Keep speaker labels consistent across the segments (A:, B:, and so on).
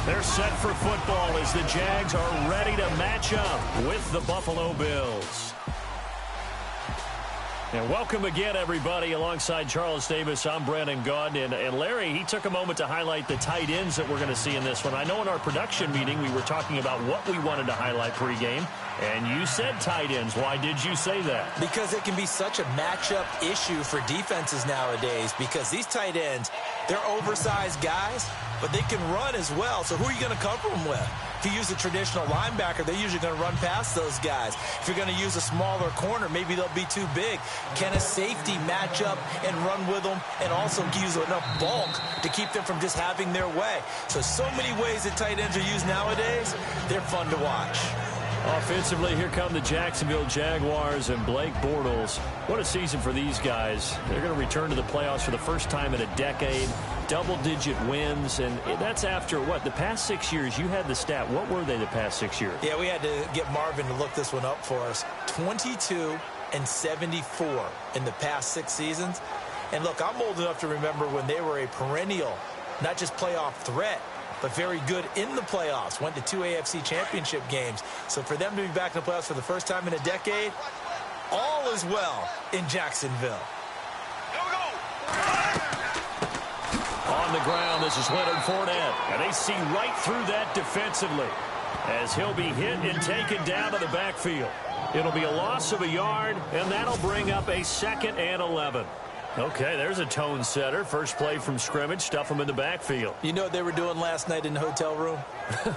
A: They're set for football as the Jags are ready to match up with the Buffalo Bills. And welcome again, everybody. Alongside Charles Davis, I'm Brandon Gaudin. And Larry, he took a moment to highlight the tight ends that we're going to see in this one. I know in our production meeting we were talking about what we wanted to highlight pregame. And you said tight ends. Why did you say that?
B: Because it can be such a matchup issue for defenses nowadays. Because these tight ends, they're oversized guys, but they can run as well. So who are you going to cover them with? If you use a traditional linebacker, they're usually going to run past those guys. If you're going to use a smaller corner, maybe they'll be too big. Can a safety match up and run with them and also use enough bulk to keep them from just having their way? So many ways that tight ends are used nowadays. They're fun to watch.
A: Offensively, here come the Jacksonville Jaguars and Blake Bortles. What a season for these guys. They're going to return to the playoffs for the first time in a decade. Double-digit wins, and that's after, what, the past 6 years? You had the stat. What were they the past 6 years?
B: Yeah, we had to get Marvin to look this one up for us. 22-74 in the past 6 seasons. And look, I'm old enough to remember when they were a perennial, not just playoff threat, but very good in the playoffs. Went to 2 AFC championship games. So for them to be back in the playoffs for the first time in a decade, all is well in Jacksonville.
A: On the ground, this is Leonard Fournette. And they see right through that defensively as he'll be hit and taken down to the backfield. It'll be a loss of a yard, and that'll bring up a 2nd and 11. Okay, there's a tone setter. First play from scrimmage, stuff them in the backfield.
B: You know what they were doing last night in the hotel room?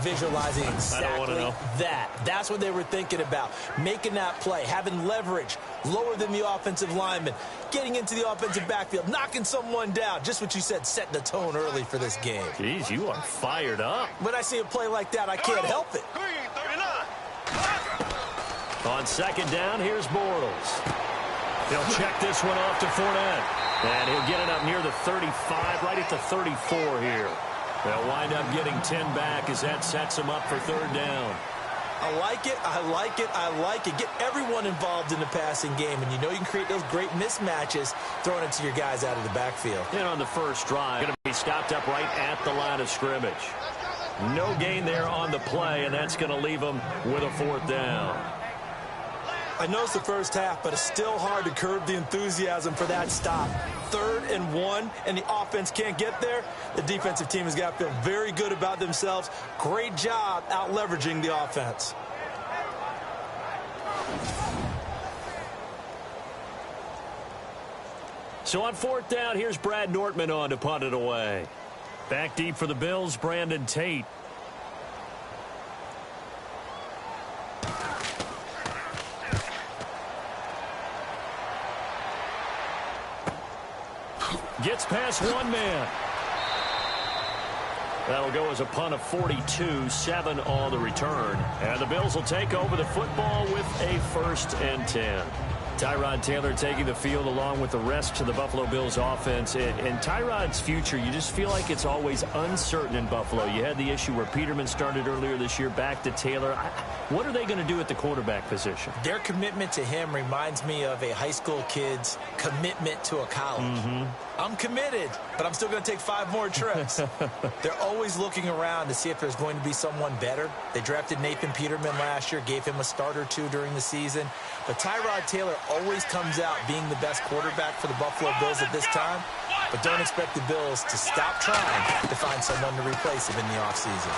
B: Visualizing exactly that. That's what they were thinking about. Making that play, having leverage, lower than the offensive lineman, getting into the offensive backfield, knocking someone down. Just what you said, setting the tone early for this game.
A: Jeez, you are fired up.
B: When I see a play like that, I can't help it.
A: On 2nd down, here's Bortles. He'll check this one off to Fournette. And he'll get it up near the 35, right at the 34 here. They'll wind up getting 10 back as that sets him up for 3rd down.
B: I like it, I like it, I like it. Get everyone involved in the passing game, and you know you can create those great mismatches throwing it to your guys out of the backfield.
A: And on the first drive, going to be stopped up right at the line of scrimmage. No gain there on the play, and that's going to leave them with a 4th down.
B: I know it's the first half, but it's still hard to curb the enthusiasm for that stop. 3rd and 1, and the offense can't get there. The defensive team has got to feel very good about themselves. Great job out leveraging the offense.
A: So on 4th down, here's Brad Nortman on to punt it away. Back deep for the Bills, Brandon Tate. Gets past one man. That'll go as a punt of 42, 7 on the return. And the Bills will take over the football with a 1st and 10. Tyrod Taylor taking the field along with the rest of the Buffalo Bills offense. And Tyrod's future, you just feel like it's always uncertain in Buffalo. You had the issue where Peterman started earlier this year, back to Taylor. What are they going to do at the quarterback position?
B: Their commitment to him reminds me of a high school kid's commitment to a college. I'm committed, but I'm still going to take 5 more trips. They're always looking around to see if there's going to be someone better. They drafted Nathan Peterman last year, gave him a start or 2 during the season. But Tyrod Taylor always comes out being the best quarterback for the Buffalo Bills at this time. But don't expect the Bills to stop trying to find someone to replace him in the offseason.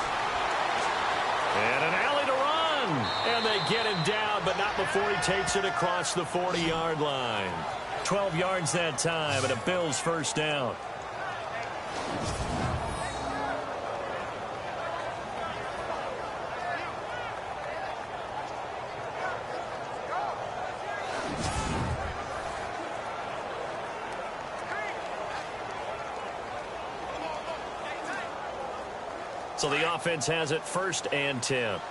A: And an alley to run. And they get him down, but not before he takes it across the 40-yard line. 12 yards that time, and a Bills 1st down. So the offense has it 1st and 10.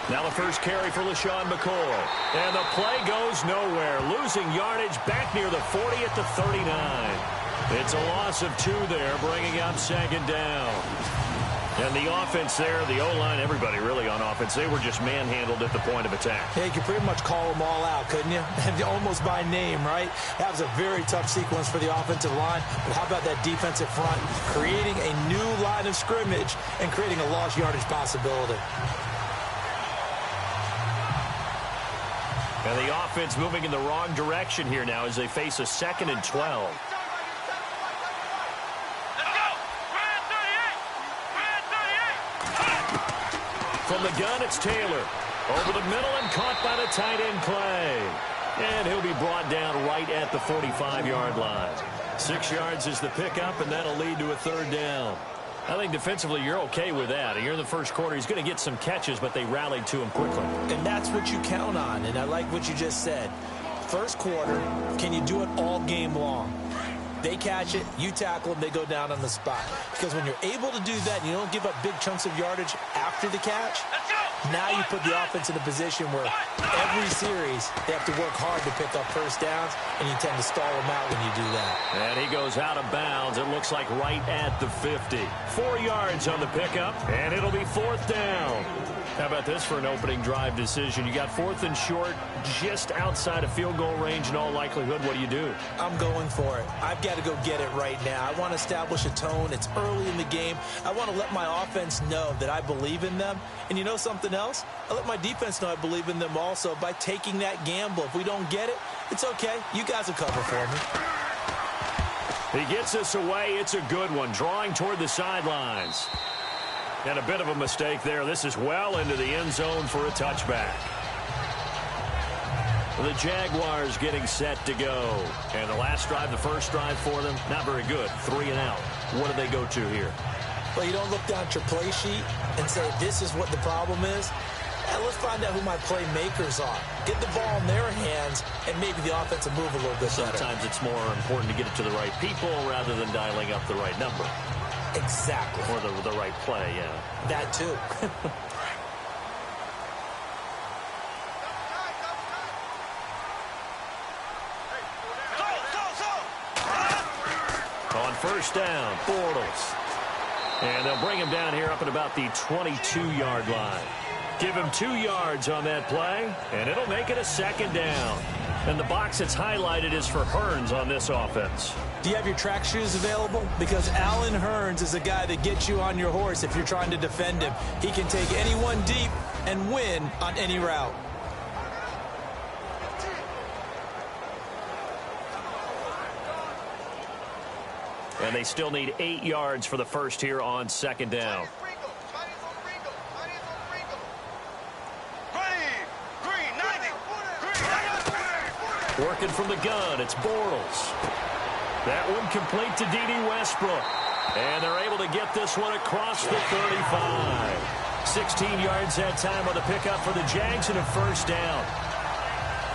A: Now the first carry for LaShawn McCoy. And the play goes nowhere. Losing yardage back near the 40 at the 39. It's a loss of 2 there, bringing up 2nd down. And the offense there, the O-line, everybody really on offense, they were just manhandled at the point of attack.
B: Yeah, you could pretty much call them all out, couldn't you? Almost by name, right? That was a very tough sequence for the offensive line. But how about that defensive front? Creating a new line of scrimmage and creating a lost yardage possibility.
A: And the offense moving in the wrong direction here now as they face a 2nd and 12. From the gun, it's Taylor. Over the middle and caught by the tight end Clay. And he'll be brought down right at the 45-yard line. 6 yards is the pickup, and that'll lead to a 3rd down. I think defensively you're okay with that. Here in the first quarter, he's going to get some catches, but they rallied to him quickly.
B: And that's what you count on, and I like what you just said. First quarter, can you do it all game long? They catch it, you tackle them, they go down on the spot. Because when you're able to do that and you don't give up big chunks of yardage after the catch, now you put the offense in a position where every series they have to work hard to pick up first downs, and you tend to stall them out when you do that.
A: And he goes out of bounds. It looks like right at the 50. 4 yards on the pickup, and it'll be 4th down. How about this for an opening drive decision? You got 4th and short, just outside of field goal range in all likelihood. What do you do?
B: I'm going for it. I've got to go get it right now. I want to establish a tone. It's early in the game. I want to let my offense know that I believe in them. And you know something else? I let my defense know I believe in them also by taking that gamble. If we don't get it, it's okay. You guys will cover for me.
A: He gets us away. It's a good one. Drawing toward the sidelines. And a bit of a mistake there. This is well into the end zone for a touchback. The Jaguars getting set to go. And the last drive, the first drive for them, not very good. 3 and out. What do they go to here?
B: Well, you don't look down at your play sheet and say, this is what the problem is. Let's find out who my playmakers are. Get the ball in their hands, and maybe the offense will move a little bit better.
A: Sometimes it's more important to get it to the right people rather than dialing up the right number.
B: Exactly.
A: Or the right play, yeah.
B: That too.
A: On first down, Bortles. And they'll bring him down here up at about the 22-yard line. Give him 2 yards on that play, and it'll make it a 2nd down. And the box that's highlighted is for Hearns on this offense.
B: Do you have your track shoes available? Because Allen Hearns is a guy that gets you on your horse if you're trying to defend him. He can take anyone deep and win on any route.
A: And they still need 8 yards for the first here on 2nd down. Working from the gun, it's Bortles. That one complete to D.D. Westbrook. And they're able to get this one across the 35. 16 yards that time on the pickup for the Jags and a first down.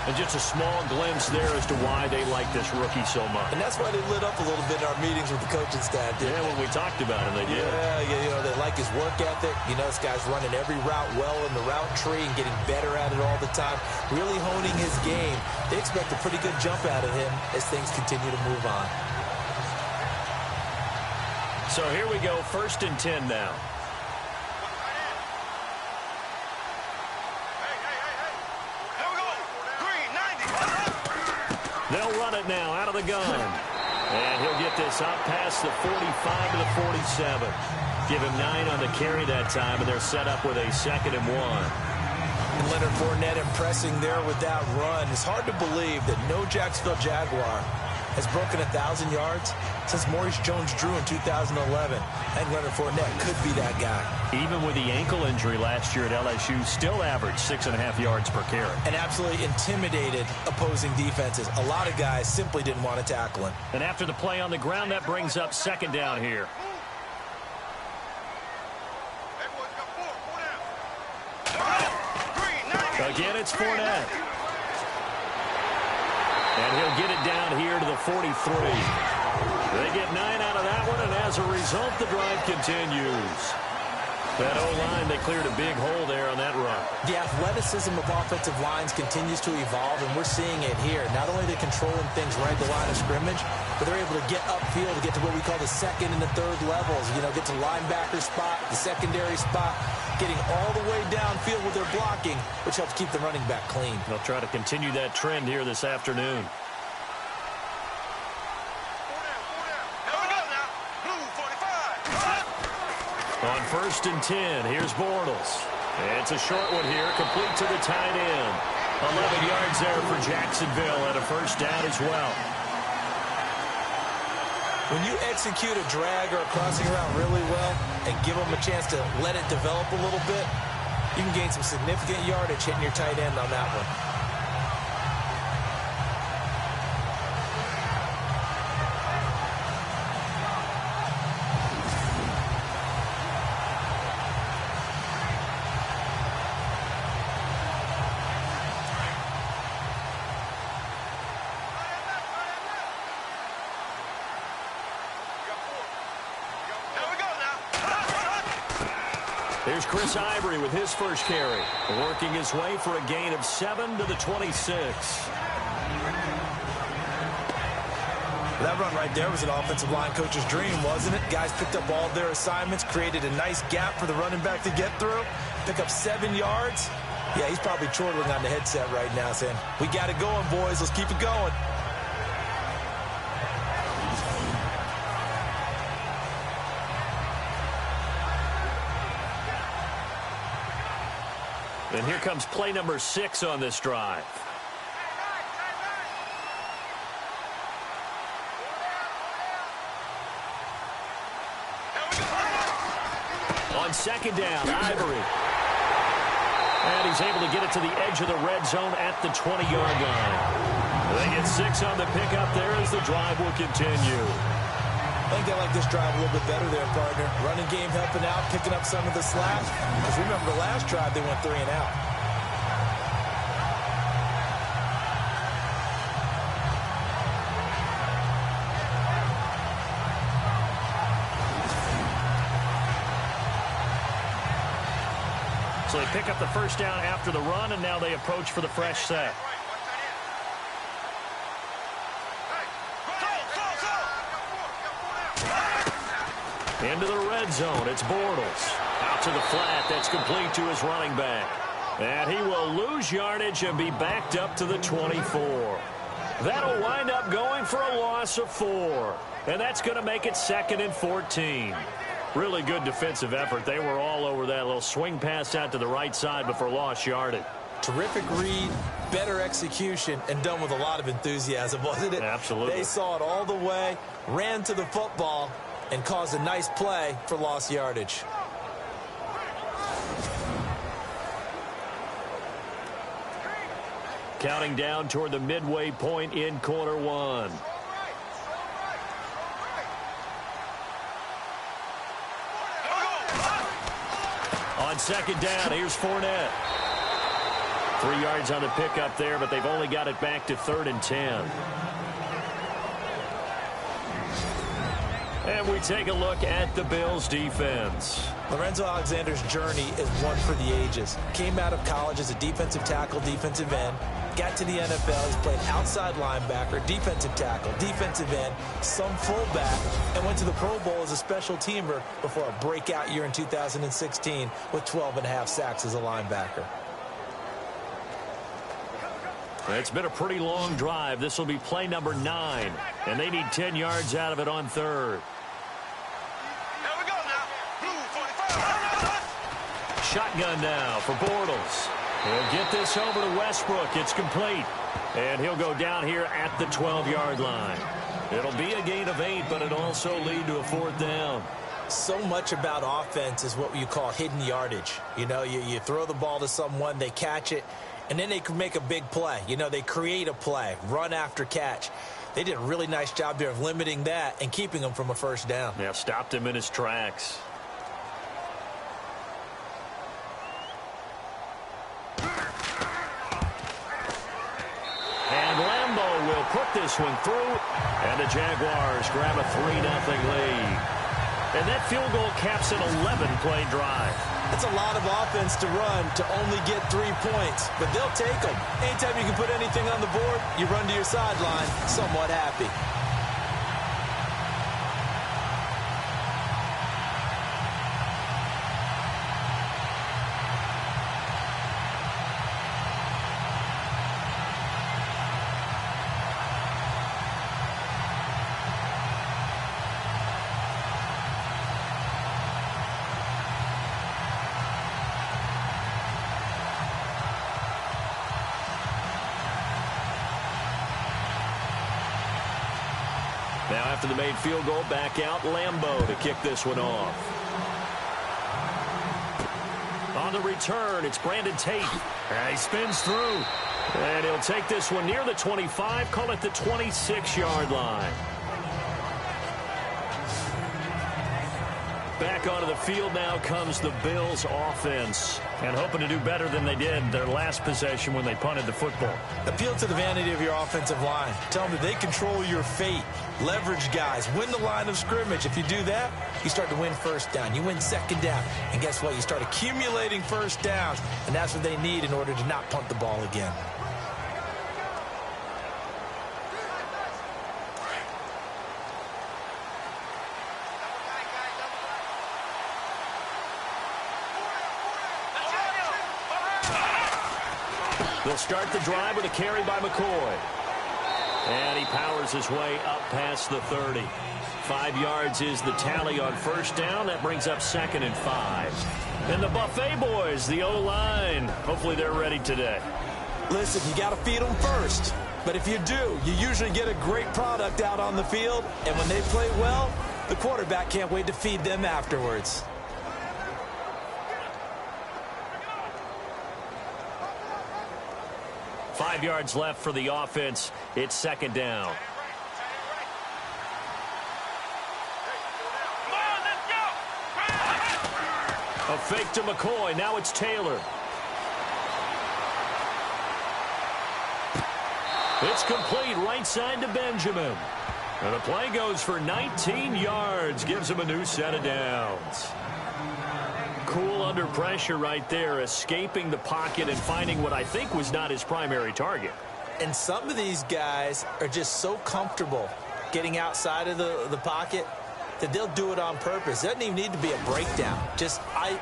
A: And just a small glimpse there as to why they like this rookie so much.
B: And that's why they lit up a little bit in our meetings with the coaching staff.
A: Yeah, when we talked about him, they did.
B: Yeah, you know, they like his work ethic. You know, this guy's running every route well in the route tree and getting better at it all the time. Really honing his game. They expect a pretty good jump out of him as things continue to move on.
A: So here we go, 1st and 10 now. They'll run it now out of the gun. And he'll get this up past the 45 to the 47. Give him 9 on the carry that time, and they're set up with a 2nd and 1.
B: And Leonard Fournette impressing there with that run. It's hard to believe that no Jacksonville Jaguar has broken 1,000 yards since Maurice Jones-Drew in 2011. And Leonard Fournette could be that guy.
A: Even with the ankle injury last year at LSU, still averaged 6.5 yards per carry.
B: And absolutely intimidated opposing defenses. A lot of guys simply didn't want to tackle him.
A: And after the play on the ground, that brings up 2nd down here. Again, it's Fournette. And he'll get it down here to the 43. They get 9 out of that one, and as a result, the drive continues. That O-line, they cleared a big hole there on that run.
B: The athleticism of offensive lines continues to evolve, and we're seeing it here. Not only are they controlling things right at the line of scrimmage, but they're able to get upfield to get to what we call the second and the third levels. You know, get to linebacker spot, the secondary spot, getting all the way downfield with their blocking, which helps keep the running back clean.
A: They'll try to continue that trend here this afternoon. On 1st and 10, here's Bortles. It's a short one here, complete to the tight end. 11 yards there for Jacksonville and a first down as well.
B: When you execute a drag or a crossing route really well and give them a chance to let it develop a little bit, you can gain some significant yardage hitting your tight end on that one.
A: Here's Chris Ivory with his first carry, working his way for a gain of 7 to the 26.
B: That run right there was an offensive line coach's dream, wasn't it? Guys picked up all their assignments, created a nice gap for the running back to get through, pick up 7 yards. Yeah, he's probably chortling on the headset right now saying, we got it going, boys. Let's keep it going.
A: And here comes play number 6 on this drive. On 2nd down, Ivory. And he's able to get it to the edge of the red zone at the 20-yard line. They get 6 on the pickup there as the drive will continue.
B: I think they like this drive a little bit better there, partner. Running game helping out, picking up some of the slack. Because remember, the last drive, they went 3 and out.
A: So they pick up the first down after the run, and now they approach for the fresh set. Into the red zone, it's Bortles. Out to the flat, that's complete to his running back. And he will lose yardage and be backed up to the 24. That'll wind up going for a loss of 4. And that's going to make it 2nd and 14. Really good defensive effort. They were all over that little swing pass out to the right side before lost yardage.
B: Terrific read, better execution, and done with a lot of enthusiasm, wasn't it?
A: Absolutely.
B: They saw it all the way, ran to the football, and caused a nice play for lost yardage.
A: Counting down toward the midway point in quarter 1. On 2nd down, here's Fournette. 3 yards on the pickup there, but they've only got it back to 3rd and 10. And we take a look at the Bills' defense.
B: Lorenzo Alexander's journey is one for the ages. Came out of college as a defensive tackle, defensive end. Got to the NFL. He's played outside linebacker, defensive tackle, defensive end, some fullback, and went to the Pro Bowl as a special teamer before a breakout year in 2016 with 12.5 sacks as a linebacker.
A: It's been a pretty long drive. This will be play number 9, and they need 10 yards out of it on 3rd. Shotgun now for Bortles. He'll get this over to Westbrook. It's complete. And he'll go down here at the 12-yard line. It'll be a gain of 8, but it'll also lead to a 4th down.
B: So much about offense is what you call hidden yardage. You know, you throw the ball to someone, they catch it, and then they can make a big play. You know, they create a play, run after catch. They did a really nice job there of limiting that and keeping him from a first down.
A: Yeah, stopped him in his tracks. And Lambeau will put this one through, and the Jaguars grab a 3-0 lead. And that field goal caps an 11-play drive.
B: It's a lot of offense to run to only get 3 points, but they'll take them. Anytime you can put anything on the board, you run to your sideline somewhat happy.
A: Now after the made field goal, back out Lambeau to kick this one off. On the return, it's Brandon Tate. He spins through. And he'll take this one near the 25, call it the 26-yard line. Back onto the field now comes the Bills offense. And hoping to do better than they did their last possession when they punted the football.
B: Appeal to the vanity of your offensive line. Tell them that they control your fate. Leverage guys. Win the line of scrimmage. If you do that, you start to win first down. You win second down. And guess what? You start accumulating first downs. And that's what they need in order to not punt the ball again.
A: They'll start the drive with a carry by McCoy. And he powers his way up past the 30. 5 yards is the tally on first down. That brings up 2nd and 5. And the Buffet boys, the O-line, hopefully they're ready today.
B: Listen, you got to feed them first. But if you do, you usually get a great product out on the field. And when they play well, the quarterback can't wait to feed them afterwards.
A: Five yards left for the offense. It's 2nd down. A fake to McCoy. Now it's Taylor. It's complete right side to Benjamin. And the play goes for 19 yards. Gives him a new set of downs. Cool under pressure right there, escaping the pocket and finding what I think was not his primary target.
B: And some of these guys are just so comfortable getting outside of the pocket that they'll do it on purpose. It doesn't even need to be a breakdown.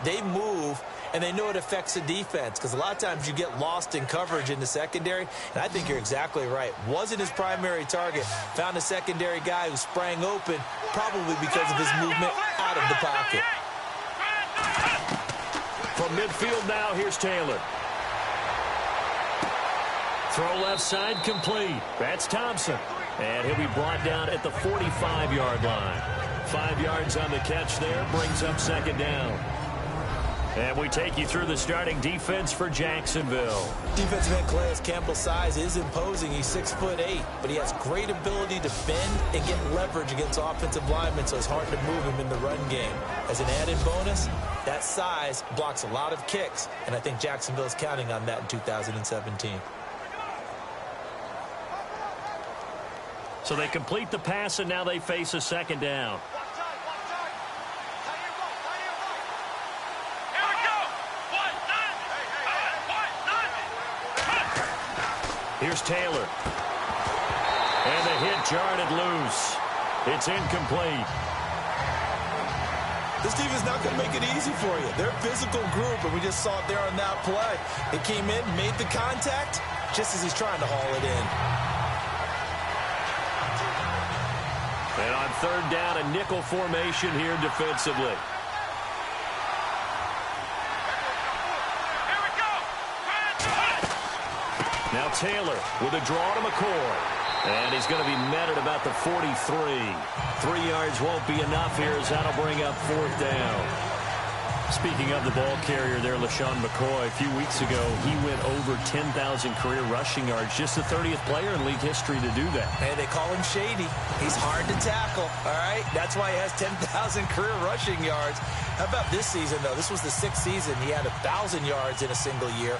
B: They move, and they know it affects the defense because a lot of times you get lost in coverage in the secondary, and I think you're exactly right. Wasn't his primary target. Found a secondary guy who sprang open, probably because of his movement out of the pocket.
A: From midfield now, here's Taylor. Throw left side complete. That's Thompson. And he'll be brought down at the 45-yard line. 5 yards on the catch there, brings up 2nd down. And we take you through the starting defense for Jacksonville.
B: Defensive end Calais Campbell's size is imposing. He's 6'8", but he has great ability to bend and get leverage against offensive linemen, so it's hard to move him in the run game. As an added bonus, that size blocks a lot of kicks, and I think Jacksonville is counting on that in 2017.
A: So they complete the pass, and now they face a 2nd down. Here's Taylor. And the hit jarred it loose. It's incomplete.
B: This team is not going to make it easy for you. They're a physical group, and we just saw it there on that play. They came in, made the contact, just as he's trying to haul it in.
A: And on 3rd down, a nickel formation here defensively. Now Taylor with a draw to McCoy. And he's going to be met at about the 43. 3 yards won't be enough here as that'll bring up 4th down. Speaking of the ball carrier there, LaShawn McCoy, a few weeks ago, he went over 10,000 career rushing yards. Just the 30th player in league history to do that.
B: Hey, they call him Shady. He's hard to tackle, all right? That's why he has 10,000 career rushing yards. How about this season, though? This was the 6th season. He had 1,000 yards in a single year.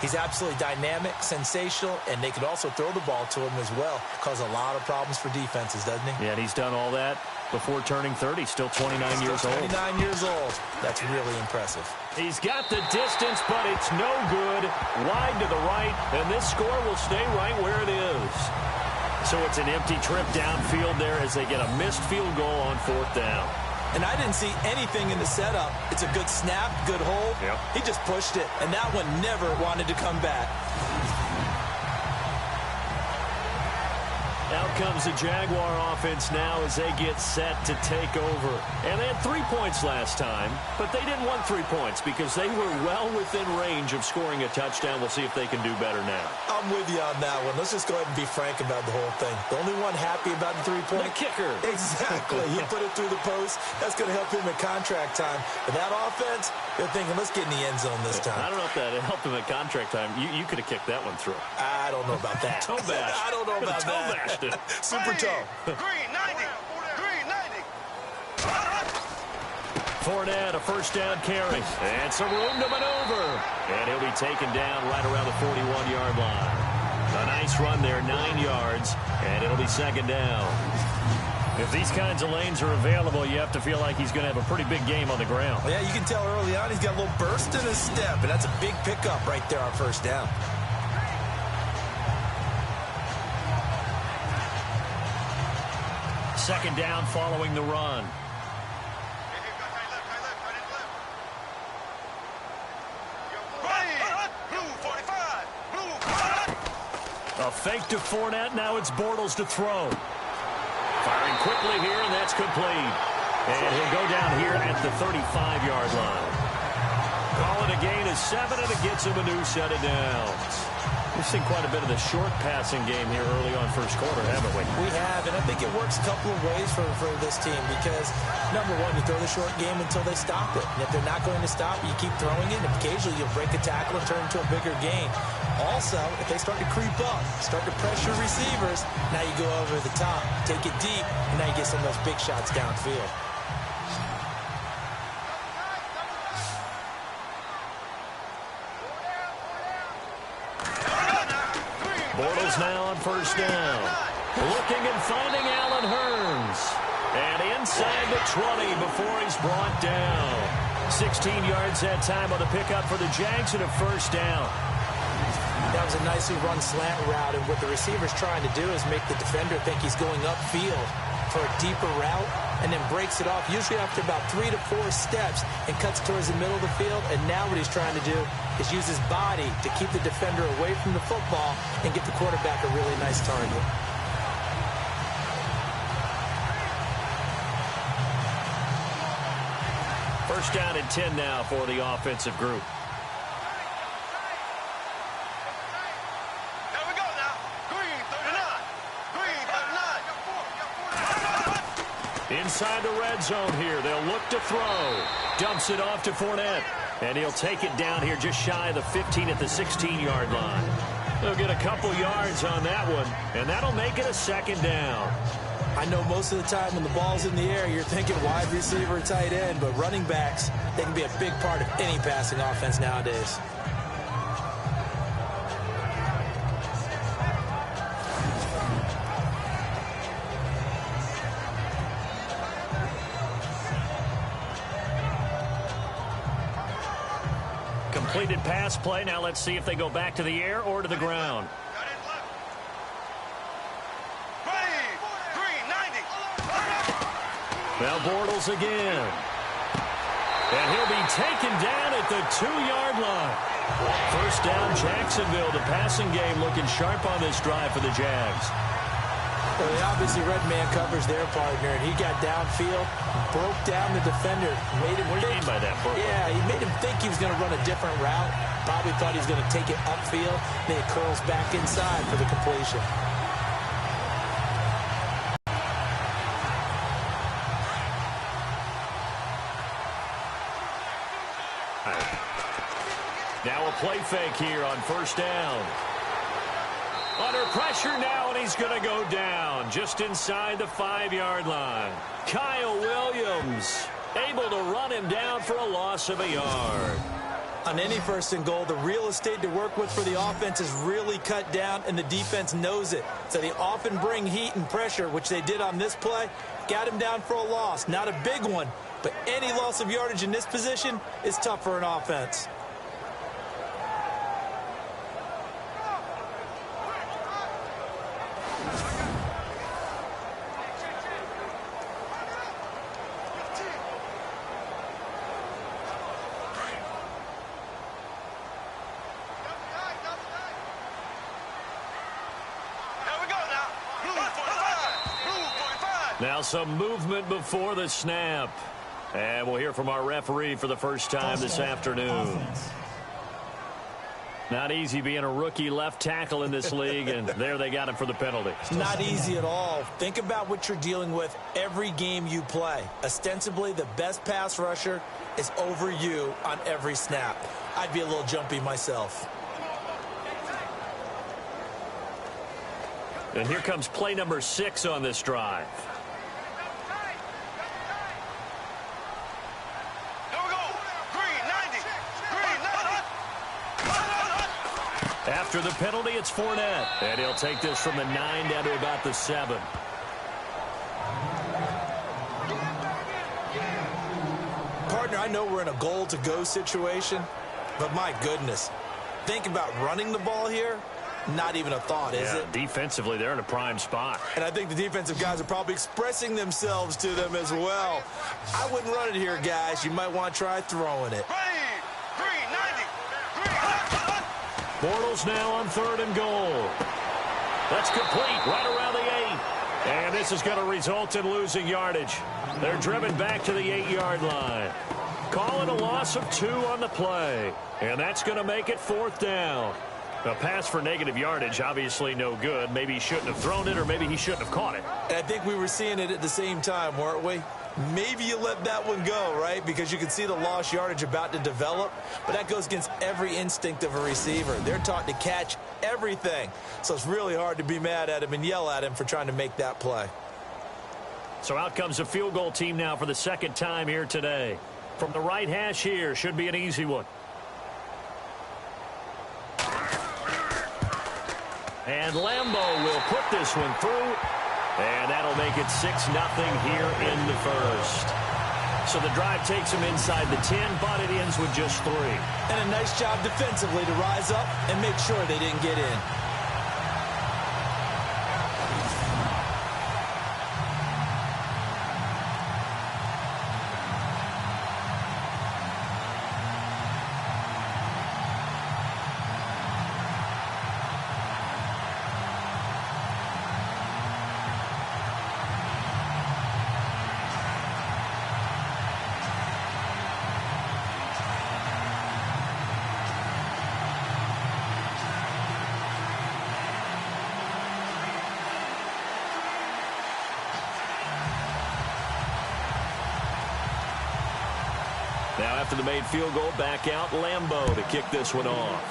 B: He's absolutely dynamic, sensational, and they can also throw the ball to him as well. Cause a lot of problems for defenses, doesn't he?
A: Yeah, and he's done all that before turning 30. Still 29 years old.
B: 29 years old. That's really impressive.
A: He's got the distance, but it's no good. Wide to the right, and this score will stay right where it is. So it's an empty trip downfield there as they get a missed field goal on 4th down.
B: And I didn't see anything in the setup. It's a good snap, good hold.
A: Yep.
B: He just pushed it, and that one never wanted to come back.
A: Out comes the Jaguar offense now as they get set to take over. And they had 3 points last time, but they didn't want 3 points because they were well within range of scoring a touchdown. We'll see if they can do better now.
B: I'm with you on that one. Let's just go ahead and be frank about the whole thing. The only one happy about the 3-point.
A: The kicker.
B: Exactly. He put it through the post. That's going to help him at contract time. But that offense, they're thinking, let's get in the end zone this time.
A: I don't know if that helped him at contract time. You could have kicked that one through.
B: I don't know about that.
A: Toe bash.
B: I don't know about
A: toe
B: that.
A: bashed it.
B: Super toe.
C: Green 90. Green 90.
A: Fournette, a first down carry. And some room to maneuver. And he'll be taken down right around the 41-yard line. A nice run there, 9 yards. And it'll be 2nd down. If these kinds of lanes are available, you have to feel like he's going to have a pretty big game on the ground.
B: Yeah, you can tell early on he's got a little burst in his step. And that's a big pickup right there on 1st down.
A: Second down following the run. A fake to Fournette. Now it's Bortles to throw. Firing quickly here, and that's complete. And he'll go down here at the 35-yard line. Call it a gain of 7, and it gets him a new set of downs. We've seen quite a bit of the short passing game here early on first quarter, haven't we?
B: We have, and I think it works a couple of ways for this team because, number one, you throw the short game until they stop it. And if they're not going to stop it, you keep throwing it, and occasionally you'll break a tackle and turn it into a bigger gain. Also, if they start to creep up, start to pressure receivers, now you go over the top, take it deep, and now you get some of those big shots downfield.
A: Bortles now on first down. Looking and finding Allen Hurns. And inside the 20 before he's brought down. 16 yards that time on the pickup for the Jags and a first down.
B: That was a nicely run slant route, and what the receiver's trying to do is make the defender think he's going upfield for a deeper route and then breaks it off, usually after about 3 to 4 steps, and cuts towards the middle of the field. And now what he's trying to do is use his body to keep the defender away from the football and get the quarterback a really nice target.
A: First down and 10 now for the offensive group. Inside the red zone here. They'll look to throw. Dumps it off to Fournette. And he'll take it down here just shy of the 15 at the 16-yard line. They'll get a couple yards on that one, and that'll make it a 2nd down.
B: I know most of the time when the ball's in the air, you're thinking wide receiver, tight end, but running backs, they can be a big part of any passing offense nowadays.
A: Completed pass play. Now let's see if they go back to the air or to the ground. Now Bortles again. And he'll be taken down at the 2-yard line. First down, Jacksonville. The passing game looking sharp on this drive for the Jags.
B: Well, they obviously red man covers their partner, and he got downfield, broke down the defender. Made him
A: what do you mean by that, Burt?
B: Yeah, he made him think he was going to run a different route. Probably thought he was going to take it upfield. Then it curls back inside for the completion.
A: Now a play fake here on first down. Under pressure now, and he's going to go down just inside the 5-yard line. Kyle Williams able to run him down for a loss of a yard.
B: On any first and goal, the real estate to work with for the offense is really cut down, and the defense knows it. So they often bring heat and pressure, which they did on this play. Got him down for a loss. Not a big one, but any loss of yardage in this position is tough for an offense.
A: Now some movement before the snap. And we'll hear from our referee for the first time this afternoon. Not easy being a rookie left tackle in this league, and there they got him for the penalty.
B: Not easy at all. Think about what you're dealing with every game you play. Ostensibly, the best pass rusher is over you on every snap. I'd be a little jumpy myself.
A: And here comes play number 6 on this drive. After the penalty, it's Fournette. And he'll take this from the 9 down to about the 7.
B: Partner, I know we're in a goal-to-go situation, but my goodness. Think about running the ball here. Not even a thought, is it?
A: Defensively, they're in a prime spot.
B: And I think the defensive guys are probably expressing themselves to them as well. I wouldn't run it here, guys. You might want to try throwing it.
A: Bortles now on 3rd and goal. That's complete right around the 8. And this is going to result in losing yardage. They're driven back to the 8-yard line. Calling a loss of 2 on the play. And that's going to make it 4th down. A pass for negative yardage, obviously no good. Maybe he shouldn't have thrown it, or maybe he shouldn't have caught it.
B: And I think we were seeing it at the same time, weren't we? Maybe you let that one go, right? Because you can see the lost yardage about to develop. But that goes against every instinct of a receiver. They're taught to catch everything. So it's really hard to be mad at him and yell at him for trying to make that play.
A: So out comes a field goal team now for the 2nd time here today. From the right hash here, should be an easy one. And Lambeau will put this one through. And that'll make it 6-0 here in the first. So the drive takes him inside the 10, but it ends with just 3.
B: And a nice job defensively to rise up and make sure they didn't get in.
A: Now after the made field goal, back out Lambeau to kick this one off.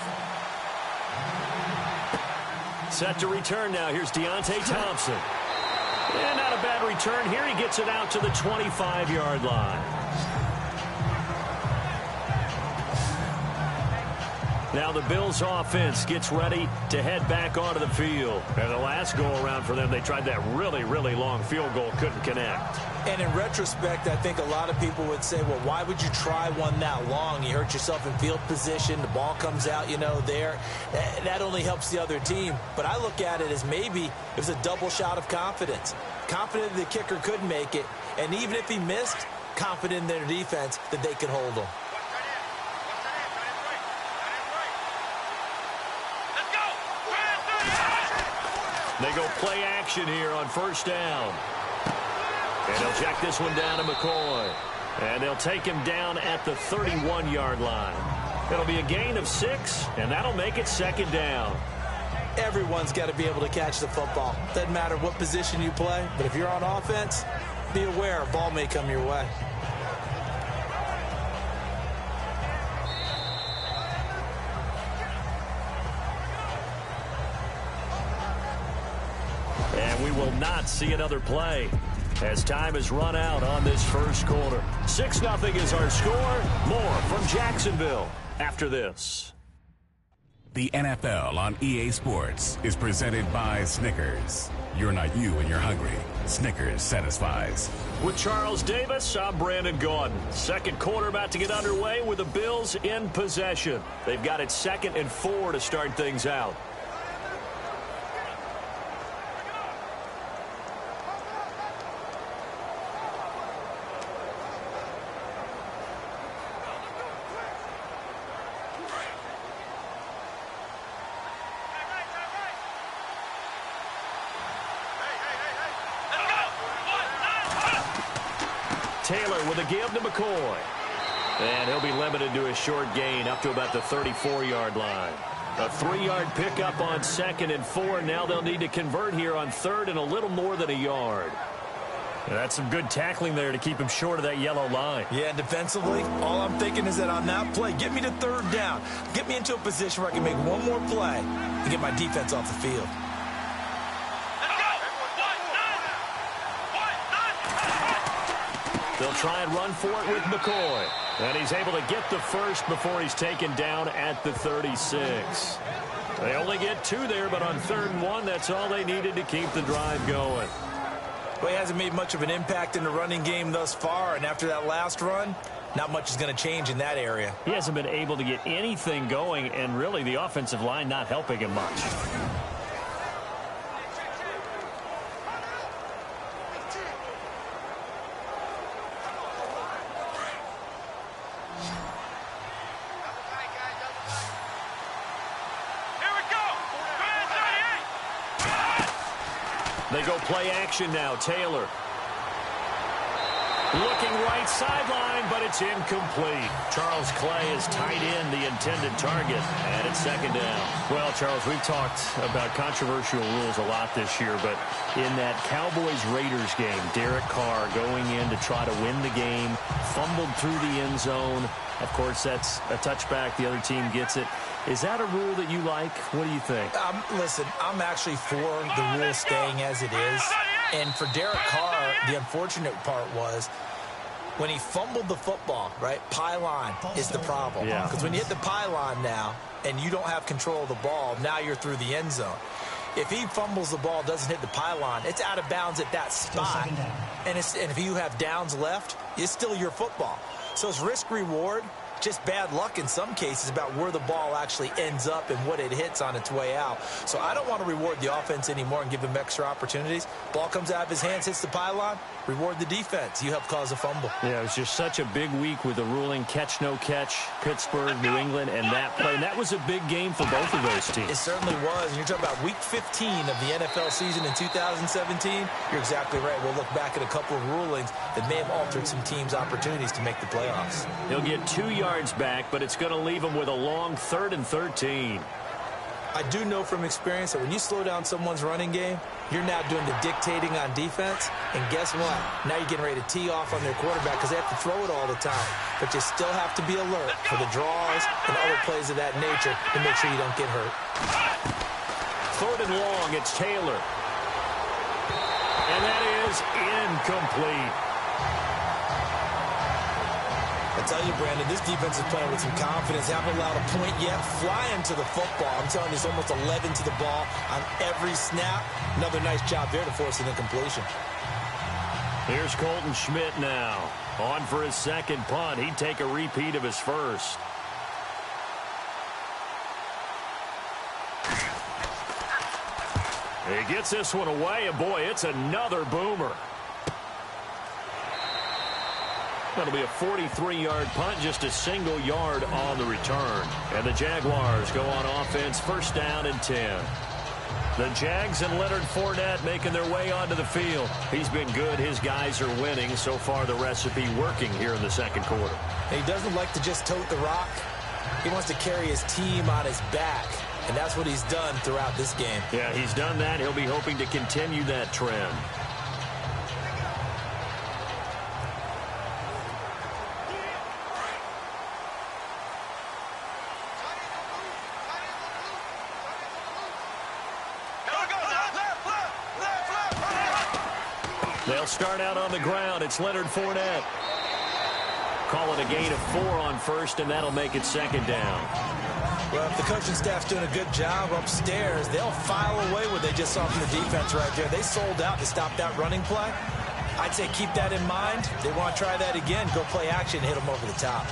A: Set to return now. Here's Deontay Thompson. And not a bad return here. He gets it out to the 25-yard line. Now the Bills offense gets ready to head back onto the field. And the last go-around for them, they tried that really, really long field goal, couldn't connect.
B: And in retrospect, I think a lot of people would say, well, why would you try one that long? You hurt yourself in field position. The ball comes out, there. That only helps the other team. But I look at it as maybe it was a double shot of confidence. Confident the kicker could make it. And even if he missed, confident in their defense that they could hold him.
A: They go play action here on 1st down. And they'll check this one down to McCoy. And they'll take him down at the 31-yard line. It'll be a gain of 6, and that'll make it 2nd down.
B: Everyone's got to be able to catch the football. Doesn't matter what position you play, but if you're on offense, be aware a ball may come your way.
A: And we will not see another play as time has run out on this first quarter. 6-0 is our score. More from Jacksonville after this.
D: The NFL on EA Sports is presented by Snickers. You're not you when you're hungry. Snickers satisfies.
A: With Charles Davis, I'm Brandon Gaudin. Second quarter about to get underway with the Bills in possession. They've got it 2nd and 4 to start things out. Taylor with a give to McCoy. And he'll be limited to a short gain up to about the 34-yard line. A 3-yard pickup on 2nd and 4. Now they'll need to convert here on 3rd and a little more than a yard. And that's some good tackling there to keep him short of that yellow line.
B: Yeah, and defensively, all I'm thinking is that on that play, get me to 3rd down. Get me into a position where I can make one more play and get my defense off the field.
A: They'll try and run for it with McCoy. And he's able to get the first before he's taken down at the 36. They only get 2 there, but on 3rd and 1, that's all they needed to keep the drive going.
B: Well, he hasn't made much of an impact in the running game thus far, and after that last run, not much is going to change in that area.
A: He hasn't been able to get anything going, and really the offensive line not helping him much. They go play action now. Taylor. Looking right sideline, but it's incomplete. Charles Clay is tight end, the intended target, and it's 2nd down. Well, Charles, we've talked about controversial rules a lot this year, but in that Cowboys-Raiders game, Derek Carr going in to try to win the game, fumbled through the end zone. Of course, that's a touchback. The other team gets it. Is that a rule that you like? What do you think?
B: Listen, I'm actually for the rule staying as it is. And for Derek Carr, the unfortunate part was when he fumbled the football, right? Pylon is the problem.
A: Yeah.
B: Because when you hit the pylon now and you don't have control of the ball, now you're through the end zone. If he fumbles the ball, doesn't hit the pylon, it's out of bounds at that spot. And if you have downs left, it's still your football. So it's risk-reward. Just bad luck in some cases about where the ball actually ends up and what it hits on its way out. So I don't want to reward the offense anymore and give them extra opportunities. Ball comes out of his hands, hits the pylon, reward the defense. You help cause a fumble.
A: Yeah, it was just such a big week with the ruling catch, no catch, Pittsburgh, New England, and that play. And that was a big game for both of those teams.
B: It certainly was. And you're talking about week 15 of the NFL season in 2017. You're exactly right. We'll look back at a couple of rulings that may have altered some teams' opportunities to make the playoffs.
A: He'll get 2 yards back, but it's going to leave him with a long 3rd and 13.
B: I do know from experience that when you slow down someone's running game, you're now doing the dictating on defense. And guess what? Now you're getting ready to tee off on their quarterback because they have to throw it all the time. But you still have to be alert for the draws and other plays of that nature to make sure you don't get hurt.
A: 3rd and long, it's Taylor. And that is incomplete.
B: I tell you, Brandon, this defense is playing with some confidence. They haven't allowed a point yet. Flying to the football. I'm telling you, it's almost 11 to the ball on every snap. Another nice job there to force an incompletion.
A: Here's Colton Schmidt now. On for his 2nd punt. He'd take a repeat of his first. He gets this one away, and boy, it's another boomer. That'll be a 43-yard punt, just a single yard on the return. And the Jaguars go on offense, 1st down and 10. The Jags and Leonard Fournette making their way onto the field. He's been good. His guys are winning. So far, the recipe working here in the 2nd quarter.
B: And he doesn't like to just tote the rock. He wants to carry his team on his back. And that's what he's done throughout this game.
A: Yeah, he's done that. He'll be hoping to continue that trend. They'll start out on the ground. It's Leonard Fournette. call it a gain of 4 on first, and that'll make it second down.
B: Well, if the coaching staff's doing a good job upstairs, they'll file away what they just saw from the defense right there. They sold out to stop that running play. I'd say keep that in mind. They want to try that again. Go play action, hit them over the top.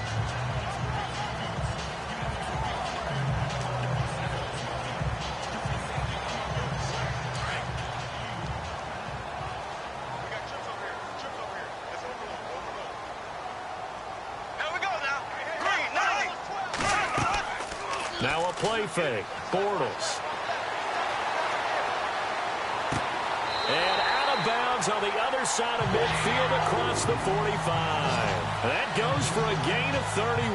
A: Now a play fake. Bortles. And out of bounds on the other side of midfield across the 45. That goes for a gain of 31.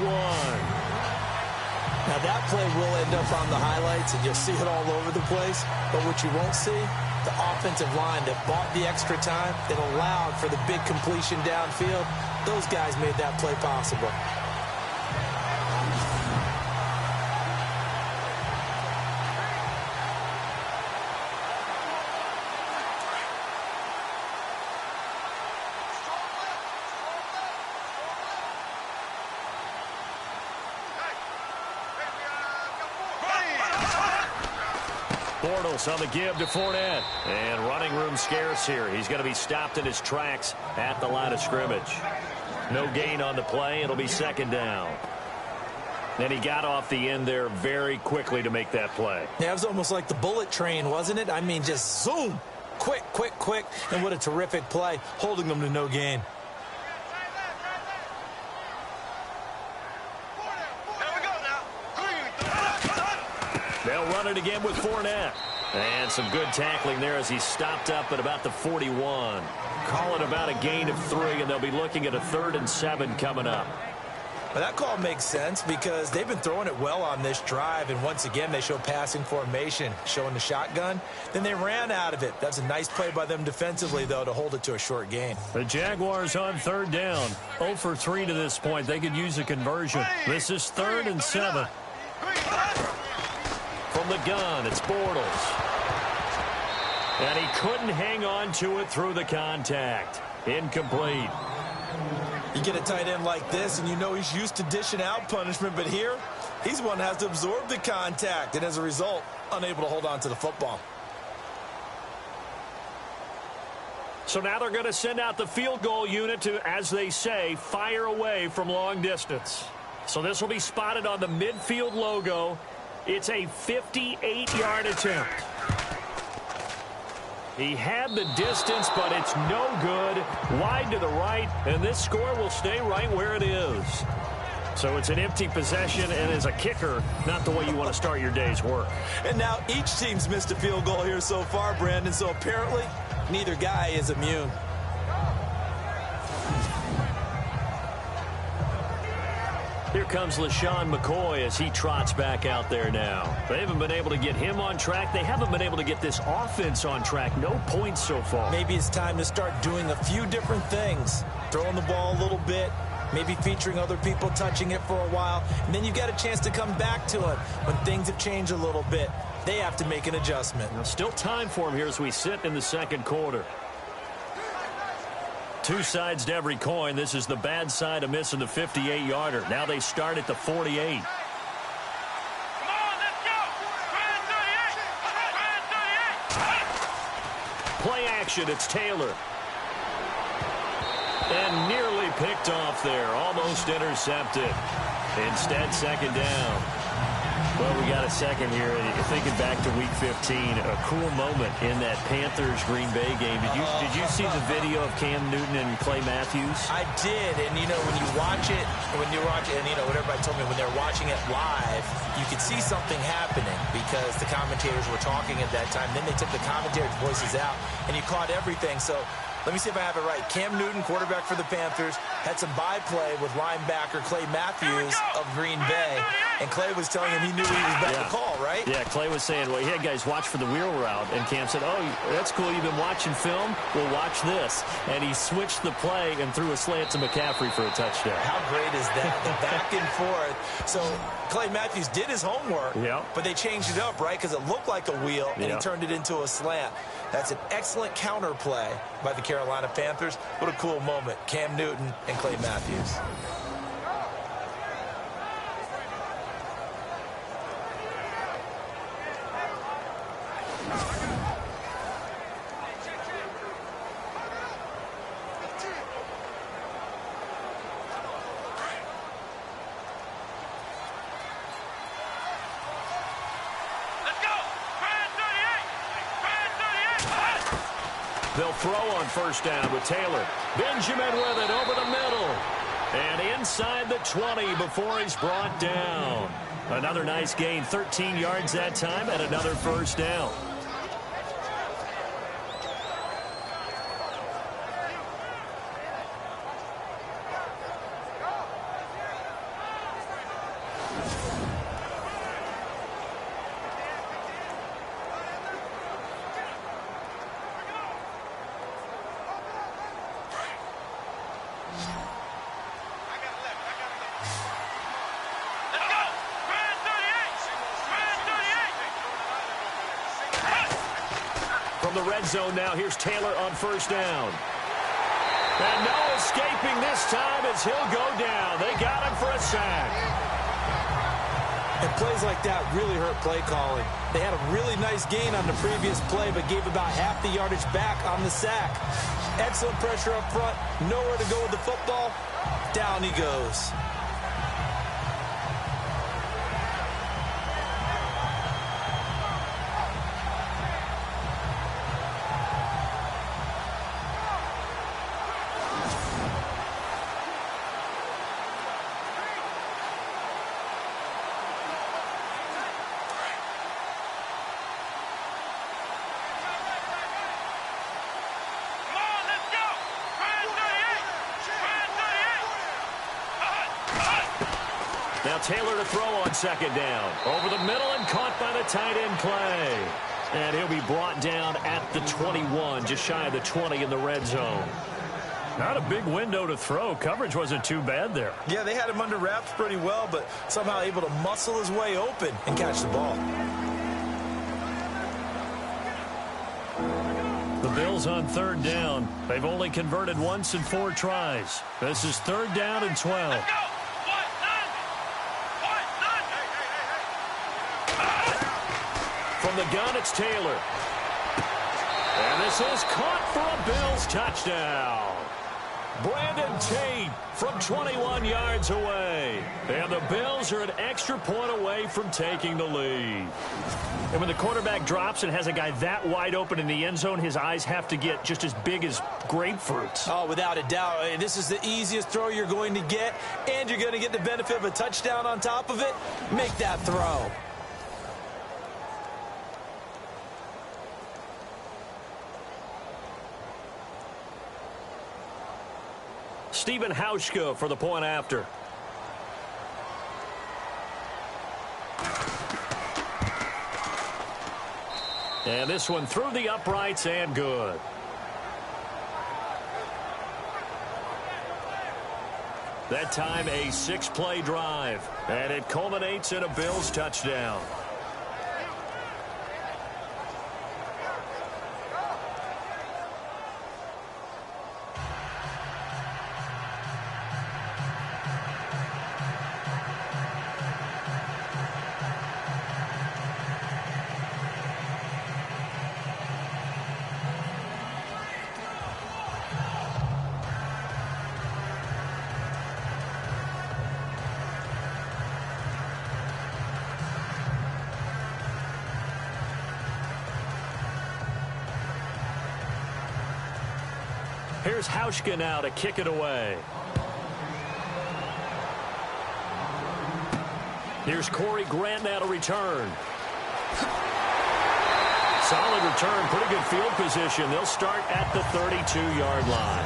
B: Now that play will end up on the highlights, and you'll see it all over the place. But what you won't see, the offensive line that bought the extra time, that allowed for the big completion downfield, those guys made that play possible.
A: Bortles on the give to Fournette. And running room scarce here. He's going to be stopped in his tracks at the line of scrimmage. No gain on the play. It'll be second down. And he got off the end there very quickly to make that play.
B: Yeah, it was almost like the bullet train, wasn't it? I mean, just zoom. Quick, quick, quick. And what a terrific play, holding them to no gain.
A: They'll run it again with Fournette. And some good tackling there as he stopped up at about the 41. Call it about a gain of 3, and they'll be looking at a 3rd and 7 coming up.
B: Well, that call makes sense because they've been throwing it well on this drive, and once again they show passing formation, showing the shotgun. Then they ran out of it. That's a nice play by them defensively, though, to hold it to a short gain.
A: The Jaguars on 3rd down. 0 for 3 to this point. They could use a conversion. This is 3rd and 7. From the gun, it's Bortles. And he couldn't hang on to it through the contact. Incomplete.
B: You get a tight end like this, and you know he's used to dishing out punishment, but here, he's one that has to absorb the contact, and as a result, unable to hold on to the football.
A: So now they're going to send out the field goal unit to, as they say, fire away from long distance. So this will be spotted on the midfield logo. It's a 58-yard attempt. He had the distance, but it's no good. Wide to the right, and this score will stay right where it is. So it's an empty possession, and as a kicker, not the way you want to start your day's work.
B: And now each team's missed a field goal here so far, Brandon, so apparently neither guy is immune.
A: Here comes LaShawn McCoy as he trots back out there now. They haven't been able to get him on track. They haven't been able to get this offense on track. No points so far.
B: Maybe it's time to start doing a few different things. Throwing the ball a little bit, maybe featuring other people touching it for a while, and then you've got a chance to come back to it when things have changed a little bit. They have to make an adjustment.
A: Now, still time for him here as we sit in the second quarter. Two sides to every coin. This is the bad side of missing the 58-yarder. Now they start at the 48.
C: Come on, let's go.
A: Play action. It's Taylor. And nearly picked off there. Almost intercepted. Instead, second down. Well, we got a second here. Thinking back to Week 15, a cool moment in that Panthers-Green Bay game. Did you see the video of Cam Newton and Clay Matthews?
B: I did, and you know when you watch it, and you know what everybody told me when they're watching it live, you could see something happening because the commentators were talking at that time. Then they took the commentators' voices out, and you caught everything. So let me see if I have it right. Cam Newton, quarterback for the Panthers, had some by-play with linebacker Clay Matthews of Green Bay. And Clay was telling him he knew he was about to call, right?
A: Yeah, Clay was saying, well, yeah, guys, watch for the wheel route. And Cam said, oh, that's cool. You've been watching film? Well, watch this. And he switched the play and threw a slant to McCaffrey for a touchdown.
B: How great is that? The back and forth. So Clay Matthews did his homework, but they changed it up, right? Because it looked like a wheel, and he turned it into a slant. That's an excellent counter play by the Carolina Panthers. What a cool moment. Cam Newton and Clay Matthews.
A: They'll throw on first down with Taylor. Benjamin with it over the middle. And inside the 20 before he's brought down. Another nice gain, 13 yards that time, and another first down. The red zone now. Here's Taylor on first down. And no escaping this time as he'll go down. They got him for a sack.
B: And plays like that really hurt play calling. They had a really nice gain on the previous play, but gave about half the yardage back on the sack. Excellent pressure up front. Nowhere to go with the football. Down he goes.
A: Now Taylor to throw on second down. Over the middle and caught by the tight end Clay. And he'll be brought down at the 21, just shy of the 20 in the red zone. Not a big window to throw. Coverage wasn't too bad there.
B: Yeah, they had him under wraps pretty well, but somehow able to muscle his way open and catch the ball.
A: The Bills on third down. They've only converted once in 4 tries. This is third down and 12. From the gun, it's Taylor. And this is caught for a Bills touchdown. Brandon Tate from 21 yards away. And the Bills are an extra point away from taking the lead. And when the quarterback drops and has a guy that wide open in the end zone, his eyes have to get just as big as grapefruits.
B: Oh, without a doubt. This is the easiest throw you're going to get, and you're going to get the benefit of a touchdown on top of it. Make that throw.
A: Stephen Hauschka for the point after. And this one through the uprights and good. That time a 6-play drive. And it culminates in a Bills touchdown. Here's Hauschka now to kick it away. Here's Corey Grant now to return. Solid return, pretty good field position. They'll start at the 32-yard line.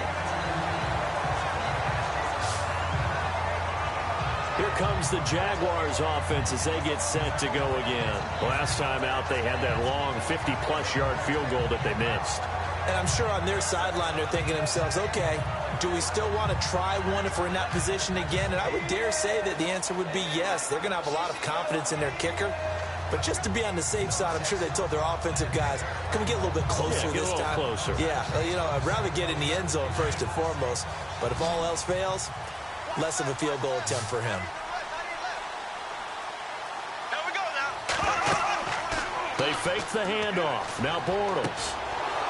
A: Here comes the Jaguars offense as they get set to go again. Last time out, they had that long 50-plus yard field goal that they missed.
B: And I'm sure on their sideline they're thinking to themselves, okay, do we still want to try one if we're in that position again? And I would dare say that the answer would be yes. They're going to have a lot of confidence in their kicker. But just to be on the safe side, I'm sure they told their offensive guys, can we get a little bit closer this time?
A: Closer.
B: Yeah, I'd rather get in the end zone first and foremost. But if all else fails, less of a field goal attempt for him.
C: Here we go now.
A: They fake the handoff. Now Bortles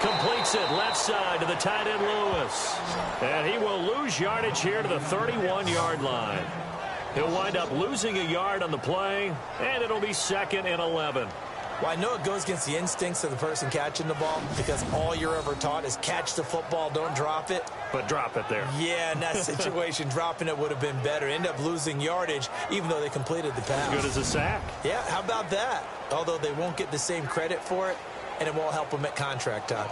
A: completes it left side to the tight end Lewis. And he will lose yardage here to the 31-yard line. He'll wind up losing a yard on the play, and it'll be 2nd and 11.
B: Well, I know it goes against the instincts of the person catching the ball because all you're ever taught is catch the football, don't drop it.
A: But drop it there.
B: Yeah, in that situation, dropping it would have been better. End up losing yardage, even though they completed the pass.
A: As good as a sack.
B: Yeah, how about that? Although they won't get the same credit for it, and it won't help them at contract time.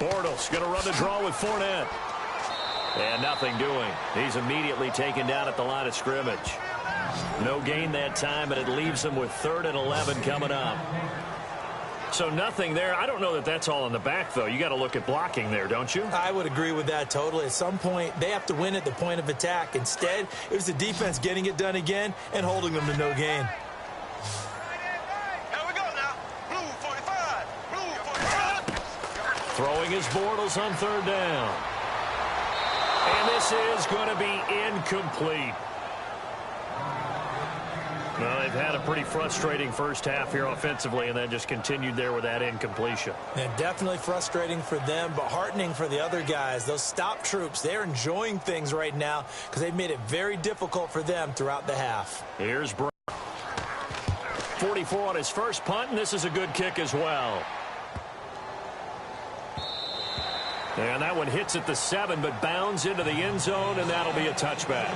A: Bortles going to run the draw with Fournette. And nothing doing. He's immediately taken down at the line of scrimmage. No gain that time, and it leaves him with 3rd and 11 coming up. So nothing there. I don't know that that's all in the back, though. You got to look at blocking there, don't you?
B: I would agree with that totally. At some point, they have to win at the point of attack. Instead, it was the defense getting it done again and holding them to no gain.
A: Throwing his Bortles on 3rd down. And this is going to be incomplete. Well, they've had a pretty frustrating first half here offensively, and then just continued there with that incompletion.
B: And definitely frustrating for them, but heartening for the other guys. Those stop troops, they're enjoying things right now because they've made it very difficult for them throughout the half.
A: Here's Brown. 44 on his first punt, and this is a good kick as well. And that one hits at the 7, but bounds into the end zone, and that'll be a touchback.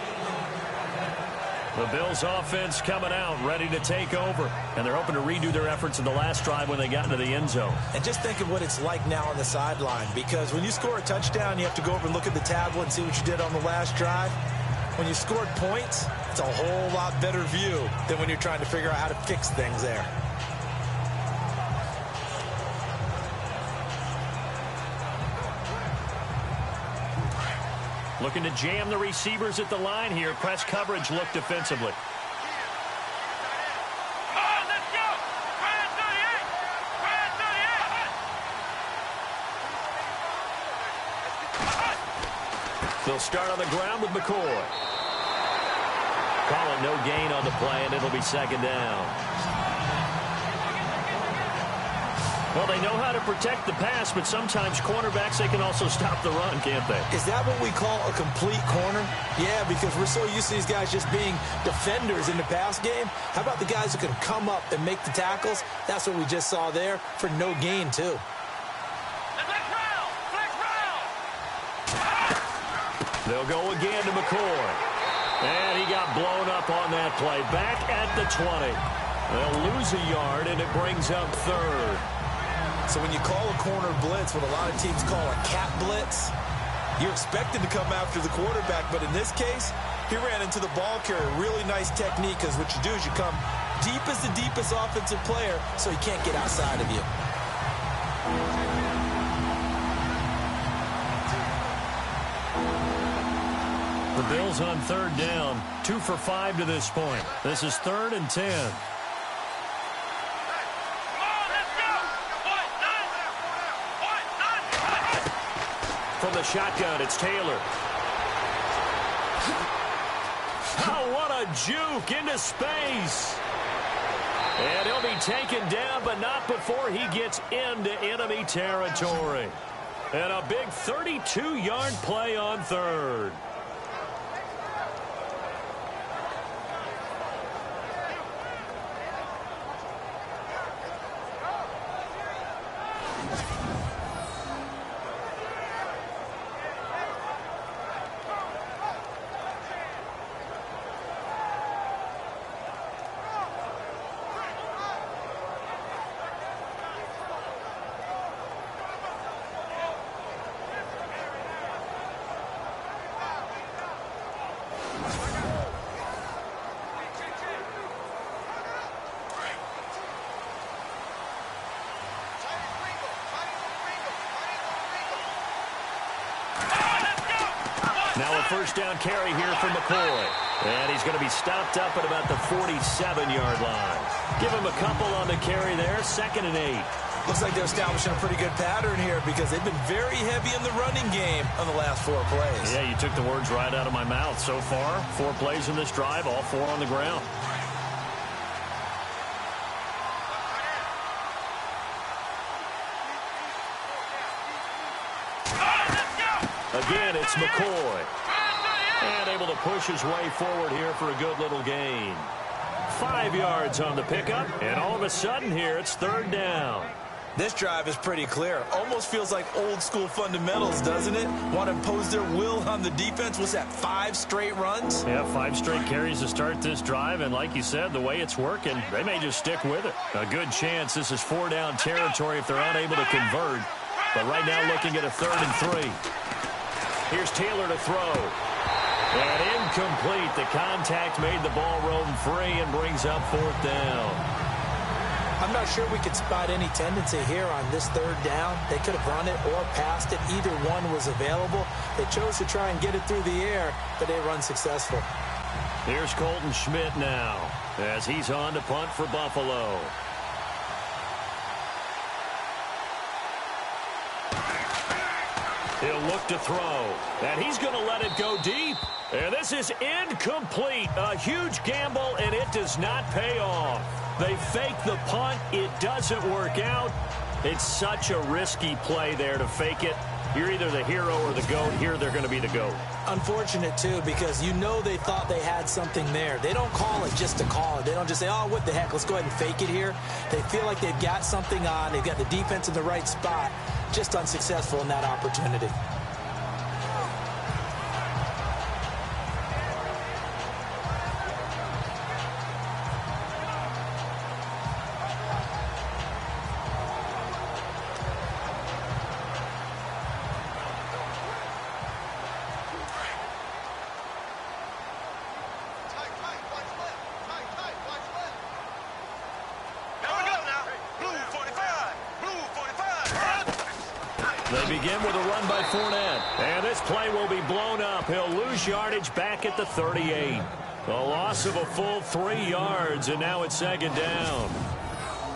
A: The Bills offense coming out, ready to take over. And they're hoping to redo their efforts in the last drive when they got into the end zone.
B: And just think of what it's like now on the sideline, because when you score a touchdown, you have to go over and look at the tablet and see what you did on the last drive. When you scored points, it's a whole lot better view than when you're trying to figure out how to fix things there.
A: Looking to jam the receivers at the line here. Press coverage look defensively. They'll start on the ground with McCoy. Call it no gain on the play, and it'll be 2nd down. Well, they know how to protect the pass, but sometimes cornerbacks, they can also stop the run, can't they?
B: Is that what we call a complete corner? Yeah, because we're so used to these guys just being defenders in the pass game. How about the guys who can come up and make the tackles? That's what we just saw there for no gain, too.
A: They'll go again to McCoy. And he got blown up on that play. Back at the 20. They'll lose a yard, and it brings up 3rd.
B: So when you call a corner blitz, what a lot of teams call a cat blitz, you're expected to come after the quarterback. But in this case, he ran into the ball carrier. Really nice technique, because what you do is you come deep as the deepest offensive player so he can't get outside of you.
A: The Bills on 3rd down. 2 for 5 to this point. This is 3rd and 10. From the shotgun, it's Taylor. Oh, what a juke into space. And he'll be taken down, but not before he gets into enemy territory. And a big 32-yard play on 3rd. Now a first down carry here for McCoy. And he's going to be stopped up at about the 47-yard line. Give him a couple on the carry there. 2nd and 8.
B: Looks like they're establishing a pretty good pattern here because they've been very heavy in the running game on the last 4 plays.
A: Yeah, you took the words right out of my mouth. So far, 4 plays in this drive, all 4 on the ground. Again, it's McCoy. And able to push his way forward here for a good little gain. 5 yards on the pickup, and all of a sudden here it's third down.
B: This drive is pretty clear. Almost feels like old school fundamentals, doesn't it? Want to impose their will on the defense. What's that, 5 straight runs?
A: Yeah, 5 straight carries to start this drive, and like you said, the way it's working, they may just stick with it. A good chance this is 4-down territory if they're unable to convert. But right now looking at a 3rd and 3. Here's Taylor to throw. And incomplete. The contact made the ball roam free and brings up 4th down.
B: I'm not sure we could spot any tendency here on this 3rd down. They could have run it or passed it. Either one was available. They chose to try and get it through the air, but they were unsuccessful.
A: Here's Colton Schmidt now as he's on to punt for Buffalo. He'll look to throw, and he's going to let it go deep. And this is incomplete. A huge gamble, and it does not pay off. They fake the punt. It doesn't work out. It's such a risky play there to fake it. You're either the hero or the GOAT. Here they're going to be the GOAT.
B: Unfortunate, too, because you know they thought they had something there. They don't call it just to call it. They don't just say, oh, what the heck, let's go ahead and fake it here. They feel like they've got something on. They've got the defense in the right spot. Just unsuccessful in that opportunity.
A: They begin with a run by Fournette. And this play will be blown up. He'll lose yardage back at the 38. A loss of a full 3 yards, and now it's 2nd down.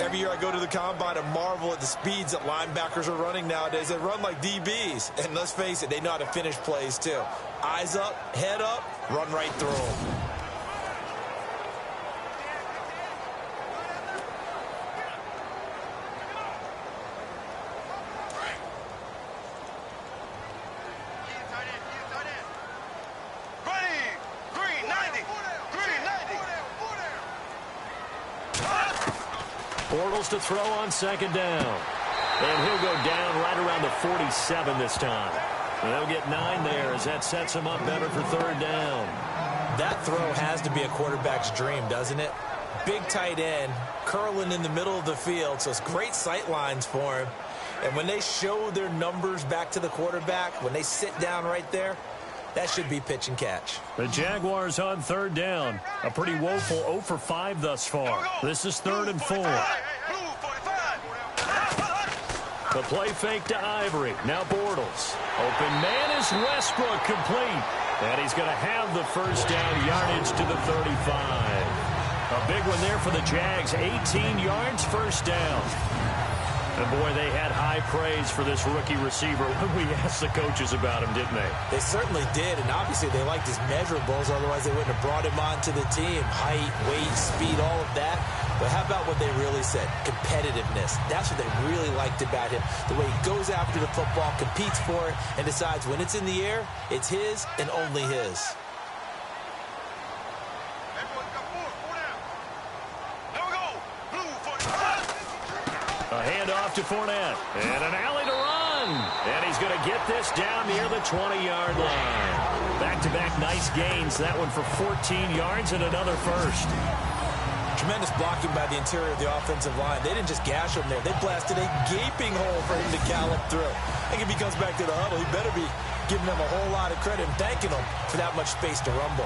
B: Every year I go to the combine and marvel at the speeds that linebackers are running nowadays. They run like DBs. And let's face it, they know how to finish plays too. Eyes up, head up, run right through them.
A: Bortles to throw on 2nd down. And he'll go down right around the 47 this time. And they'll get 9 there as that sets him up better for 3rd down.
B: That throw has to be a quarterback's dream, doesn't it? Big tight end, curling in the middle of the field, so it's great sight lines for him. And when they show their numbers back to the quarterback, when they sit down right there, that should be pitch and catch.
A: The Jaguars on 3rd down. A pretty woeful 0 for 5 thus far. This is 3rd and 4. The play fake to Ivory. Now Bortles. Open man is Westbrook, complete. And he's going to have the 1st down, yardage to the 35. A big one there for the Jags. 18 yards, 1st down. And, boy, they had high praise for this rookie receiver when we asked the coaches about him, didn't they?
B: They certainly did, and obviously they liked his measurables. Otherwise, they wouldn't have brought him onto the team. Height, weight, speed, all of that. But how about what they really said? Competitiveness. That's what they really liked about him. The way he goes after the football, competes for it, and decides when it's in the air, it's his and only his.
A: A handoff to Fournette. And an alley to run. And he's going to get this down near the 20-yard line. Back-to-back nice gains. That one for 14 yards and another 1st.
B: Tremendous blocking by the interior of the offensive line. They didn't just gash him there. They blasted a gaping hole for him to gallop through. I think if he comes back to the huddle, he better be giving them a whole lot of credit and thanking them for that much space to rumble.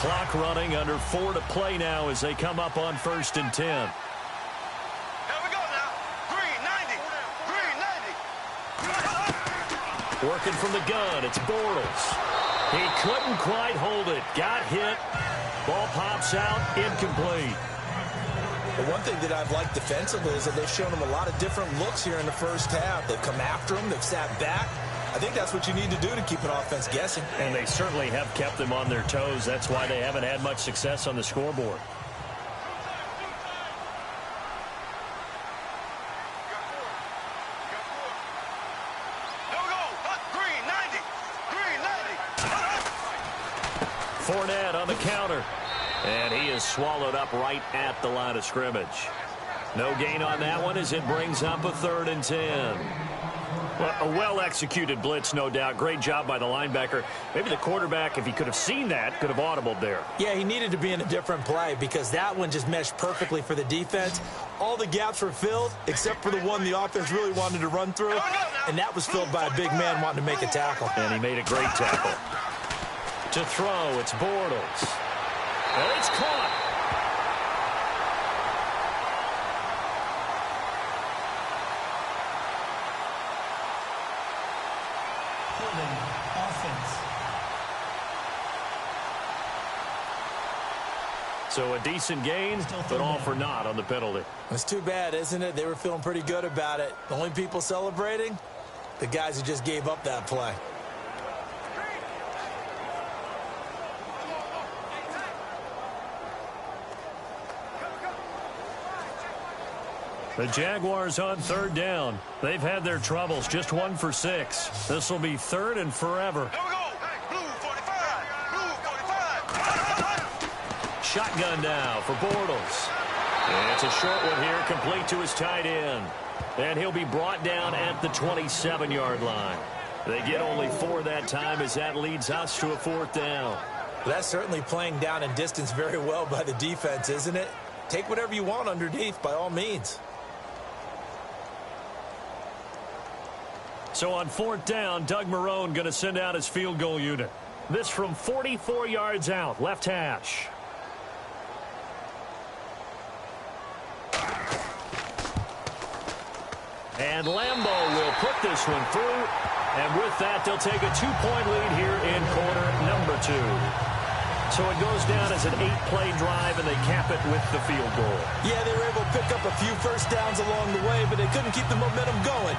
A: Clock running, under 4 to play now as they come up on 1st and 10.
C: Here we go now. Green 90. Green 90.
A: Working from the gun, it's Bortles. He couldn't quite hold it. Got hit. Ball pops out, incomplete.
B: The one thing that I've liked defensively is that they've shown him a lot of different looks here in the 1st half. They've come after him. They've sat back. I think that's what you need to do to keep an offense guessing.
A: And they certainly have kept them on their toes. That's why they haven't had much success on the scoreboard. Fournette on the counter. And he is swallowed up right at the line of scrimmage. No gain on that one as it brings up a 3rd and 10. Well, a well-executed blitz, no doubt. Great job by the linebacker. Maybe the quarterback, if he could have seen that, could have audibled there.
B: Yeah, he needed to be in a different play because that one just meshed perfectly for the defense. All the gaps were filled except for the one the offense really wanted to run through, and that was filled by a big man wanting to make a tackle.
A: And he made a great tackle. To throw, it's Bortles. And it's caught. So a decent gain, but all for naught on the penalty.
B: It's too bad, isn't it? They were feeling pretty good about it. The only people celebrating, the guys who just gave up that play.
A: The Jaguars on 3rd down. They've had their troubles, just 1 for 6. This will be 3rd and forever.
C: Here we go. Blue 45. Blue 45.
A: Shotgun now for Bortles. And it's a short one here, complete to his tight end. And he'll be brought down at the 27-yard line. They get only 4 that time as that leads us to a 4th down.
B: That's certainly playing down and distance very well by the defense, isn't it? Take whatever you want underneath, by all means.
A: So on 4th down, Doug Marrone going to send out his field goal unit. This from 44 yards out, left hash. And Lambeau will put this one through. And with that, they'll take a 2-point lead here in quarter number 2. So it goes down as an 8-play drive, and they cap it with the field goal.
B: Yeah, they were able to pick up a few first downs along the way, but they couldn't keep the momentum going.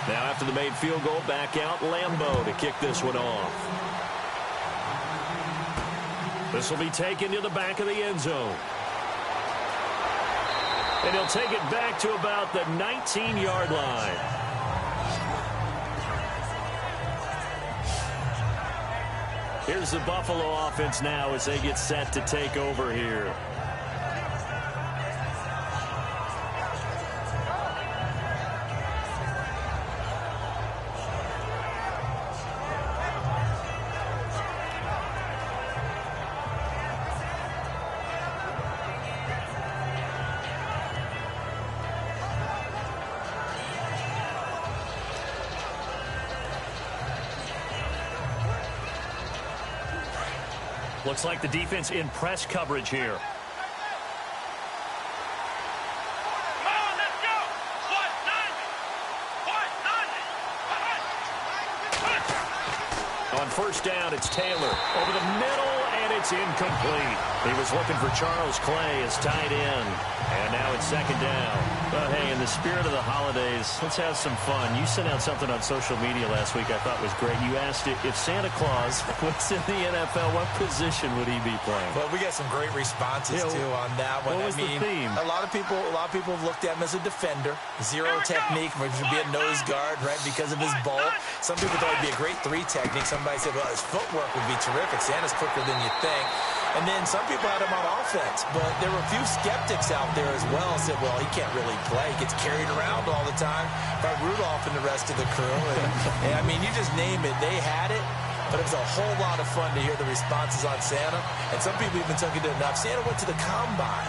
A: Now after the made field goal, back out Lambeau to kick this one off. This will be taken to the back of the end zone. And he'll take it back to about the 19-yard line. Here's the Buffalo offense now as they get set to take over here. Looks like the defense in press coverage here.
C: Come on, let's go. What? 90.
A: On 1st down, it's Taylor over the middle, and it's incomplete. He was looking for Charles Clay as tight end. And now it's 2nd down. Well, hey, in the spirit of the holidays, let's have some fun. You sent out something on social media last week I thought was great. You asked if Santa Claus was in the NFL, what position would he be playing?
B: Well, we got some great responses, too, on that one.
A: What was the theme?
B: A lot of people have looked at him as a defender. Zero technique, which would be a nose guard, right, because of his bulk. Some people thought it'd be a great 3 technique. Somebody said, well, his footwork would be terrific. Santa's quicker than you think. And then some people had him on offense, but there were a few skeptics out there as well. Said, well, he can't really play. He gets carried around all the time by Rudolph and the rest of the crew. And I mean, you just name it. They had it, but it was a whole lot of fun to hear the responses on Santa. And some people even took it enough. Santa went to the combine.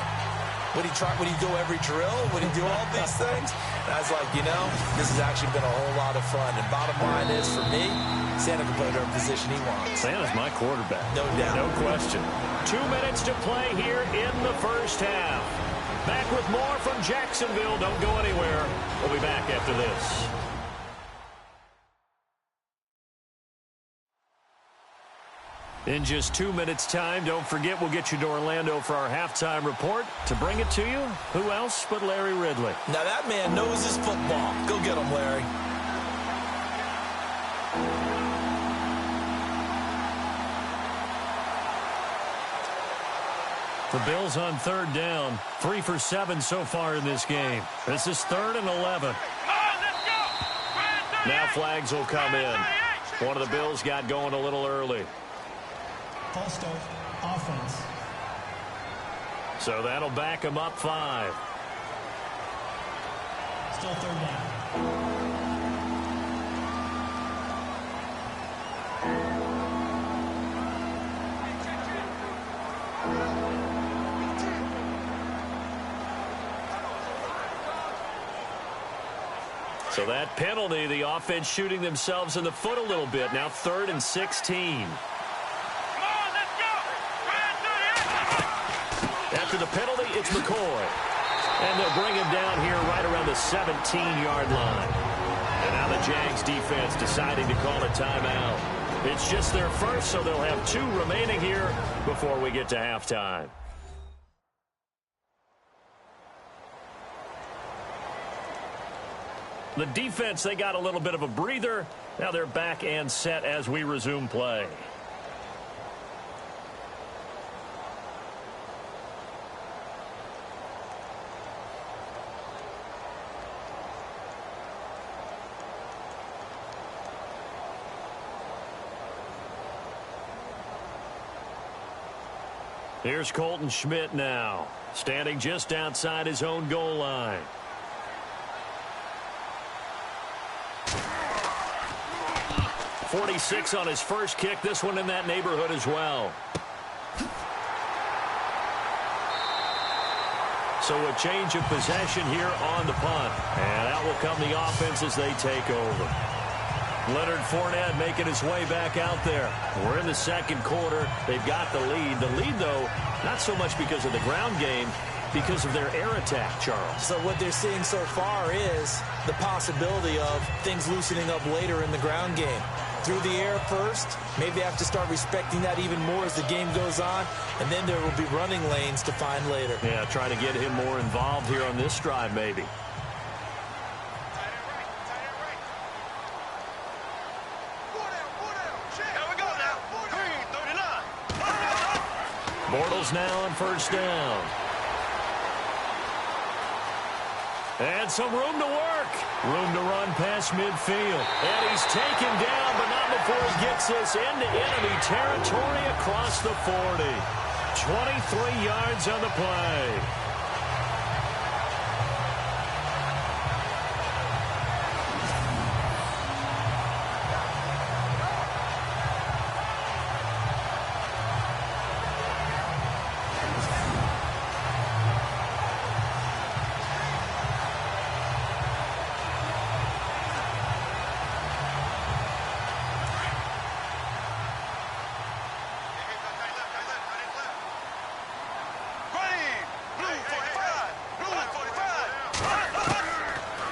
B: Would he go every drill? Would he do all these things? And I was like, you know, this has actually been a whole lot of fun. And bottom line is, for me, Santa can play whatever position he wants.
A: Santa's my quarterback.
B: No doubt.
A: No question. 2 minutes to play here in the 1st half. Back with more from Jacksonville. Don't go anywhere. We'll be back after this. In just 2 minutes' time, don't forget we'll get you to Orlando for our halftime report. To bring it to you, who else but Larry Ridley?
B: Now that man knows his football. Go get him, Larry.
A: The Bills on third down. 3 for 7 so far in this game. This is 3rd and 11. Now flags will come in. One of the Bills got going a little early.
E: False start, offense.
A: So that'll back them up 5.
E: Still 3rd down.
A: So that penalty, the offense shooting themselves in the foot a little bit. Now 3rd and 16. After the penalty, it's McCoy. And they'll bring him down here right around the 17-yard line. And now the Jags defense deciding to call a timeout. It's just their first, so they'll have 2 remaining here before we get to halftime. The defense, they got a little bit of a breather. Now they're back and set as we resume play. Here's Colton Schmidt now, standing just outside his own goal line. .46 on his first kick. This one in that neighborhood as well. So a change of possession here on the punt. And out will come the offense as they take over. Leonard Fournette making his way back out there. We're in the second quarter. They've got the lead. The lead, though, not so much because of the ground game, because of their air attack, Charles.
B: So what they're seeing so far is the possibility of things loosening up later in the ground game. Through the air first, maybe they have to start respecting that even more as the game goes on, and then there will be running lanes to find later.
A: Yeah, trying to get him more involved here on this drive, maybe. Bortles now on first down. And some room to work. Room to run past midfield. And he's taken down, but not before he gets this into enemy territory across the 40. 23 yards on the play.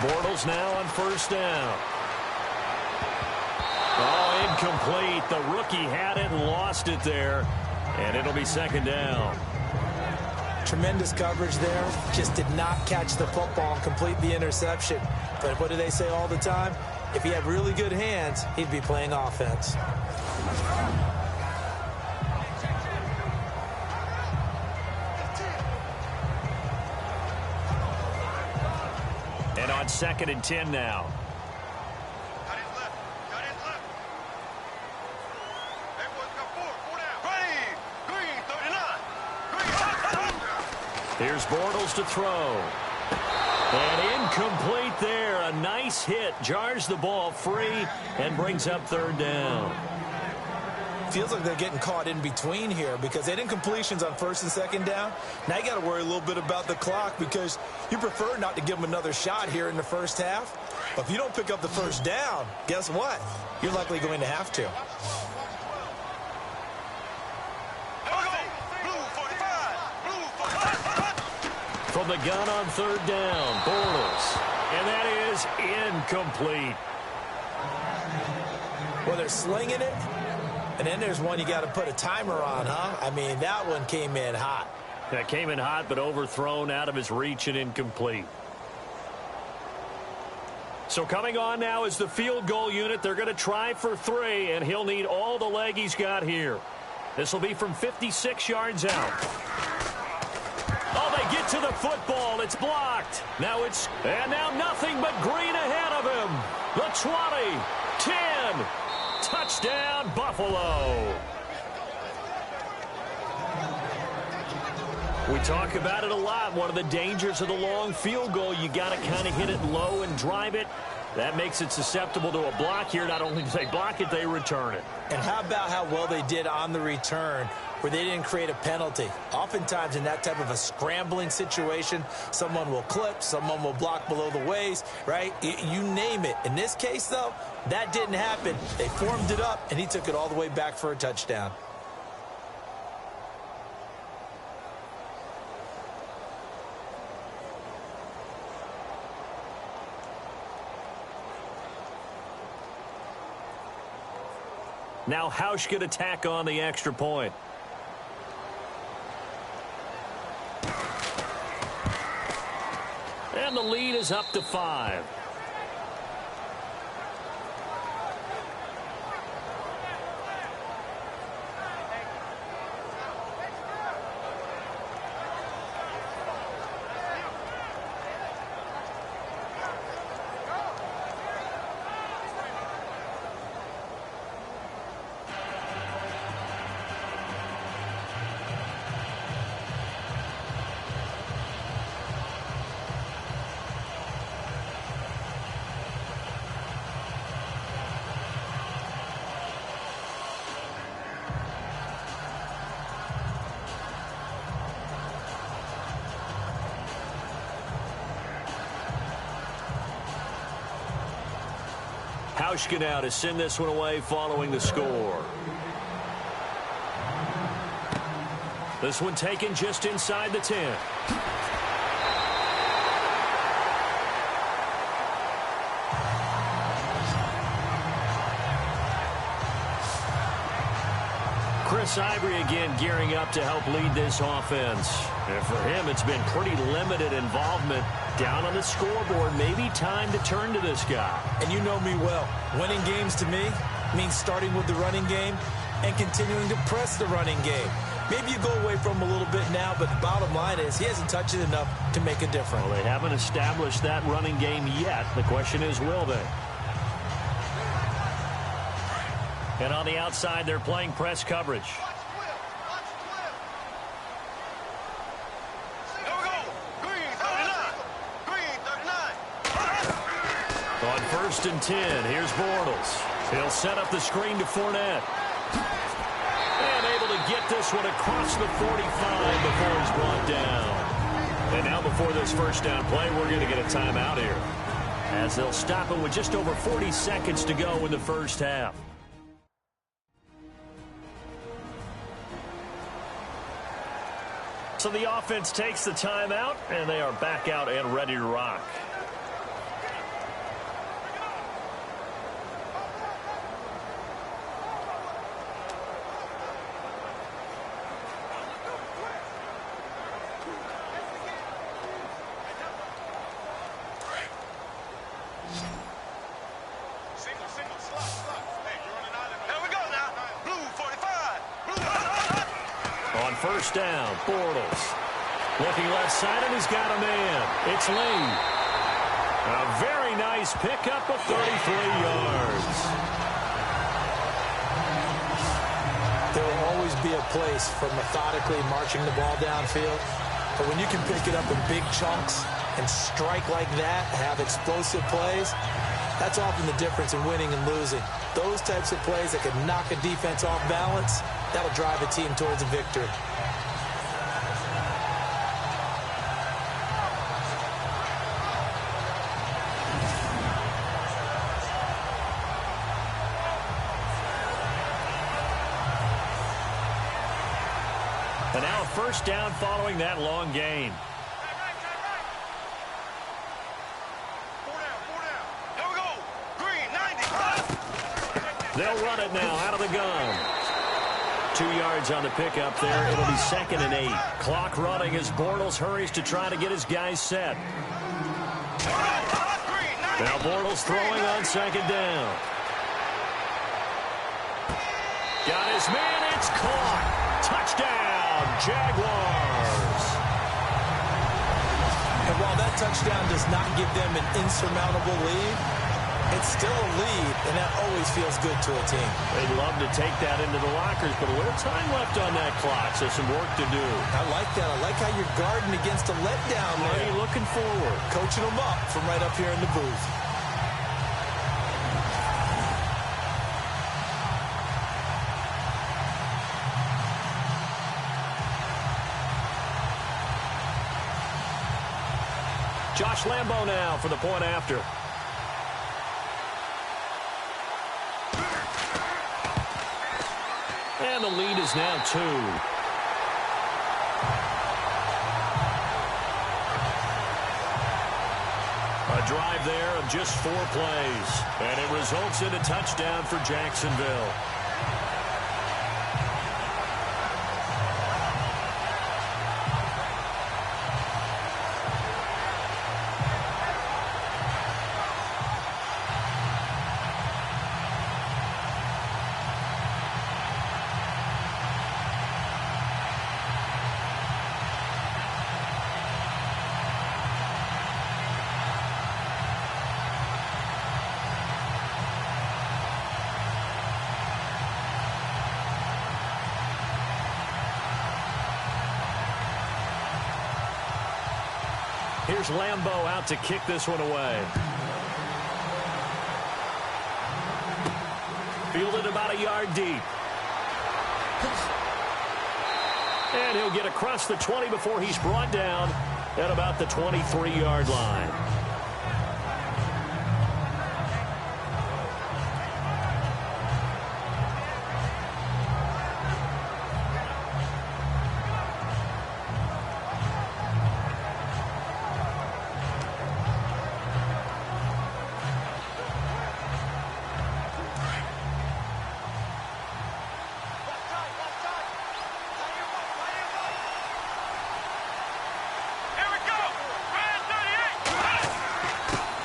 A: Bortles now on first down. Oh, incomplete. The rookie had it and lost it there. And it'll be second down.
B: Tremendous coverage there. Just did not catch the football and complete the interception. But what do they say all the time? If he had really good hands, he'd be playing offense.
A: And on 2nd and 10 now.
C: Got his left. Got his left. Everyone's got 4 down. Ready. Green, 39. Green.
A: Here's Bortles to throw. And incomplete there. A nice hit. Jars the ball free and brings up 3rd down.
B: Feels like they're getting caught in between here because they didn't incompletions on 1st and 2nd down. Now you got to worry a little bit about the clock because you prefer not to give them another shot here in the first half. But if you don't pick up the first down, guess what? You're likely going to have to.
A: From the gun on 3rd down, Bortles. And that is incomplete.
B: Well, they're slinging it, And then there's one you got to put a timer on, huh? I mean, that one came in hot.
A: That came in hot, but overthrown, out of his reach and incomplete. So coming on now is the field goal unit. They're going to try for 3, and he'll need all the leg he's got here. This will be from 56 yards out. Oh, they get to the football. It's blocked. And now nothing but green ahead of him. The 20, 10, touchdown Buffalo. We talk about it a lot. One of the dangers of the long field goal, you got to kind of hit it low and drive it. That makes it susceptible to a block here. Not only do they block it, they return it.
B: And how about how well they did on the return where they didn't create a penalty? Oftentimes in that type of a scrambling situation, someone will clip, someone will block below the waist, right? You name it. In this case, though, that didn't happen. They formed it up, and he took it all the way back for a touchdown.
A: Now Hausch could attack on the extra point. And the lead is up to 5. Hausch now to send this one away following the score. This one taken just inside the 10. Chris Ivory again gearing up to help lead this offense. And for him, it's been pretty limited involvement down on the scoreboard. Maybe time to turn to this guy.
B: And you know me well. Winning games to me means starting with the running game and continuing to press the running game. Maybe you go away from him a little bit now, but the bottom line is he hasn't touched it enough to make a difference.
A: Well, they haven't established that running game yet. The question is, will they? And on the outside, they're playing press coverage. On 1st and 10, here's Bortles. He'll set up the screen to Fournette. And able to get this one across the 45 before he's brought down. And now before this first down play, we're going to get a timeout here, as they'll stop it with just over 40 seconds to go in the first half. So the offense takes the timeout, and they are back out and ready to rock. On 1st down, Bortles. Looking left side, and he's got a man. It's Lee. A very nice pickup of 33 yards.
B: There will always be a place for methodically marching the ball downfield. But when you can pick it up in big chunks and strike like that, have explosive plays, that's often the difference in winning and losing. Those types of plays that can knock a defense off balance, that'll drive a team towards a victory.
A: And now 1st down following that long gain. They'll run it now out of the gun. 2 yards on the pickup there. It'll be 2nd and 8. Clock running as Bortles hurries to try to get his guys set. Now Bortles throwing on 2nd down. Got his man. It's caught. Touchdown, Jaguars.
B: And while that touchdown does not give them an insurmountable lead, it's still a lead, and that always feels good to a team.
A: They'd love to take that into the lockers, but a little time left on that clock, so some work to do.
B: I like that. I like how you're guarding against a letdown there.
A: Marty looking forward.
B: Coaching them up from right up here in the booth.
A: Josh Lambo now for the point after. And the lead is now 2. A drive there of just 4 plays. And it results in a touchdown for Jacksonville. Here's Lambo out to kick this one away. Fielded about a yard deep. And he'll get across the 20 before he's brought down at about the 23-yard line.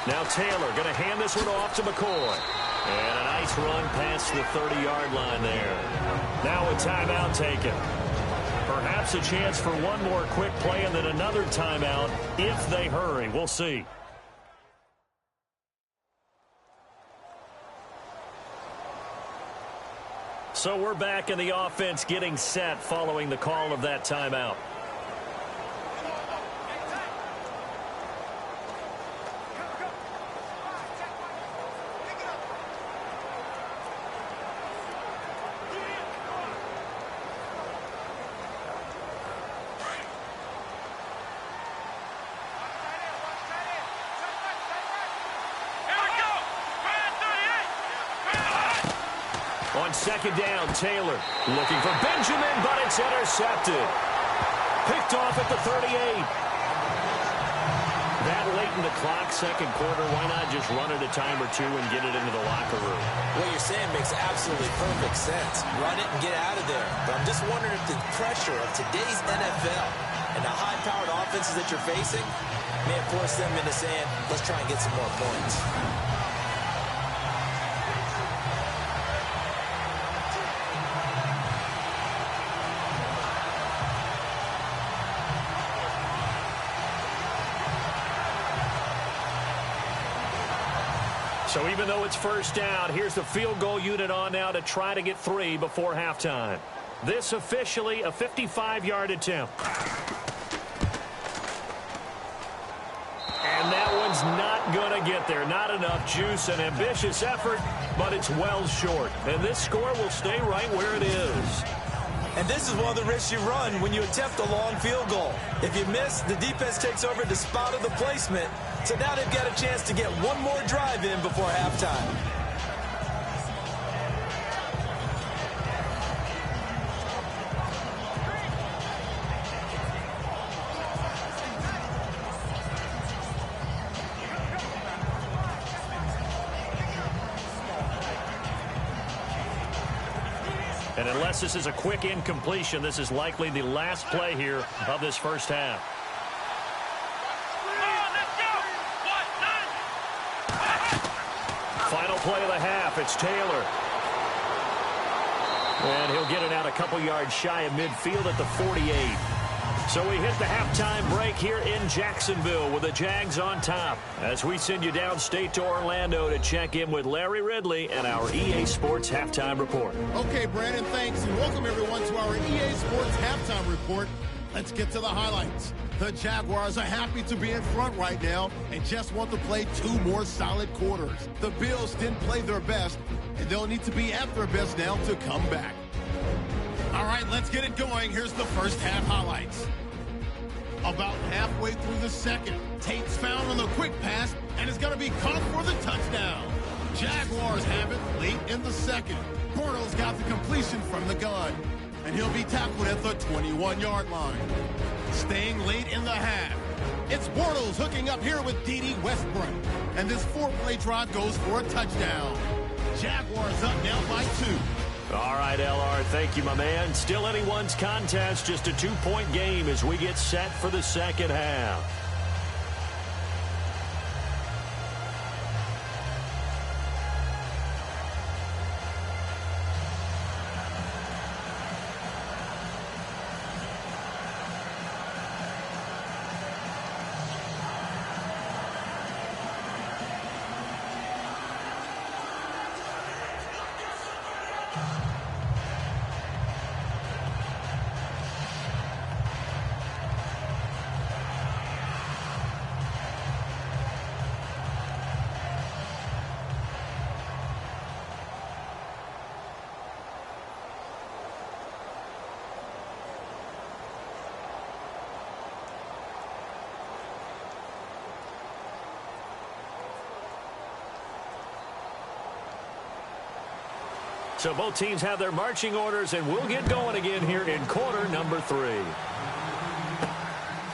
A: Now Taylor going to hand this one off to McCoy. And a nice run past the 30-yard line there. Now a timeout taken. Perhaps a chance for one more quick play and then another timeout if they hurry. We'll see. So we're back in the offense getting set following the call of that timeout. On 2nd down, Taylor looking for Benjamin, but it's intercepted. Picked off at the 38. That late in the clock, 2nd quarter, why not just run it a time or two and get it into the locker room?
B: What you're saying makes absolutely perfect sense. Run it and get out of there. But I'm just wondering if the pressure of today's NFL and the high-powered offenses that you're facing may have forced them into saying, let's try and get some more points.
A: So even though it's 1st down, here's the field goal unit on now to try to get 3 before halftime. This officially a 55-yard attempt. And that one's not going to get there. Not enough juice. An ambitious effort, but it's well short. And this score will stay right where it is.
B: And this is one of the risks you run when you attempt a long field goal. If you miss, the defense takes over the spot of the placement. So now they've got a chance to get one more drive in before halftime.
A: And unless this is a quick incompletion, this is likely the last play here of this first half. Final play of the half. It's Taylor. And he'll get it out a couple yards shy of midfield at the 48. So we hit the halftime break here in Jacksonville with the Jags on top as we send you downstate to Orlando to check in with Larry Ridley and our EA Sports Halftime Report.
F: Okay, Brandon, thanks, and welcome everyone to our EA Sports Halftime Report. Let's get to the highlights. The Jaguars are happy to be in front right now and just want to play 2 more solid quarters. The Bills didn't play their best, and they'll need to be at their best now to come back. All right, let's get it going. Here's the first half highlights. About halfway through the second, Tate's found on the quick pass and is going to be caught for the touchdown. Jaguars have it late in the second. Bortles got the completion from the gun, and he'll be tackled at the 21-yard line. Staying late in the half, it's Bortles hooking up here with D.D. Westbrook, and this 4-play drive goes for a touchdown. Jaguars up now by 2.
A: All right, LR, thank you, my man. Still anyone's contest, just a 2-point game as we get set for the second half. So both teams have their marching orders, and we'll get going again here in quarter number 3.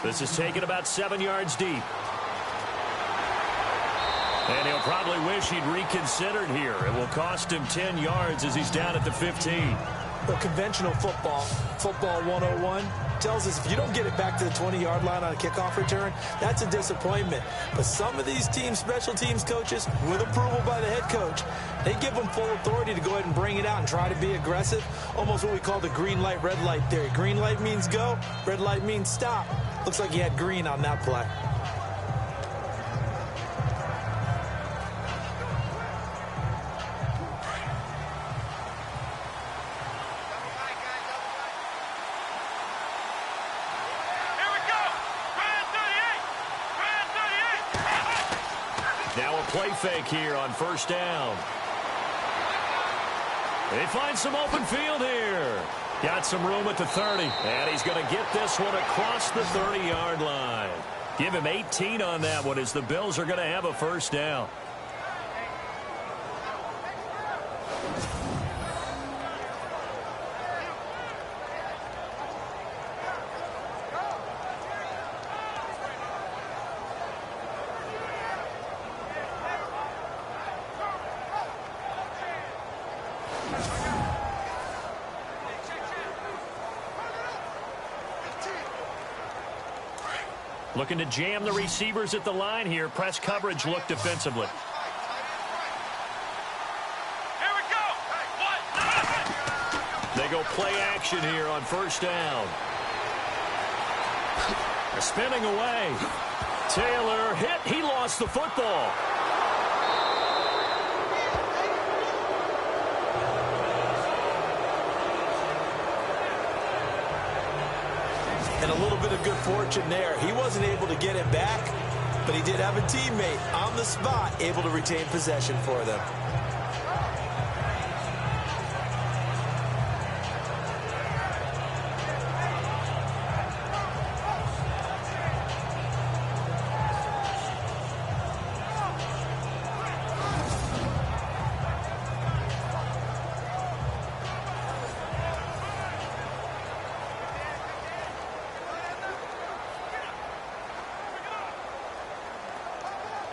A: This is taken about 7 yards deep. And he'll probably wish he'd reconsidered here. It will cost him 10 yards as he's down at the 15.
B: Well, conventional football 101, tells us if you don't get it back to the 20-yard line on a kickoff return, that's a disappointment. But some of these teams, special teams coaches, with approval by the head coach, they give them full authority to go ahead and bring it out and try to be aggressive. Almost what we call the green light, red light theory. Green light means go, red light means stop. Looks like he had green on that play.
A: Now a play fake here on first down. They find some open field here. Got some room at the 30. And he's going to get this one across the 30-yard line. Give him 18 on that one as the Bills are going to have a first down. Looking to jam the receivers at the line here. Press coverage look defensively.
C: Here we go.
A: They go play action here on first down. Spinning away. Taylor hit. He lost the football.
B: And a little bit of good fortune there. He wasn't able to get it back, but he did have a teammate on the spot able to retain possession for them.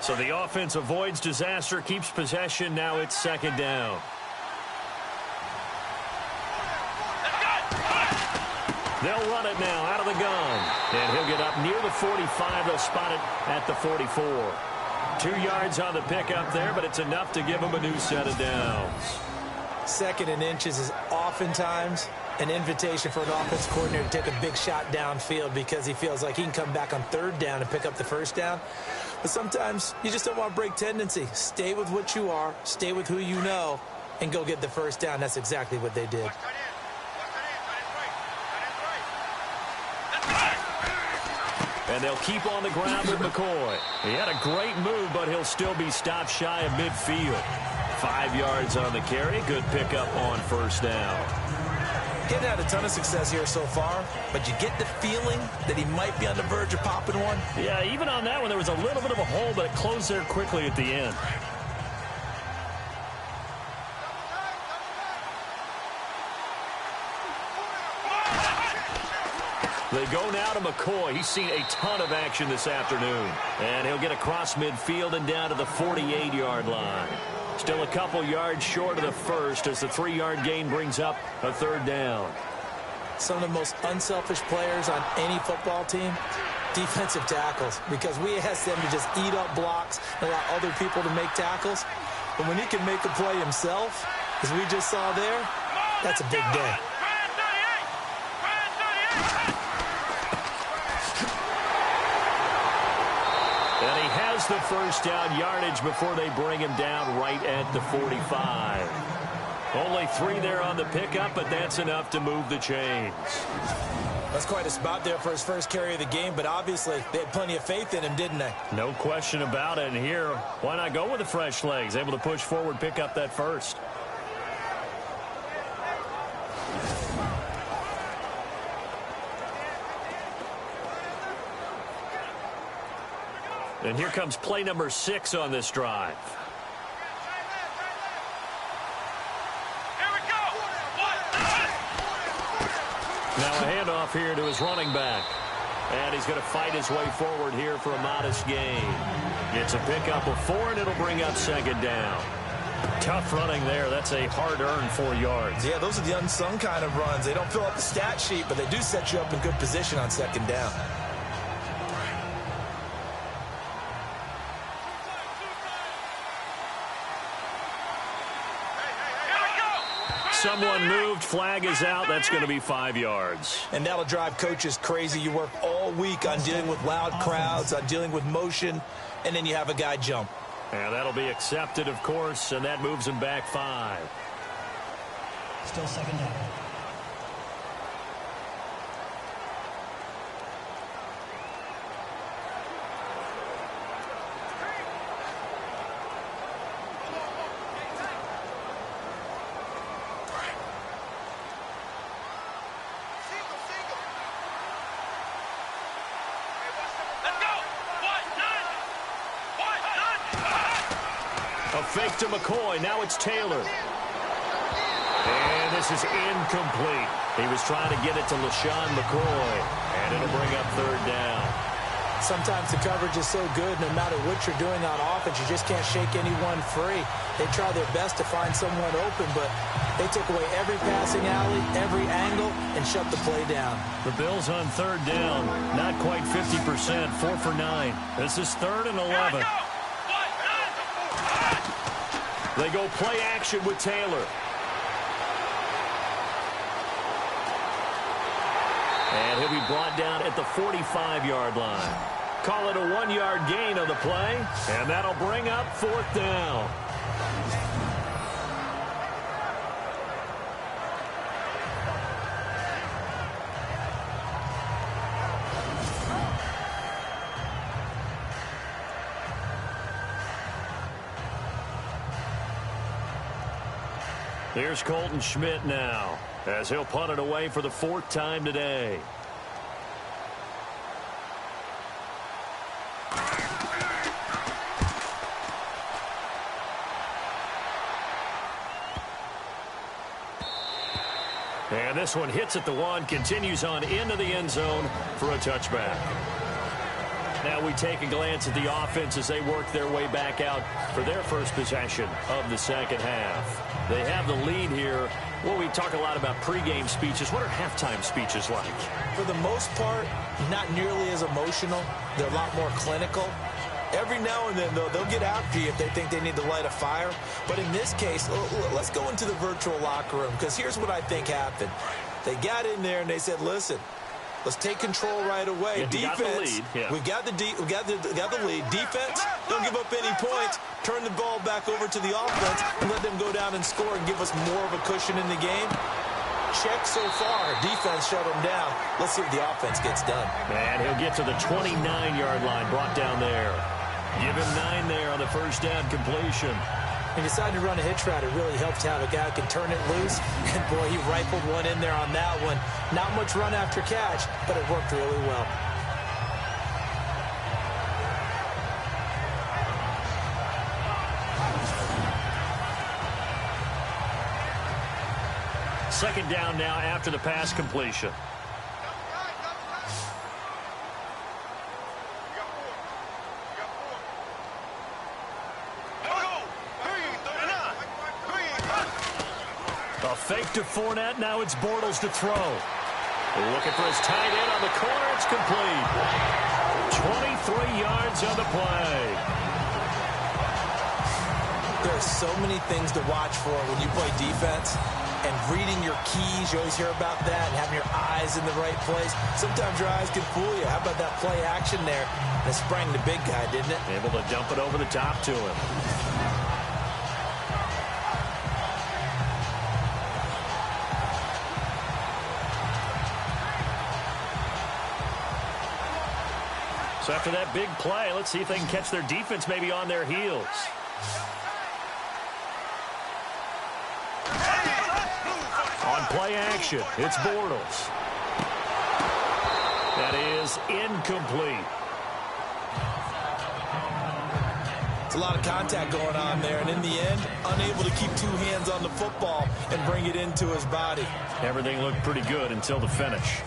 A: So the offense avoids disaster, keeps possession. Now it's second down. They'll run it now out of the gun. And he'll get up near the 45. They'll spot it at the 44. 2 yards on the pickup there, but it's enough to give him a new set of downs.
B: 2nd and inches is oftentimes an invitation for an offense coordinator to take a big shot downfield because he feels like he can come back on 3rd down and pick up the 1st down. But sometimes you just don't want to break tendency. Stay with what you are, stay with who you know, and go get the 1st down. That's exactly what they did.
A: And they'll keep on the ground with McCoy. He had a great move, but he'll still be stopped shy of midfield. 5 yards on the carry. Good pickup on 1st down.
B: Getting had a ton of success here so far, but you get the feeling that he might be on the verge of popping one.
A: Yeah, even on that one, there was a little bit of a hole, but it closed there quickly at the end. They go now to McCoy. He's seen a ton of action this afternoon. And he'll get across midfield and down to the 48-yard line. Still a couple yards short of the 1st as the 3-yard gain brings up a 3rd down.
B: Some of the most unselfish players on any football team, defensive tackles, because we ask them to just eat up blocks and allow other people to make tackles. But when he can make a play himself, as we just saw there, that's a big day.
A: And he has the 1st down yardage before they bring him down right at the 45. Only 3 there on the pickup, but that's enough to move the chains.
B: That's quite a spot there for his 1st carry of the game, but obviously they had plenty of faith in him, didn't they?
A: No question about it. And here, why not go with the fresh legs? Able to push forward, pick up that 1st. And here comes play number 6 on this drive.
C: Here we go.
A: Now a handoff here to his running back. And he's going to fight his way forward here for a modest gain. It's a pickup of 4, and it'll bring up 2nd down. Tough running there. That's a hard-earned 4 yards.
B: Yeah, those are the unsung kind of runs. They don't fill up the stat sheet, but they do set you up in good position on 2nd down.
A: Someone moved. Flag is out. That's going to be 5 yards.
B: And that'll drive coaches crazy. You work all week on dealing with loud crowds, on dealing with motion, and then you have a guy jump.
A: And that'll be accepted, of course, and that moves him back 5.
E: Still 2nd down.
A: A fake to McCoy. Now it's Taylor. And this is incomplete. He was trying to get it to LaShawn McCoy. And it'll bring up 3rd down.
B: Sometimes the coverage is so good, no matter what you're doing on offense, you just can't shake anyone free. They try their best to find someone open, but they took away every passing alley, every angle, and shut the play down.
A: The Bills on 3rd down. Not quite 50%. 4 for 9. This is 3rd and 11. They go play action with Taylor. And he'll be brought down at the 45-yard line. Call it a 1-yard gain on the play, and that'll bring up 4th down. Here's Colton Schmidt now, as he'll punt it away for the 4th time today. And this one hits at the 1, continues on into the end zone for a touchback. Now we take a glance at the offense as they work their way back out for their first possession of the second half. They have the lead here. Well, we talk a lot about pregame speeches. What are halftime speeches like?
B: For the most part, not nearly as emotional. They're a lot more clinical. Every now and then, though, they'll get after you if they think they need to light a fire. But in this case, let's go into the virtual locker room, because here's what I think happened. They got in there and they said, listen, let's take control right away. Defense, we've got the lead. Defense, don't give up any points. Turn the ball back over to the offense and let them go down and score and give us more of a cushion in the game. Check so far. Defense shut them down. Let's see if the offense gets done.
A: And he'll get to the 29-yard line, brought down there. Give him 9 there on the first down completion.
B: He decided to run a hitch route. It really helped to have a guy who can turn it loose. And, boy, he rifled one in there on that one. Not much run after catch, but it worked really well.
A: Second down now after the pass completion. A fake to Fournette. Now it's Bortles to throw. Looking for his tight end on the corner. It's complete. 23 yards on the play.
B: There are so many things to watch for when you play defense. And reading your keys, you always hear about that, and having your eyes in the right place. Sometimes your eyes can fool you. How about that play action there? It sprang the big guy, didn't it?
A: Able to dump it over the top to him. So after that big play, let's see if they can catch their defense maybe on their heels. On play action, it's Bortles. That is incomplete.
B: It's a lot of contact going on there, and in the end, unable to keep 2 hands on the football and bring it into his body.
A: Everything looked pretty good until the finish.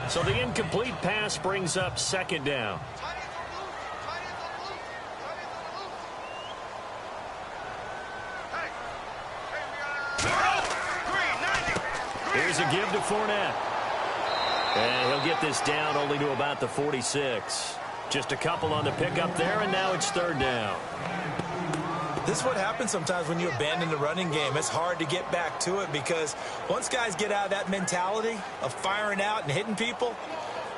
A: So the incomplete pass brings up second down. Here's a give to Fournette. And he'll get this down only to about the 46. Just a couple on the pickup there, and now it's third down.
B: This is what happens sometimes when you abandon the running game. It's hard to get back to it because once guys get out of that mentality of firing out and hitting people,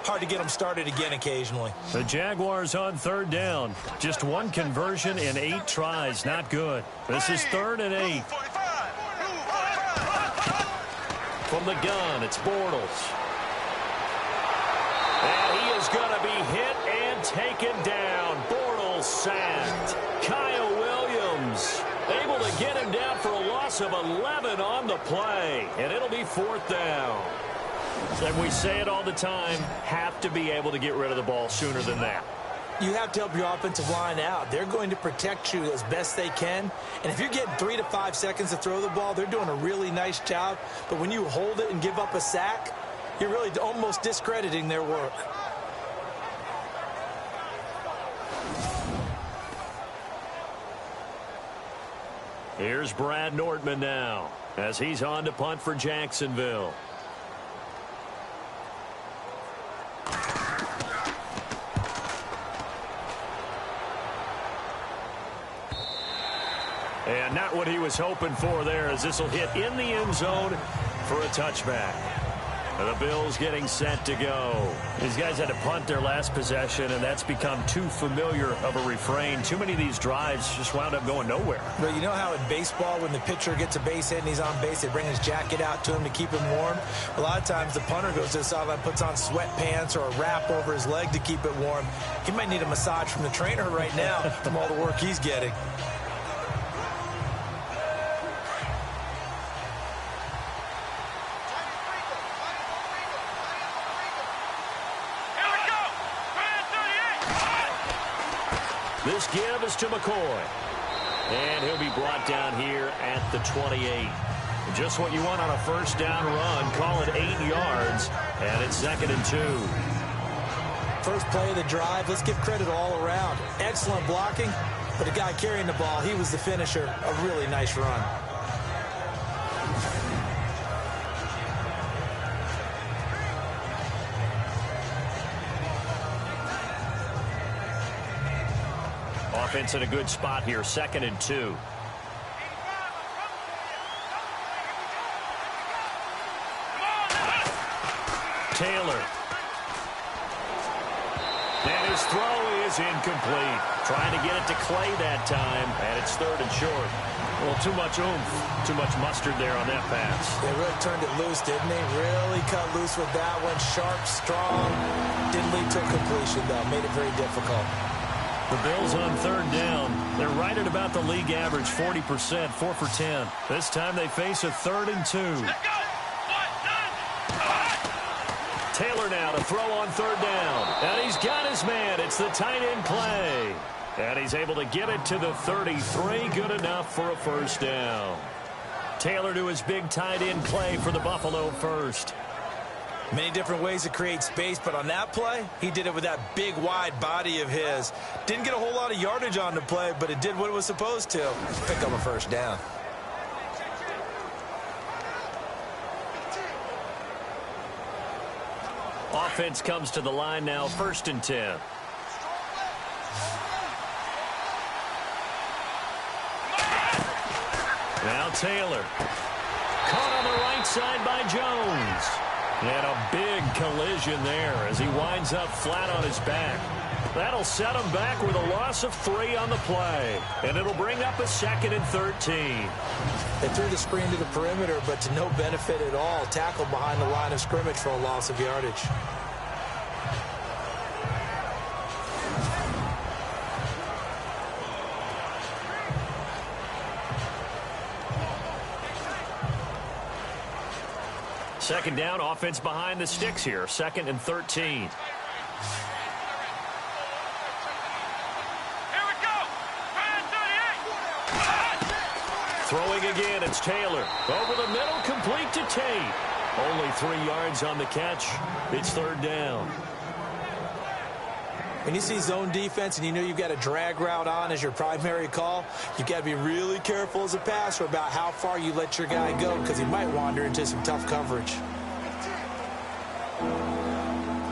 B: hard to get them started again occasionally.
A: The Jaguars on third down. Just 1 conversion in 8 tries. Not good. This is 3rd and 8. From the gun, it's Bortles. And he is going to be hit and taken down. Bortles sacked. Kyle Williams able to get him down for a loss of 11 on the play. And it'll be 4th down. And we say it all the time, have to be able to get rid of the ball sooner than that.
B: You have to help your offensive line out. They're going to protect you as best they can. And if you're getting 3 to 5 seconds to throw the ball, they're doing a really nice job. But when you hold it and give up a sack, you're really almost discrediting their work.
A: Here's Brad Nortman now as he's on to punt for Jacksonville. And not what he was hoping for there, as this will hit in the end zone for a touchback. The Bills getting set to go. These guys had to punt their last possession, and that's become too familiar of a refrain. Too many of these drives just wound up going nowhere.
B: But you know how in baseball, when the pitcher gets a base hit and he's on base, they bring his jacket out to him to keep him warm? A lot of times the punter goes to the sideline, puts on sweatpants or a wrap over his leg to keep it warm. He might need a massage from the trainer right now from all the work he's getting.
A: This give is to McCoy. And he'll be brought down here at the 28. Just what you want on a first down run. Call it 8 yards. And it's 2nd and 2.
B: First play of the drive. Let's give credit all around. Excellent blocking. But the guy carrying the ball, he was the finisher. A really nice run.
A: Offense in a good spot here. 2nd and 2. Taylor. And his throw is incomplete. Trying to get it to Clay that time. And it's 3rd and short. Well, too much oomph. Too much mustard there on that pass.
B: They really turned it loose, didn't they? Really cut loose with that one. Sharp, strong. Didn't lead to a completion, though. Made it very difficult.
A: The Bills on 3rd down. They're right at about the league average, 40%, 4 for 10. This time they face a 3rd and 2. Taylor now to throw on 3rd down. And he's got his man. It's the tight end Clay. And he's able to get it to the 33. Good enough for a first down. Taylor to his big tight end Clay for the Buffalo first.
B: Many different ways to create space, but on that play, he did it with that big, wide body of his. Didn't get a whole lot of yardage on the play, but it did what it was supposed to. Pick up a first down.
A: Offense comes to the line now, 1st and 10. Now Taylor. Caught on the right side by Jones. And a big collision there as he winds up flat on his back. That'll set him back with a loss of 3 on the play. And it'll bring up a 2nd and 13.
B: They threw the screen to the perimeter, but to no benefit at all. Tackled behind the line of scrimmage for a loss of yardage.
A: Second down, offense behind the sticks here. 2nd and 13. Throwing again, it's Taylor. Over the middle, complete to Tate. Only 3 yards on the catch. It's 3rd down.
B: When you see zone defense and you know you've got a drag route on as your primary call, you've got to be really careful as a passer about how far you let your guy go because he might wander into some tough coverage.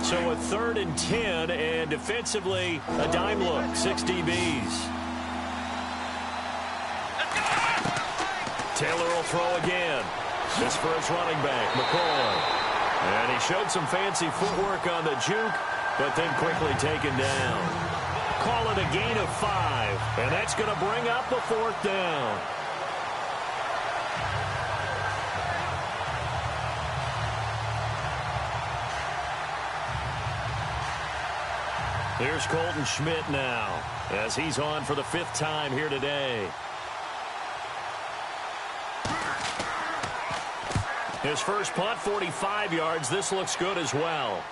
A: So a 3rd and 10, and defensively, a dime look, 6 DBs. Taylor will throw again. This for his running back, McCoy. And he showed some fancy footwork on the juke, but then quickly taken down. Call it a gain of 5, and that's going to bring up a 4th down. Here's Colton Schmidt now, as he's on for the 5th time here today. His first punt, 45 yards. This looks good as well.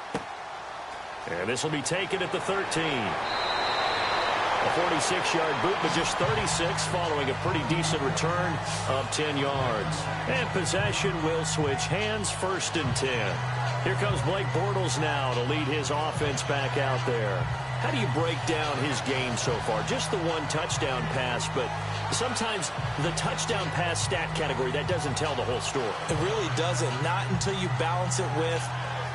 A: And this will be taken at the 13. A 46-yard boot, but just 36 following a pretty decent return of 10 yards. And possession will switch hands, 1st and 10. Here comes Blake Bortles now to lead his offense back out there. How do you break down his game so far? Just the 1 touchdown pass, but sometimes the touchdown pass stat category, that doesn't tell the whole story.
B: It really doesn't. Not until you balance it with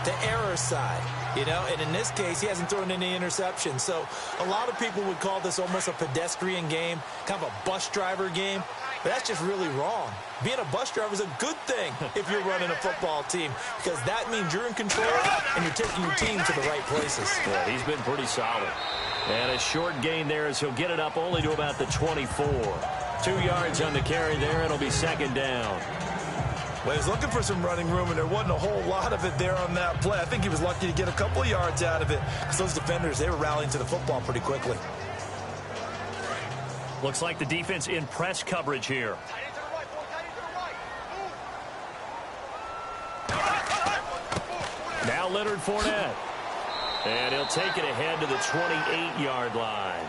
B: the error side. You know, and in this case, he hasn't thrown any interceptions. So a lot of people would call this almost a pedestrian game, kind of a bus driver game. But that's just really wrong. Being a bus driver is a good thing if you're running a football team, because that means you're in control and you're taking your team to the right places.
A: Yeah, he's been pretty solid. And a short gain there as he'll get it up only to about the 24. 2 yards on the carry there. It'll be 2nd down.
B: Well, he was looking for some running room, and there wasn't a whole lot of it there on that play. I think he was lucky to get a couple of yards out of it, because those defenders, they were rallying to the football pretty quickly.
A: Looks like the defense in press coverage here. Now Leonard Fournette. And he'll take it ahead to the 28-yard line.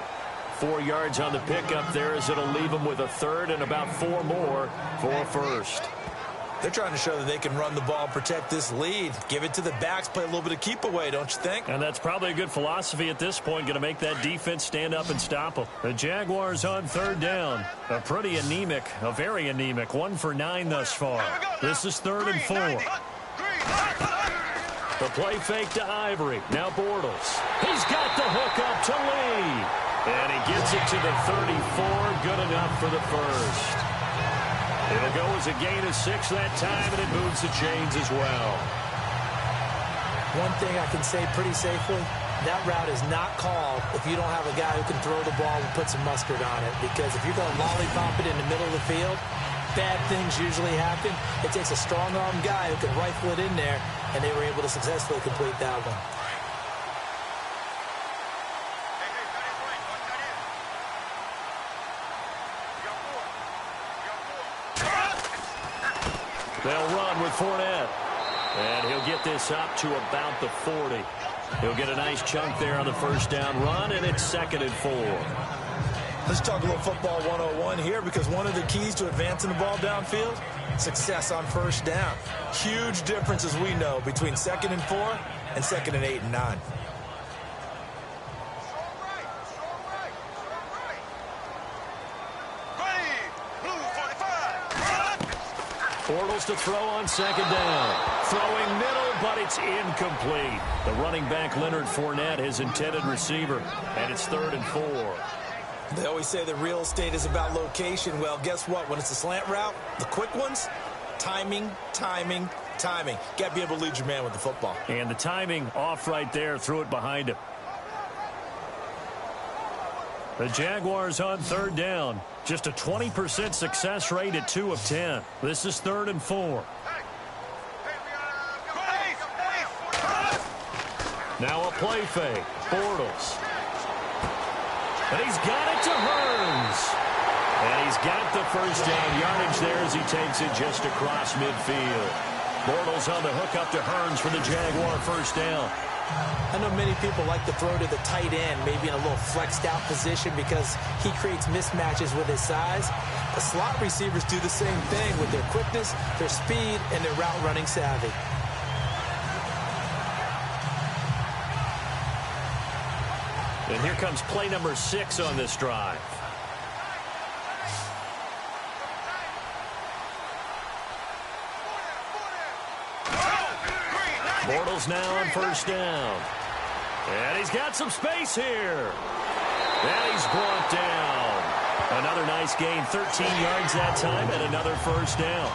A: 4 yards on the pickup there, as it'll leave them with a third and about 4 more for a first.
B: They're trying to show that they can run the ball and protect this lead. Give it to the backs, play a little bit of keep away, don't you think?
A: And that's probably a good philosophy at this point, going to make that defense stand up and stop them. The Jaguars on third down. A pretty anemic, a very anemic, 1 for 9 thus far. This is 3rd and 4. The play fake to Ivory. Now Bortles. He's got the hook up to Lee. And he gets it to the 34. Good enough for the first. It'll go as a gain of 6 that time, and it moves the chains as well.
B: One thing I can say pretty safely, that route is not called if you don't have a guy who can throw the ball and put some mustard on it. Because if you're going to lollipop it in the middle of the field, bad things usually happen. It takes a strong-arm guy who can rifle it in there, and they were able to successfully complete that one.
A: They'll run with Fournette. And he'll get this up to about the 40. He'll get a nice chunk there on the first down run, and it's 2nd and 4.
B: Let's talk a little football 101 here, because one of the keys to advancing the ball downfield, success on first down. Huge difference, as we know, between 2nd and 4 and 2nd and 8 and 9.
A: Bortles to throw on 2nd down. Throwing middle, but it's incomplete. The running back, Leonard Fournette, his intended receiver, and it's 3rd and 4.
B: They always say that real estate is about location. Well, guess what? When it's a slant route, the quick ones, timing, timing, timing. Got to be able to lead your man with the football.
A: And the timing off right there, threw it behind him. The Jaguars on 3rd down. Just a 20% success rate at 2 of 10. This is 3rd and 4. Now a play fake. Bortles. And he's got it to Hearns. And he's got the first down yardage there as he takes it just across midfield. Bortles on the hook up to Hearns for the Jaguar first down.
B: I know many people like to throw to the tight end, maybe in a little flexed out position, because he creates mismatches with his size. The slot receivers do the same thing with their quickness, their speed, and their route running savvy.
A: And here comes play number 6 on this drive. Bortles now on first down. And he's got some space here. And he's brought down. Another nice gain, 13 yards that time, and another first down.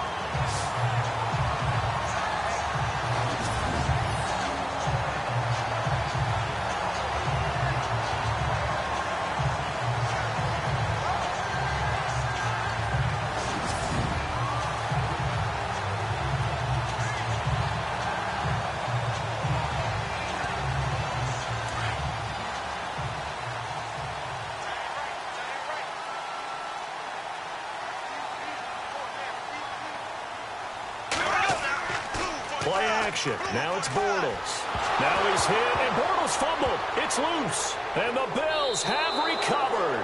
A: Play action. Now it's Bortles. Now he's hit, and Bortles fumbled. It's loose. And the Bills have recovered.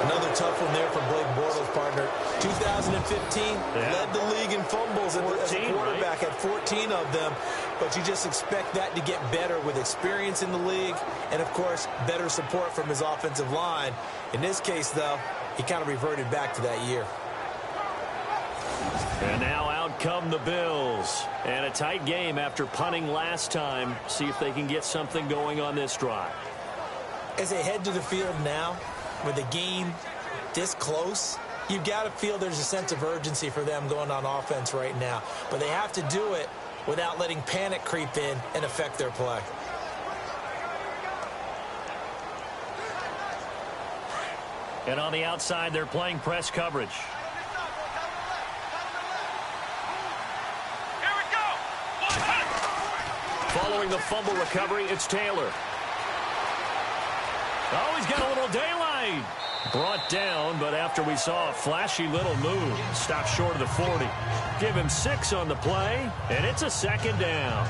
B: Another tough one there for Blake Bortles, partner. 2015, led the league in fumbles as a quarterback, had 14 of them. But you just expect that to get better with experience in the league and, of course, better support from his offensive line. In this case, though, he kind of reverted back to that year.
A: And now out come the Bills. And a tight game after punting last time. See if they can get something going on this drive.
B: As they head to the field now, with the game this close, you've got to feel there's a sense of urgency for them going on offense right now. But they have to do it without letting panic creep in and affect their play.
A: And on the outside, they're playing press coverage. Following the fumble recovery, it's Taylor. Oh, he's got a little daylight. Brought down, but after we saw a flashy little move, stopped short of the 40. Give him 6 on the play, and it's a second down.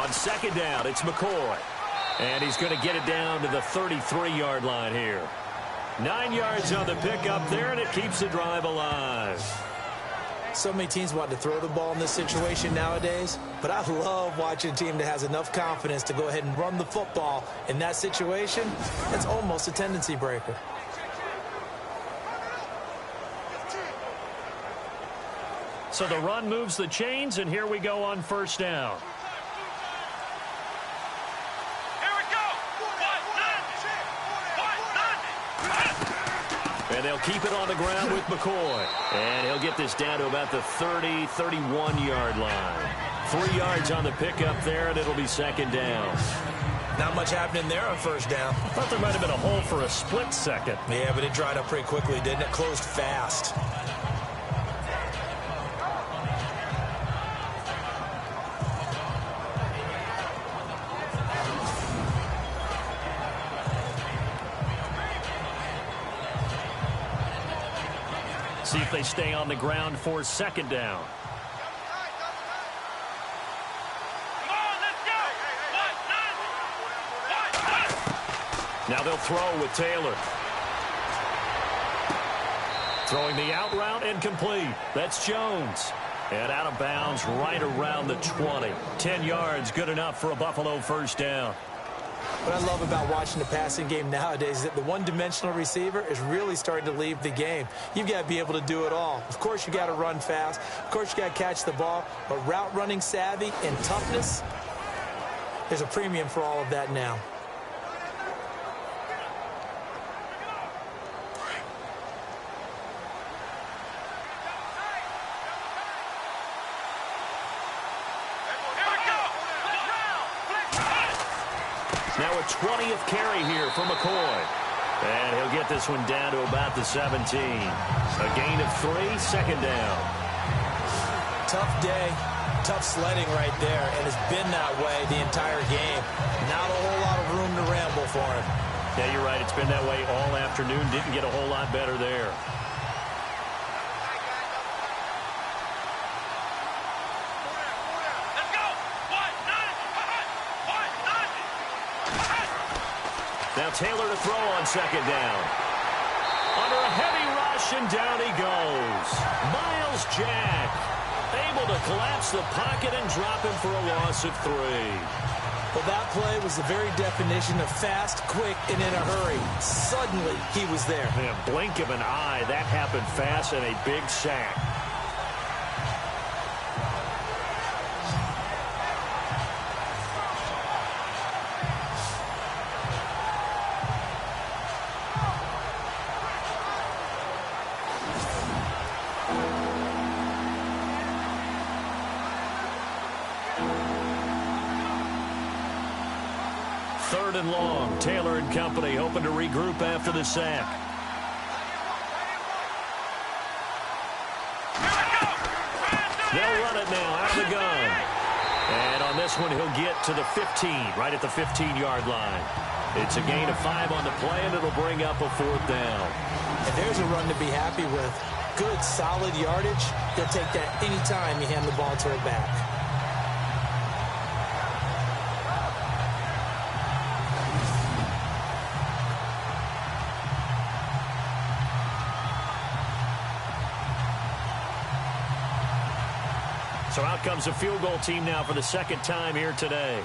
A: On second down, it's McCoy. And he's going to get it down to the 33-yard line here. 9 yards on the pickup there, and it keeps the drive alive.
B: So many teams want to throw the ball in this situation nowadays, but I love watching a team that has enough confidence to go ahead and run the football in that situation. That's almost a tendency breaker.
A: So the run moves the chains, and here we go on first down. And they'll keep it on the ground with McCoy. And he'll get this down to about the 30, 31-yard line. 3 yards on the pickup there, and it'll be second down.
B: Not much happening there on first down.
A: I thought there might have been a hole for a split second.
B: Yeah, but it dried up pretty quickly, didn't it? Closed fast.
A: See if they stay on the ground for second down. Now they'll throw with Taylor. Throwing the out route and complete. That's Jones. And out of bounds right around the 20. 10 yards, good enough for a Buffalo first down.
B: What I love about watching the passing game nowadays is that the one-dimensional receiver is really starting to leave the game. You've got to be able to do it all. Of course, you got to run fast. Of course, you got to catch the ball. But route running savvy and toughness, there's a premium for all of that now.
A: Now a 20th carry here for McCoy. And he'll get this one down to about the 17. A gain of 3, second down.
B: Tough day, tough sledding right there, and it's been that way the entire game. Not a whole lot of room to ramble for him.
A: Yeah, you're right. It's been that way all afternoon. Didn't get a whole lot better there. Now Taylor to throw on second down. Under a heavy rush, and down he goes. Miles Jack able to collapse the pocket and drop him for a loss of 3.
B: Well, that play was the very definition of fast, quick, and in a hurry. Suddenly, he was there.
A: In a blink of an eye, that happened fast, and a big sack. Third and long. Taylor and company hoping to regroup after the sack. They'll run it now out of the gun. And on this one, he'll get to the 15, right at the 15-yard line. It's a gain of 5 on the play, and it'll bring up a 4th down.
B: And there's a run to be happy with. Good, solid yardage. He'll take that any time you hand the ball to her back.
A: So out comes a field goal team now for the second time here today.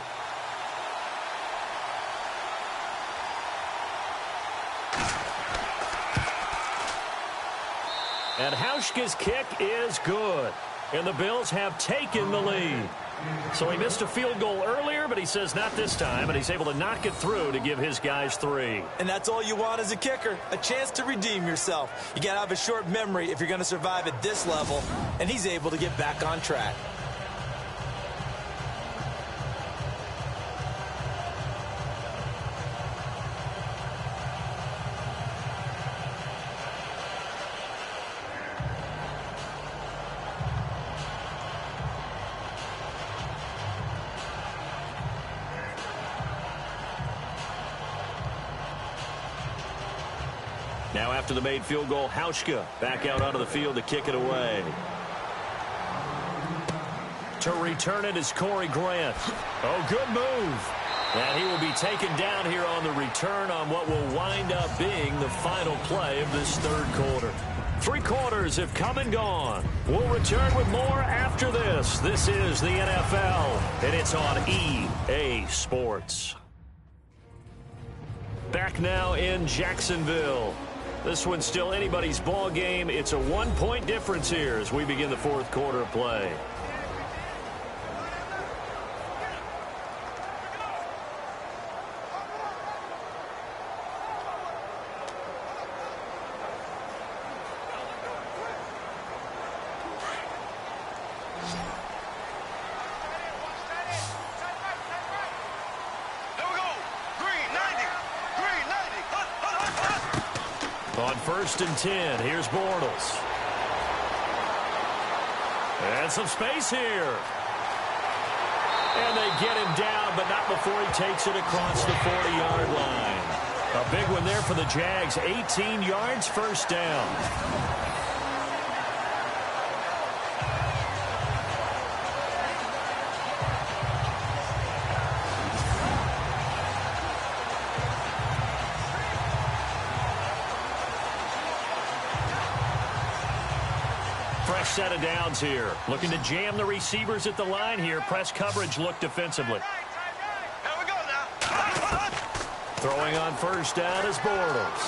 A: And Hauschka's kick is good. And the Bills have taken the lead. So he missed a field goal earlier, but he says not this time, and he's able to knock it through to give his guys 3.
B: And that's all you want as a kicker, a chance to redeem yourself. You got to have a short memory if you're going to survive at this level, and he's able to get back on track.
A: Now after the made field goal, Hauschka back out onto the field to kick it away. To return it is Corey Grant. Oh, good move. And he will be taken down here on the return on what will wind up being the final play of this third quarter. 3 quarters have come and gone. We'll return with more after this. This is the NFL, and it's on EA Sports. Back now in Jacksonville. This one's still anybody's ball game. It's a 1-point difference here as we begin the fourth quarter of play. On 1st and 10, here's Bortles. And some space here. And they get him down, but not before he takes it across the 40-yard line. A big one there for the Jags. 18 yards, first down. Fresh set of downs here. Looking to jam the receivers at the line here. Press coverage look defensively.
C: Here we go now.
A: Throwing on first down is Bortles.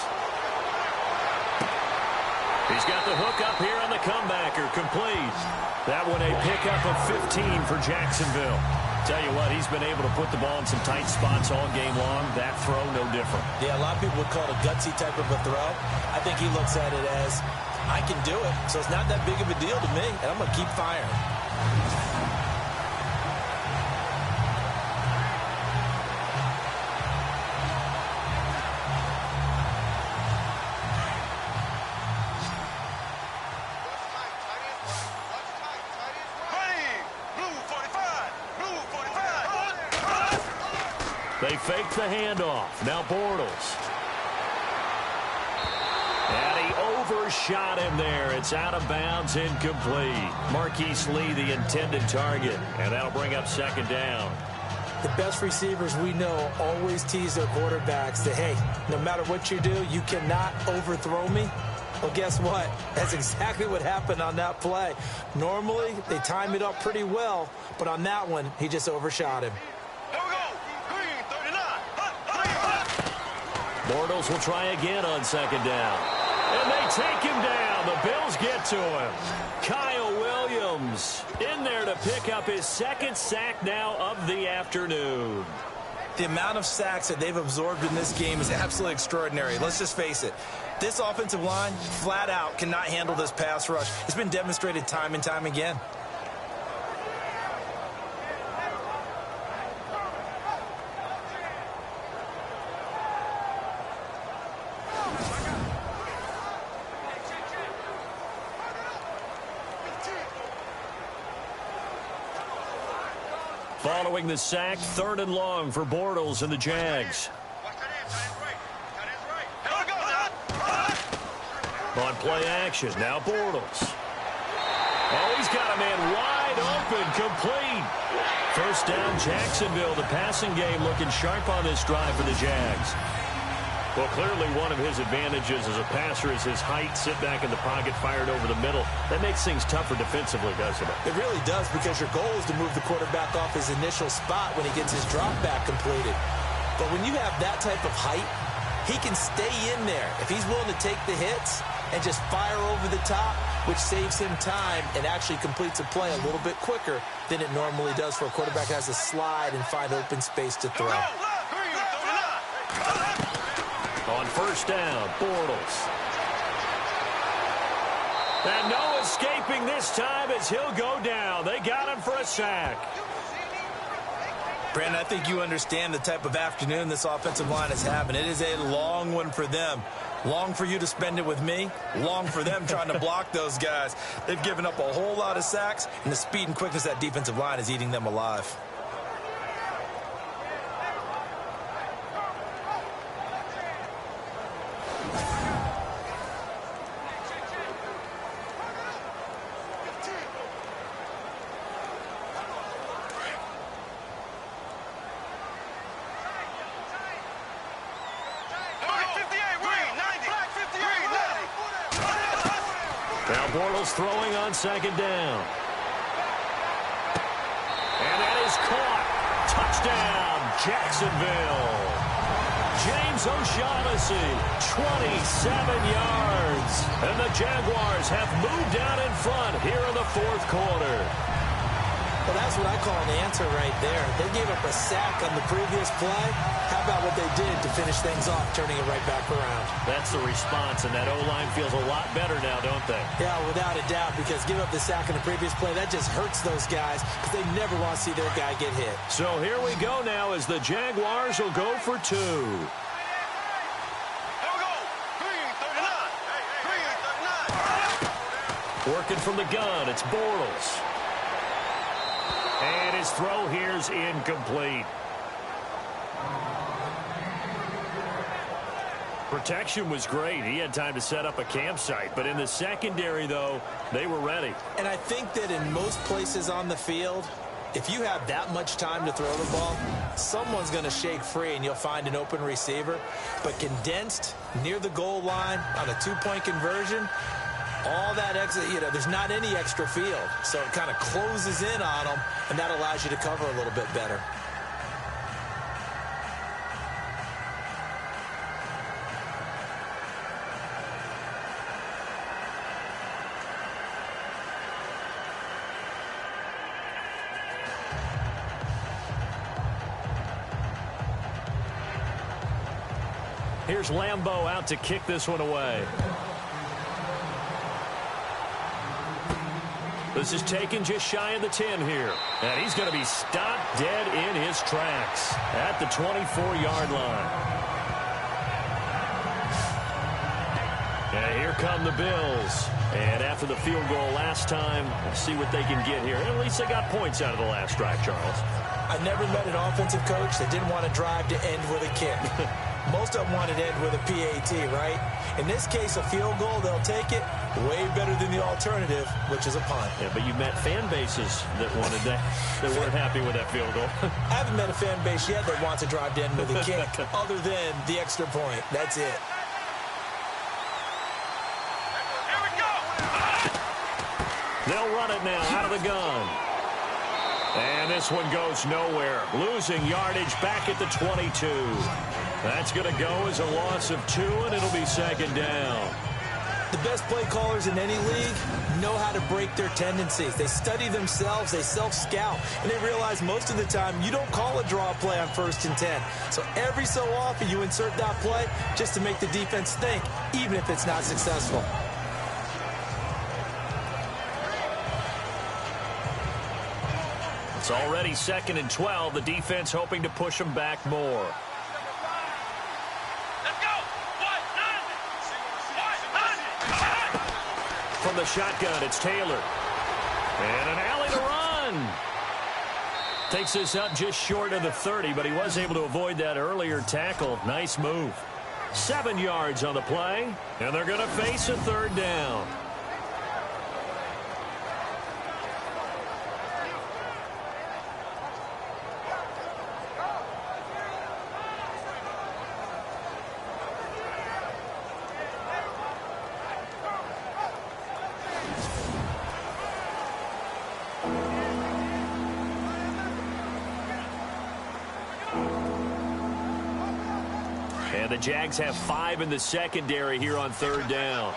A: He's got the hook up here on the comebacker. Complete. That one a pickup of 15 for Jacksonville. Tell you what, he's been able to put the ball in some tight spots all game long. That throw, no different.
B: Yeah, a lot of people would call it a gutsy type of a throw. I think he looks at it as, I can do it, so it's not that big of a deal to me, and I'm going to keep firing.
A: They fake the handoff. Now Bortles. And he overshot him there. It's out of bounds, incomplete. Marquise Lee, the intended target. And that'll bring up second down.
B: The best receivers we know always tease their quarterbacks that, hey, no matter what you do, you cannot overthrow me. Well, guess what? That's exactly what happened on that play. Normally, they time it up pretty well, but on that one, he just overshot him.
A: Bortles will try again on second down. And they take him down. The Bills get to him. Kyle Williams in there to pick up his second sack now of the afternoon.
B: The amount of sacks that they've absorbed in this game is absolutely extraordinary. Let's just face it. This offensive line, flat out, cannot handle this pass rush. It's been demonstrated time and time again.
A: Following the sack, 3rd and long for Bortles and the Jags. On play action, now Bortles. Oh, he's got a man wide open, complete. First down, Jacksonville. The passing game looking sharp on this drive for the Jags. Well, clearly one of his advantages as a passer is his height. Sit back in the pocket, fired over the middle. That makes things tougher defensively, doesn't it?
B: It really does, because your goal is to move the quarterback off his initial spot when he gets his drop back completed. But when you have that type of height, he can stay in there. If he's willing to take the hits and just fire over the top, which saves him time and actually completes a play a little bit quicker than it normally does for a quarterback that has to slide and find open space to throw.
A: On first down, Bortles. And no escaping this time as he'll go down. They got him for a sack.
B: Brandon, I think you understand the type of afternoon this offensive line is having. It is a long one for them. Long for you to spend it with me. Long for them trying to block those guys. They've given up a whole lot of sacks, and the speed and quickness of that defensive line is eating them alive.
A: Now Bortles throwing on second down. And that is caught. Touchdown, Jacksonville. James O'Shaughnessy, 27 yards. And the Jaguars have moved out in front here in the fourth quarter.
B: Well, that's what I call an answer right there. They gave up a sack on the previous play. How about what they did to finish things off, turning it right back around?
A: That's the response, and that O-line feels a lot better now, don't they?
B: Yeah, without a doubt, because give up the sack on the previous play, that just hurts those guys because they never want to see their guy get hit.
A: So here we go now as the Jaguars will go for two.
C: Here we go. Green, 39. Green, 39.
A: Working from the gun, it's Bortles. And his throw here's incomplete. Protection was great. He had time to set up a campsite. But in the secondary, though, they were ready.
B: And I think that in most places on the field, if you have that much time to throw the ball, someone's going to shake free and you'll find an open receiver. But condensed near the goal line on a two-point conversion, all that extra, there's not any extra field. So it kind of closes in on them, and that allows you to cover a little bit better.
A: Here's Lambeau out to kick this one away. This is taken just shy of the 10 here. And he's going to be stopped dead in his tracks at the 24-yard line. And here come the Bills. And after the field goal last time, let's see what they can get here. At least they got points out of the last drive, Charles.
B: I never met an offensive coach that didn't want to drive to end with a kick. Most of them wanted to end with a PAT, right? In this case, a field goal, they'll take it. Way better than the alternative, which is a punt.
A: Yeah, but you met fan bases that wanted that, that weren't happy with that field goal.
B: I haven't met a fan base yet that wants to drive to end with a kick, other than the extra point. That's it.
C: Here we go.
A: They'll run it now out of the gun. And this one goes nowhere. Losing yardage back at the 22. That's going to go as a loss of 2, and it'll be second down.
B: The best play callers in any league know how to break their tendencies. They study themselves, they self-scout, and they realize most of the time you don't call a draw play on 1st and 10. So every so often you insert that play just to make the defense think, even if it's not successful.
A: It's already 2nd and 12. The defense hoping to push them back more. From the shotgun, it's Taylor. And an alley to run. Takes this up just short of the 30, but he was able to avoid that earlier tackle. Nice move. 7 yards on the play, and they're going to face a 3rd down. And the Jags have 5 in the secondary here on 3rd down.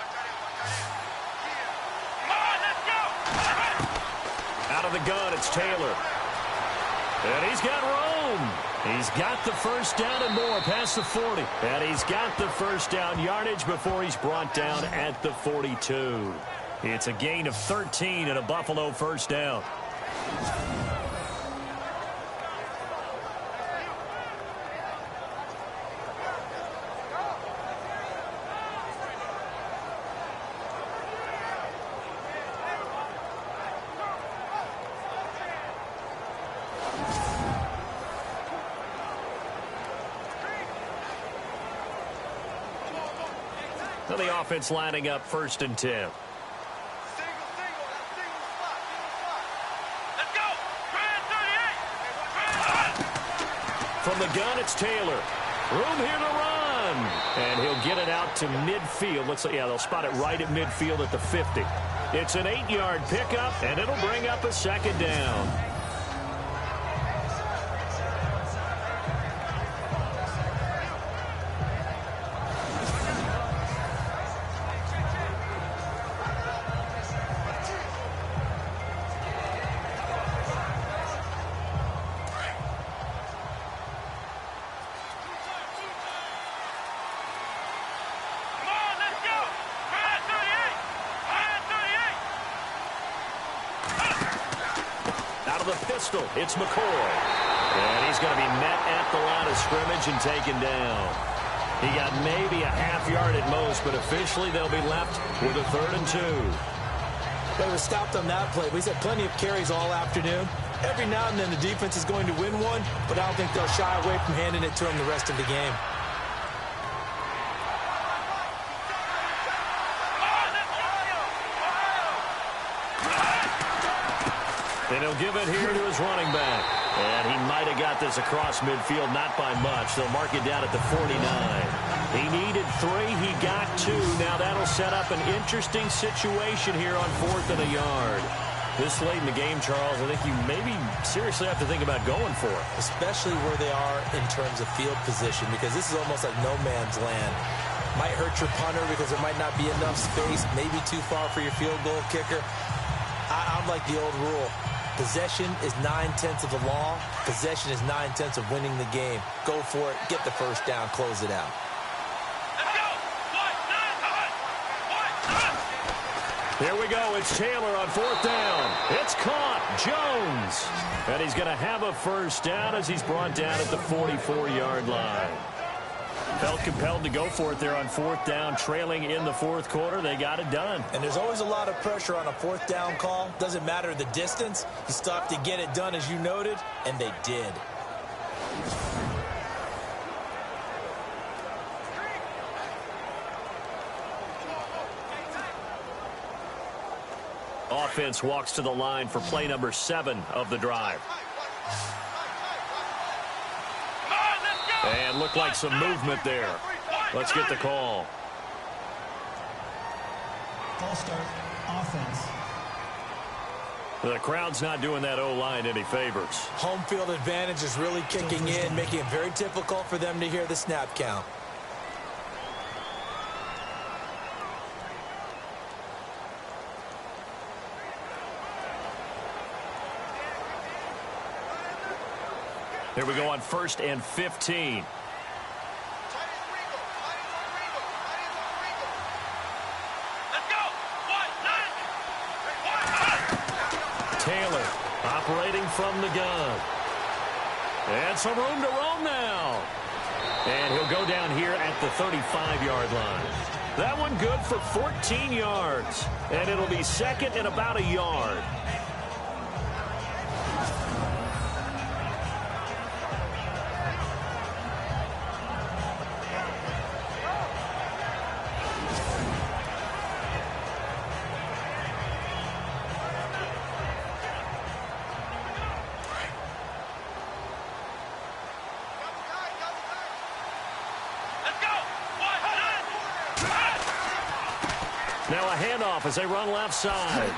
A: Out of the gun, it's Taylor. And he's got room. He's got the first down and more past the 40. And he's got the first down yardage before he's brought down at the 42. It's a gain of 13 and a Buffalo first down. The offense lining up 1st and 10.
C: Let's go. Grand 38.
A: From the gun, it's Taylor. Room here to run. And he'll get it out to midfield. Looks like, yeah, they'll spot it right at midfield at the 50. It's an 8-yard pickup, and it'll bring up a second down. It's McCoy. And he's going to be met at the line of scrimmage and taken down. He got maybe a half yard at most, but officially they'll be left with a 3rd and 2.
B: They were stopped on that play. He's had plenty of carries all afternoon. Every now and then the defense is going to win one, but I don't think they'll shy away from handing it to him the rest of the game.
A: And he'll give it here to his running back. And he might have got this across midfield, not by much. They'll mark it down at the 49. He needed 3. He got 2. Now that'll set up an interesting situation here on 4th and a yard. This late in the game, Charles, I think you maybe seriously have to think about going for it.
B: Especially where they are in terms of field position, because this is almost like no man's land. Might hurt your punter because there might not be enough space, maybe too far for your field goal kicker. I'm like the old rule. Possession is 9/10 of the law. Possession is 9/10 of winning the game. Go for it. Get the first down. Close it out.
A: Here we go. It's Taylor on 4th down. It's caught. Jones. And he's going to have a first down as he's brought down at the 44-yard line. Felt compelled to go for it there on 4th down, trailing in the 4th quarter. They got it done.
B: And there's always a lot of pressure on a 4th down call. Doesn't matter the distance. You still have to get it done, as you noted, and they did.
A: Offense walks to the line for play number 7 of the drive. And looked like some movement there. Let's get the call.
E: False start, offense.
A: The crowd's not doing that O-line any favors.
B: Home field advantage is really kicking in, making it very difficult for them to hear the snap count.
A: Here we go on 1st and 15. Taylor operating from the gun. And some room to roam now. And he'll go down here at the 35-yard line. That one good for 14 yards. And it'll be 2nd and about a yard. Now a handoff as they run left side.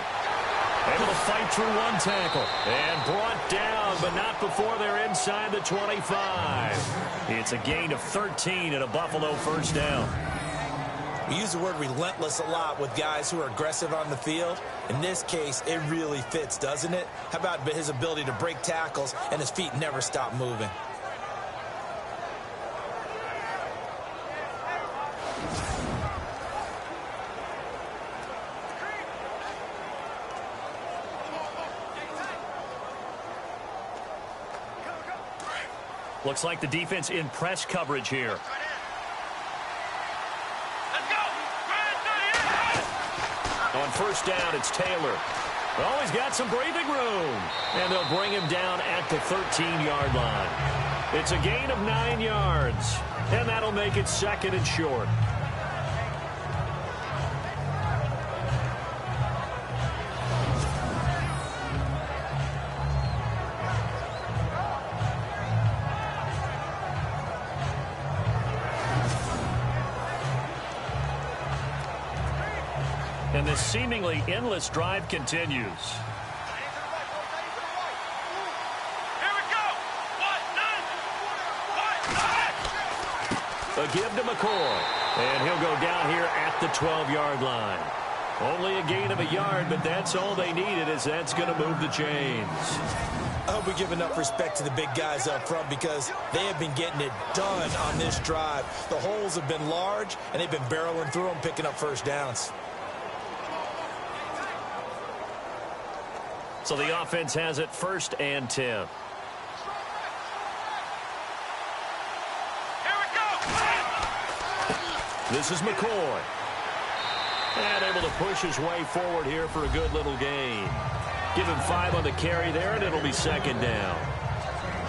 A: Able to fight through one tackle. And brought down, but not before they're inside the 25. It's a gain of 13 and a Buffalo first down.
B: We use the word relentless a lot with guys who are aggressive on the field. In this case, it really fits, doesn't it? How about his ability to break tackles and his feet never stop moving?
A: Looks like the defense in press coverage here. On 1st down, it's Taylor. Oh, he's got some breathing room. And they'll bring him down at the 13-yard line. It's a gain of 9 yards. And that'll make it 2nd and short. And this seemingly endless drive continues. A give to McCoy. And he'll go down here at the 12-yard line. Only a gain of a yard, but that's all they needed, as that's going to move the chains.
B: I hope we give enough respect to the big guys up front because they have been getting it done on this drive. The holes have been large, and they've been barreling through them, picking up first downs.
A: So the offense has it 1st and 10. This is McCoy. And able to push his way forward here for a good little gain. Give him 5 on the carry there, and it'll be 2nd down.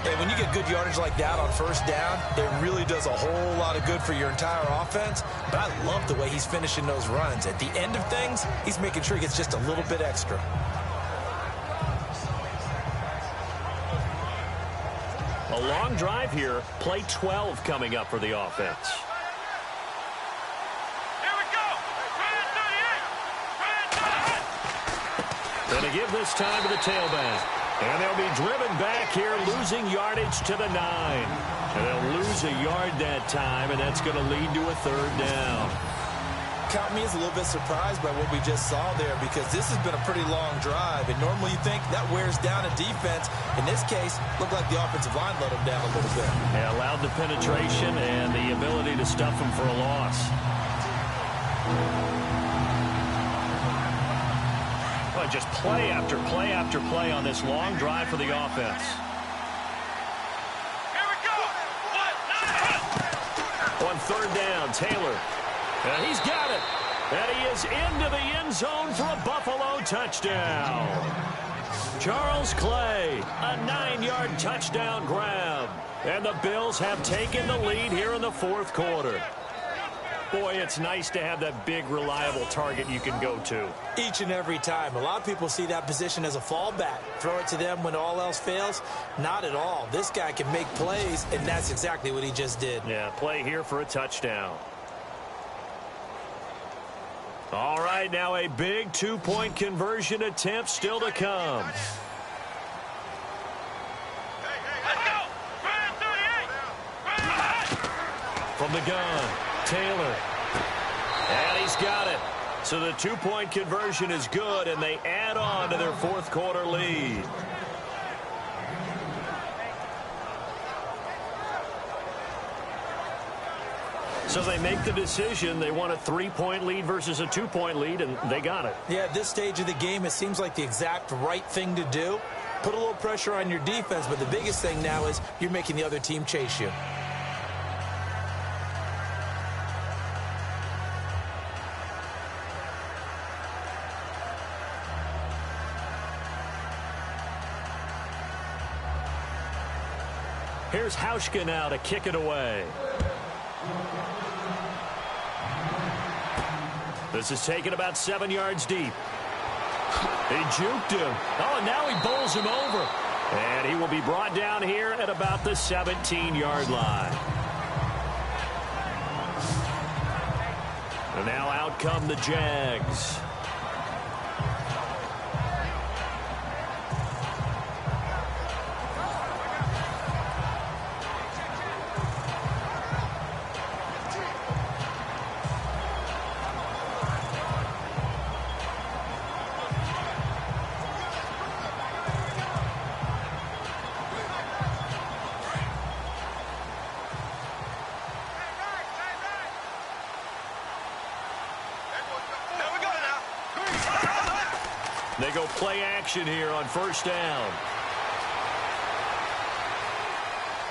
B: And when you get good yardage like that on 1st down, it really does a whole lot of good for your entire offense. But I love the way he's finishing those runs. At the end of things, he's making sure he gets just a little bit extra.
A: A long drive here. Play 12 coming up for the offense. And to give this time to the tailback. And they'll be driven back here, losing yardage to the 9. And they'll lose a yard that time, and that's going to lead to a 3rd down.
B: Count me as a little bit surprised by what we just saw there because this has been a pretty long drive. And normally you think that wears down a defense. In this case, looked like the offensive line let them down a little bit.
A: Yeah, allowed the penetration and the ability to stuff them for a loss. Well, just play after play after play on this long drive for the offense.
C: Here we go.
A: On 3rd down, Taylor. And he's got it. And he is into the end zone for a Buffalo touchdown. Charles Clay, a 9-yard touchdown grab. And the Bills have taken the lead here in the 4th quarter. Boy, it's nice to have that big, reliable target you can go to.
B: Each and every time. A lot of people see that position as a fallback. Throw it to them when all else fails. Not at all. This guy can make plays, and that's exactly what he just did.
A: Yeah, play here for a touchdown. All right, now a big 2-point conversion attempt still to come. From the gun, Taylor. And he's got it. So the 2-point conversion is good, and they add on to their 4th quarter lead. So they make the decision. They want a 3-point lead versus a 2-point lead, and they got it.
B: Yeah, at this stage of the game, it seems like the exact right thing to do. Put a little pressure on your defense, but the biggest thing now is you're making the other team chase you.
A: Here's Hauschka now to kick it away. This is taken about 7 yards deep. He juked him. Oh, and now he bowls him over. And he will be brought down here at about the 17-yard line. And now out come the Jags. They go play action here on 1st down.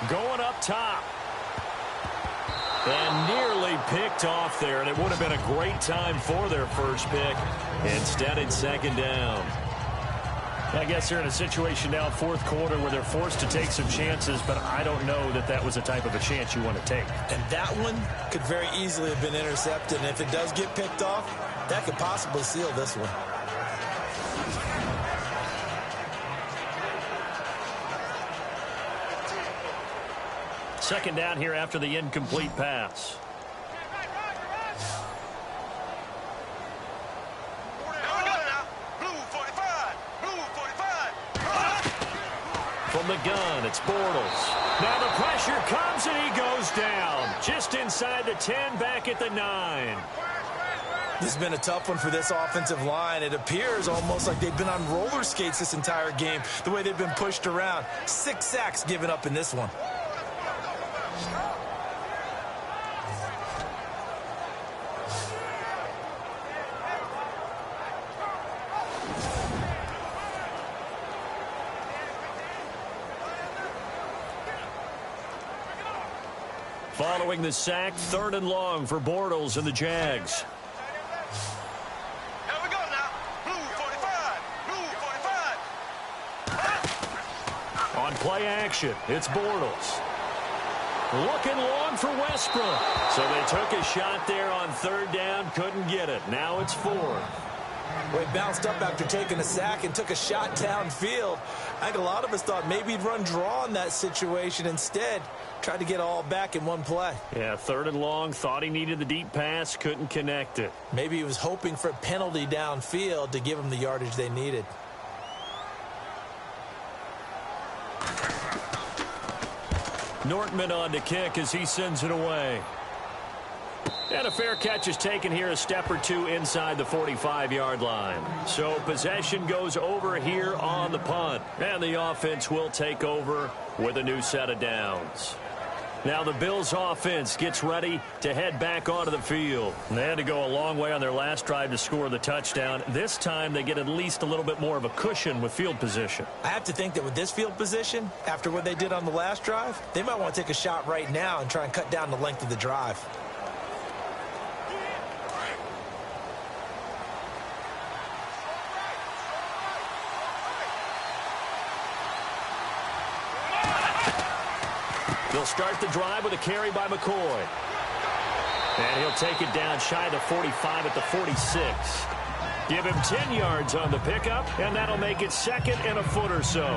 A: Going up top. And nearly picked off there, and it would have been a great time for their first pick. Instead, it's 2nd down. I guess they're in a situation now, 4th quarter, where they're forced to take some chances, but I don't know that that was the type of a chance you want to take.
B: And that one could very easily have been intercepted, and if it does get picked off, that could possibly seal this one.
A: Second down here after the incomplete pass. the gun, it's Bortles. Now the pressure comes, and he goes down. Just inside the 10, back at the 9.
B: This has been a tough one for this offensive line. It appears almost like they've been on roller skates this entire game, the way they've been pushed around. 6 sacks given up in this one.
A: Following the sack, 3rd and long for Bortles and the Jags.
C: Here we go now. Blue 45. Blue 45.
A: On play action, it's Bortles. Looking long for Westbrook. So they took a shot there on 3rd down, couldn't get it. Now it's 4th.
B: Well, he bounced up after taking a sack and took a shot downfield. I think a lot of us thought maybe he'd run draw in that situation. Instead, tried to get all back in one play.
A: Yeah, 3rd and long, thought he needed the deep pass, couldn't connect it.
B: Maybe he was hoping for a penalty downfield to give him the yardage they needed.
A: Nortman on to kick as he sends it away. And a fair catch is taken here a step or two inside the 45-yard line. So possession goes over here on the punt. And the offense will take over with a new set of downs. Now the Bills offense gets ready to head back onto the field. They had to go a long way on their last drive to score the touchdown. This time they get at least a little bit more of a cushion with field position.
B: I have to think that with this field position, after what they did on the last drive, they might want to take a shot right now and try and cut down the length of the drive.
A: They'll start the drive with a carry by McCoy. And he'll take it down shy of the 45 at the 46. Give him 10 yards on the pickup, and that'll make it 2nd and a foot or so.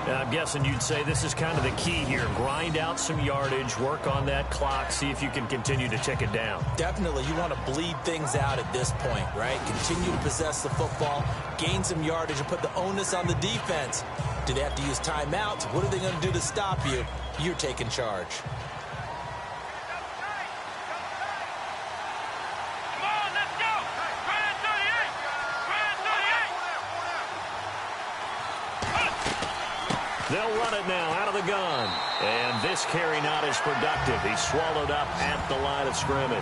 A: Now, I'm guessing you'd say this is kind of the key here. Grind out some yardage, work on that clock, see if you can continue to tick it down.
B: Definitely, you want to bleed things out at this point, right? Continue to possess the football, gain some yardage, and put the onus on the defense. Do they have to use timeouts? What are they going to do to stop you? You're taking charge.
C: Come on, let's go. Grand 38. Grand 38.
A: They'll run it now out of the gun. And this carry not as productive. He's swallowed up at the line of scrimmage.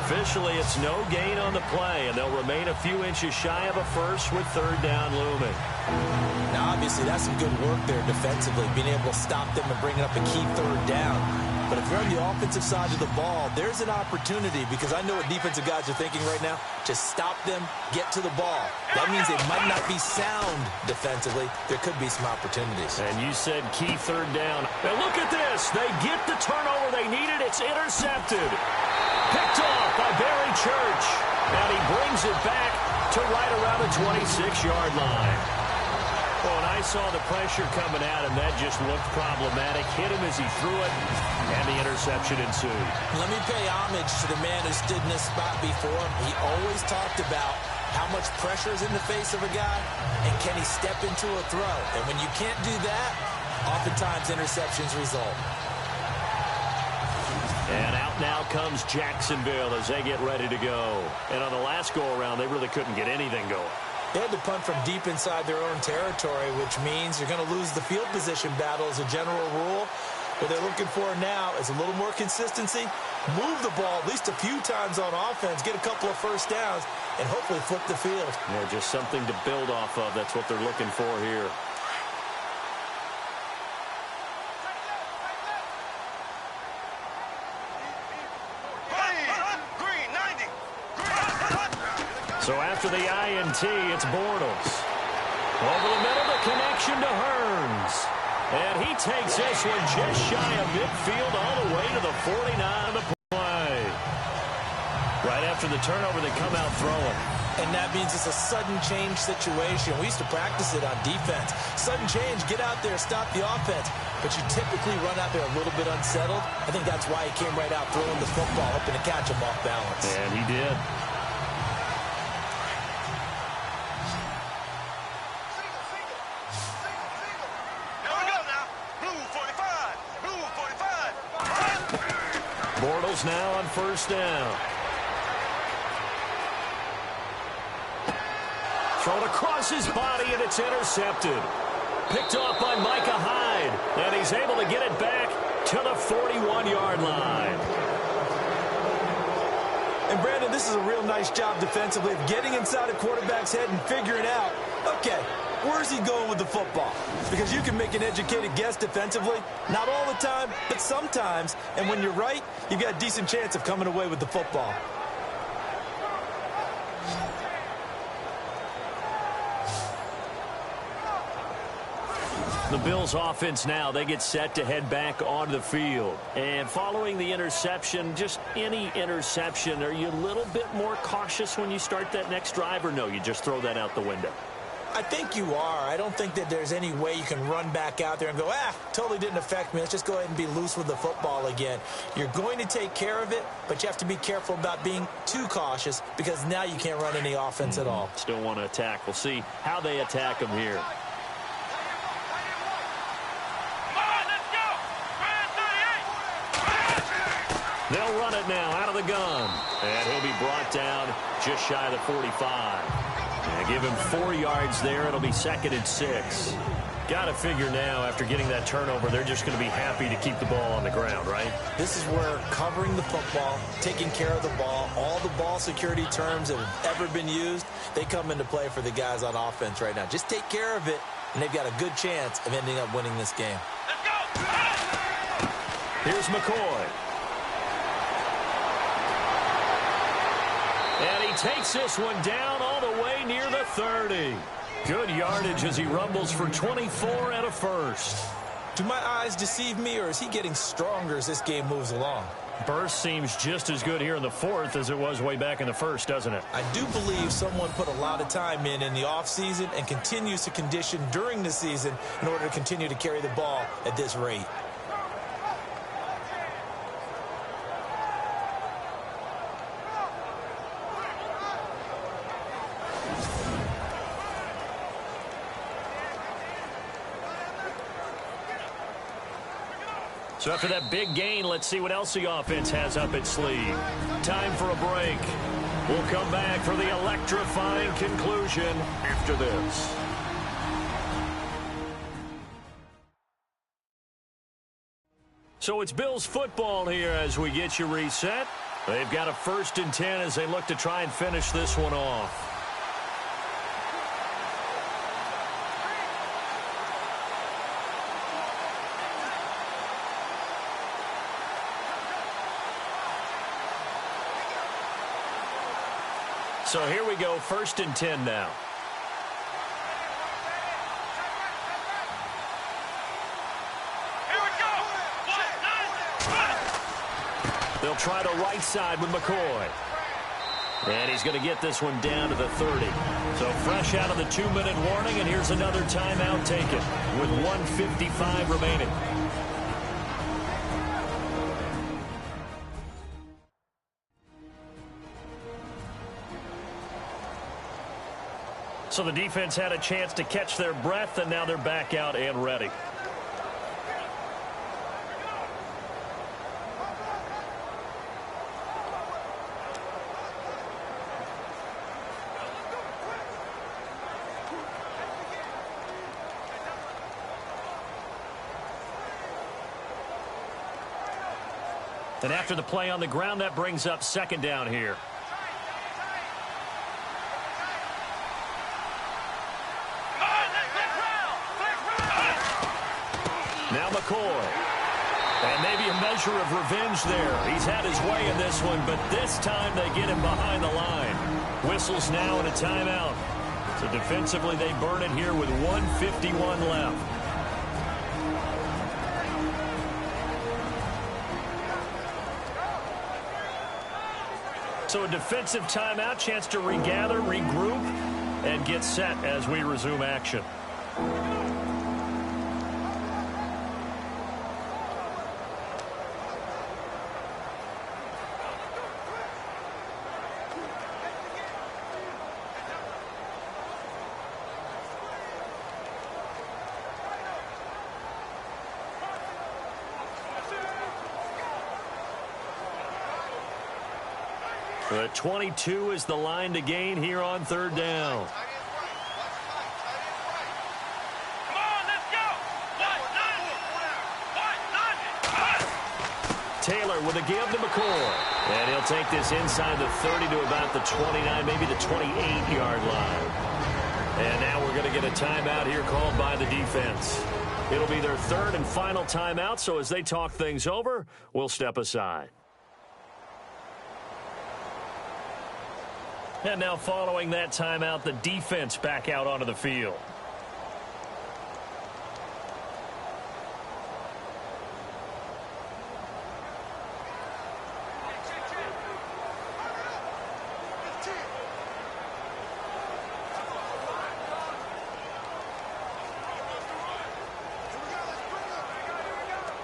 A: Officially, it's no gain on the play, and they'll remain a few inches shy of a first with 3rd down looming.
B: Now, obviously, that's some good work there defensively, being able to stop them and bringing up a key 3rd down. But if you're on the offensive side of the ball, there's an opportunity, because I know what defensive guys are thinking right now. Just stop them, get to the ball. That means they might not be sound defensively. There could be some opportunities.
A: And you said key 3rd down. Now look at this. They get the turnover they needed. It's intercepted. Picked off by Barry Church. And he brings it back to right around the 26-yard line. Well, and I saw the pressure coming at him. That just looked problematic. Hit him as he threw it, and the interception ensued.
B: Let me pay homage to the man who stood in this spot before. He always talked about how much pressure is in the face of a guy, and can he step into a throw. And when you can't do that, oftentimes interceptions result.
A: And out now comes Jacksonville as they get ready to go. And on the last go-around, they really couldn't get anything going.
B: They had to punt from deep inside their own territory, which means you're going to lose the field position battle as a general rule. What they're looking for now is a little more consistency, move the ball at least a few times on offense, get a couple of first downs, and hopefully flip the field.
A: Yeah, just something to build off of. That's what they're looking for here. So after the INT, it's Bortles. Over the middle, the connection to Hearns. And he takes this one just shy of midfield all the way to the 49 of the play. Right after the turnover, they come out throwing.
B: And that means it's a sudden change situation. We used to practice it on defense. Sudden change, get out there, stop the offense. But you typically run out there a little bit unsettled. I think that's why he came right out throwing the football, hoping to catch him off balance.
A: And he did.
C: Here we go.
A: Bills now on first down. Thrown across his body, and it's intercepted. Picked off by Micah Hyde, and he's able to get it back to the 41-yard line.
B: And, Brandon, this is a real nice job defensively of getting inside a quarterback's head and figuring out, okay, where's he going with the football? Because you can make an educated guess defensively, not all the time, but sometimes. And when you're right, you've got a decent chance of coming away with the football.
A: The Bills offense now, they get set to head back onto the field. And following the interception, just any interception, are you a little bit more cautious when you start that next drive, or no, you just throw that out the window?
B: I think you are. I don't think that there's any way you can run back out there and go, totally didn't affect me. Let's just go ahead and be loose with the football again. You're going to take care of it, but you have to be careful about being too cautious because now you can't run any offense at all.
A: Still want to attack. We'll see how they attack them here. They'll run it now out of the gun. And he'll be brought down just shy of the 45. And give him 4 yards there. It'll be 2nd and 6. Got to figure now, after getting that turnover, they're just going to be happy to keep the ball on the ground, right?
B: This is where covering the football, taking care of the ball, all the ball security terms that have ever been used, they come into play for the guys on offense right now. Just take care of it, and they've got a good chance of ending up winning this game.
C: Let's go!
A: Here's McCoy. And he takes this one down all the way near the 30. Good yardage as he rumbles for 24 and a first.
B: Do my eyes deceive me, or is he getting stronger as this game moves along?
A: Burst seems just as good here in the 4th as it was way back in the 1st, doesn't it?
B: I do believe someone put a lot of time in the offseason and continues to condition during the season in order to continue to carry the ball at this rate.
A: So after that big gain, let's see what else the offense has up its sleeve. Time for a break. We'll come back for the electrifying conclusion after this. So it's Bills football here as we get you reset. They've got a 1st and 10 as they look to try and finish this one off. So here we go, 1st and 10 now.
C: Here we go!
A: They'll try the right side with McCoy. And he's going to get this one down to the 30. So fresh out of the 2-minute warning, and here's another timeout taken with 1:55 remaining. So the defense had a chance to catch their breath, and now they're back out and ready. And after the play on the ground, that brings up 2nd down here. Now McCoy. And maybe a measure of revenge there. He's had his way in this one, but this time they get him behind the line. Whistles now and a timeout. So defensively they burn it here with 1:51 left. So a defensive timeout, chance to regather, regroup, and get set as we resume action. The 22 is the line to gain here on third down.
C: Come on, let's go.
A: Taylor with a give to McCoy. And he'll take this inside the 30 to about the 29, maybe the 28-yard line. And now we're going to get a timeout here called by the defense. It'll be their third and final timeout, so as they talk things over, we'll step aside. And now following that timeout, the defense back out onto the field.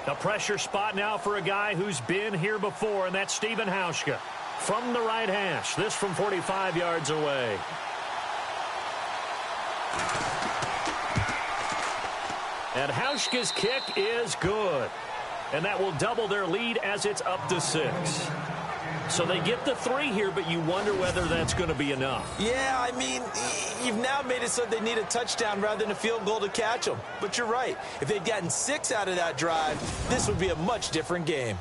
A: A pressure spot now for a guy who's been here before, and that's Stephen Hauschka. From the right hash, this from 45 yards away. And Hauschka's kick is good. And that will double their lead as it's up to 6. So they get the 3 here, but you wonder whether that's going to be enough.
B: Yeah, I mean, you've now made it so they need a touchdown rather than a field goal to catch them. But you're right. If they'd gotten 6 out of that drive, this would be a much different game.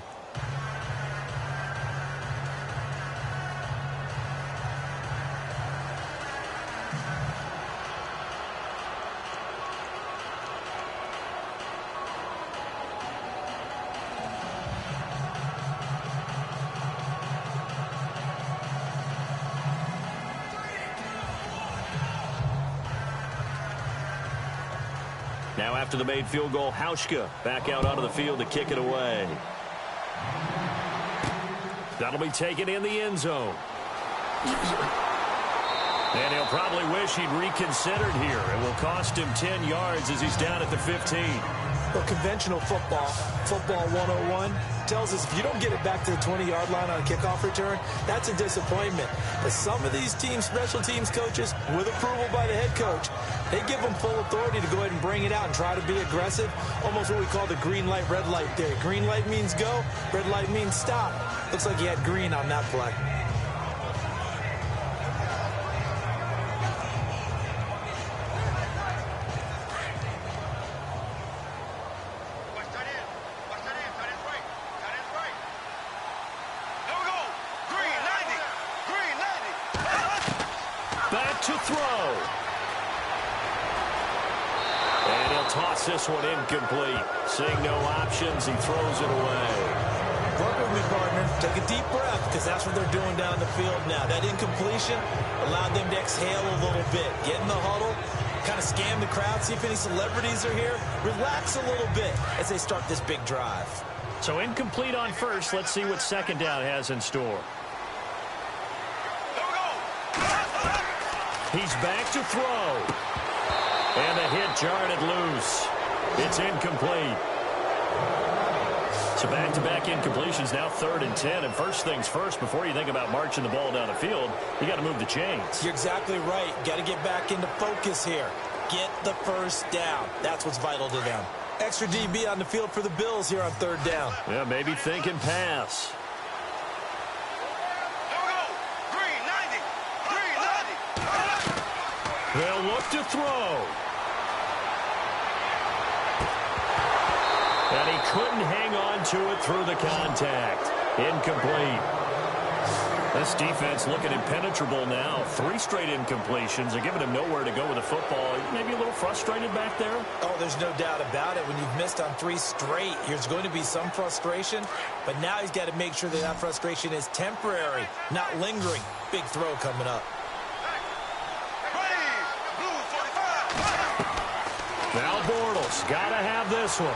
A: Now after the made field goal, Hauschka back out onto the field to kick it away. That'll be taken in the end zone. And he'll probably wish he'd reconsidered here. It will cost him 10 yards as he's down at the 15.
B: Well, conventional football 101, tells us if you don't get it back to the 20-yard line on a kickoff return, that's a disappointment. But some of these teams, special teams coaches, with approval by the head coach, they give them full authority to go ahead and bring it out and try to be aggressive. Almost what we call the green light, red light theory. Green light means go, red light means stop. Looks like he had green on that play.
A: This one incomplete. Seeing no options, he throws it away.
B: Work with me, partner. Take a deep breath, because that's what they're doing down the field now. That incompletion allowed them to exhale a little bit. Get in the huddle, kind of scan the crowd, see if any celebrities are here. Relax a little bit as they start this big drive.
A: So incomplete on first. Let's see what second down has in store. He's back to throw. And the hit jarred it loose. It's incomplete. So back-to-back incompletions, now 3rd and 10. And first things first, before you think about marching the ball down the field, you got to move the chains.
B: You're exactly right. Got to get back into focus here. Get the first down. That's what's vital to them. Extra DB on the field for the Bills here on 3rd down.
A: Yeah, maybe thinking pass. They'll look to throw. And he couldn't hang on to it through the contact. Incomplete. This defense looking impenetrable now. 3 straight incompletions. They're giving him nowhere to go with the football. Maybe a little frustrated back there.
B: Oh, there's no doubt about it. When you've missed on 3 straight, there's going to be some frustration. But now he's got to make sure that that frustration is temporary, not lingering. Big throw coming up.
A: Now Bortles got to have this one.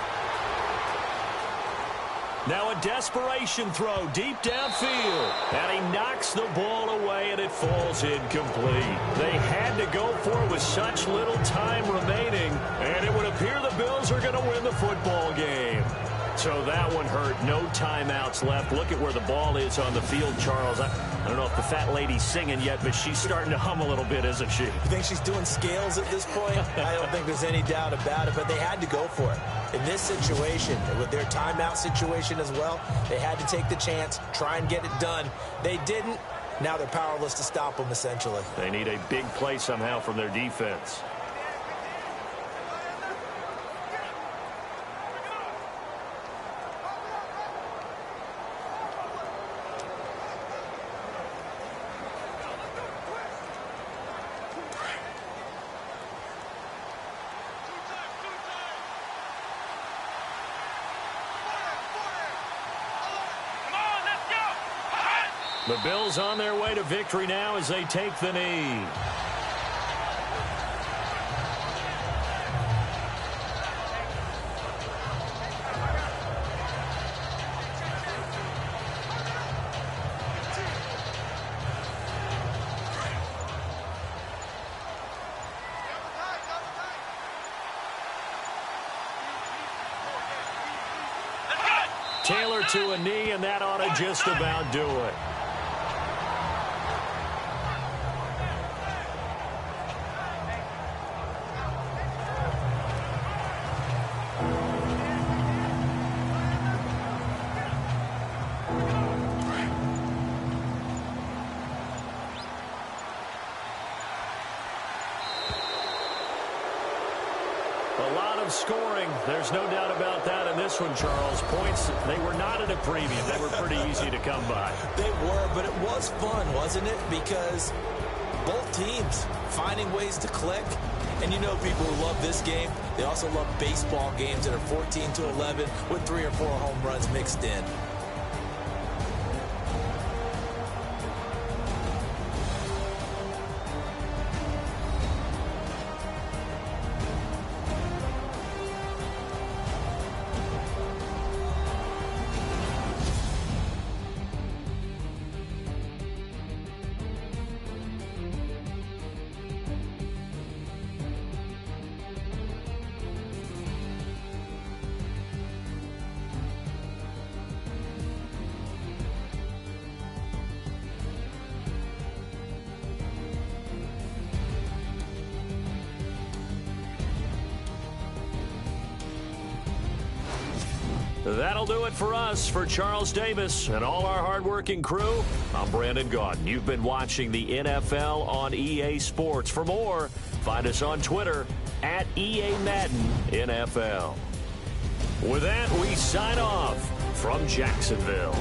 A: Now a desperation throw deep downfield. And he knocks the ball away, and it falls incomplete. They had to go for it with such little time remaining, and it would appear the Bills are going to win the football game. So that one hurt. No timeouts left. Look at where the ball is on the field, Charles. I don't know if the fat lady's singing yet, but she's starting to hum a little bit, isn't she?
B: You think she's doing scales at this point? I don't think there's any doubt about it, but they had to go for it. In this situation, with their timeout situation as well, they had to take the chance, try and get it done. They didn't, Now they're powerless to stop them, essentially.
A: They need a big play somehow from their defense. The Bills on their way to victory now as they take the knee. Taylor to a knee, and that ought to just about do it. A lot of scoring. There's no doubt about that in this one, Charles. Points, they were not at a premium. They were pretty easy to come by.
B: They were, but it was fun, wasn't it? Because both teams finding ways to click. And you know people who love this game, they also love baseball games that are 14-11 with 3 or 4 home runs mixed in.
A: That'll do it for us. For Charles Davis and all our hardworking crew, I'm Brandon Gaudin. You've been watching the NFL on EA Sports. For more, find us on Twitter at EA Madden NFL. With that, we sign off from Jacksonville.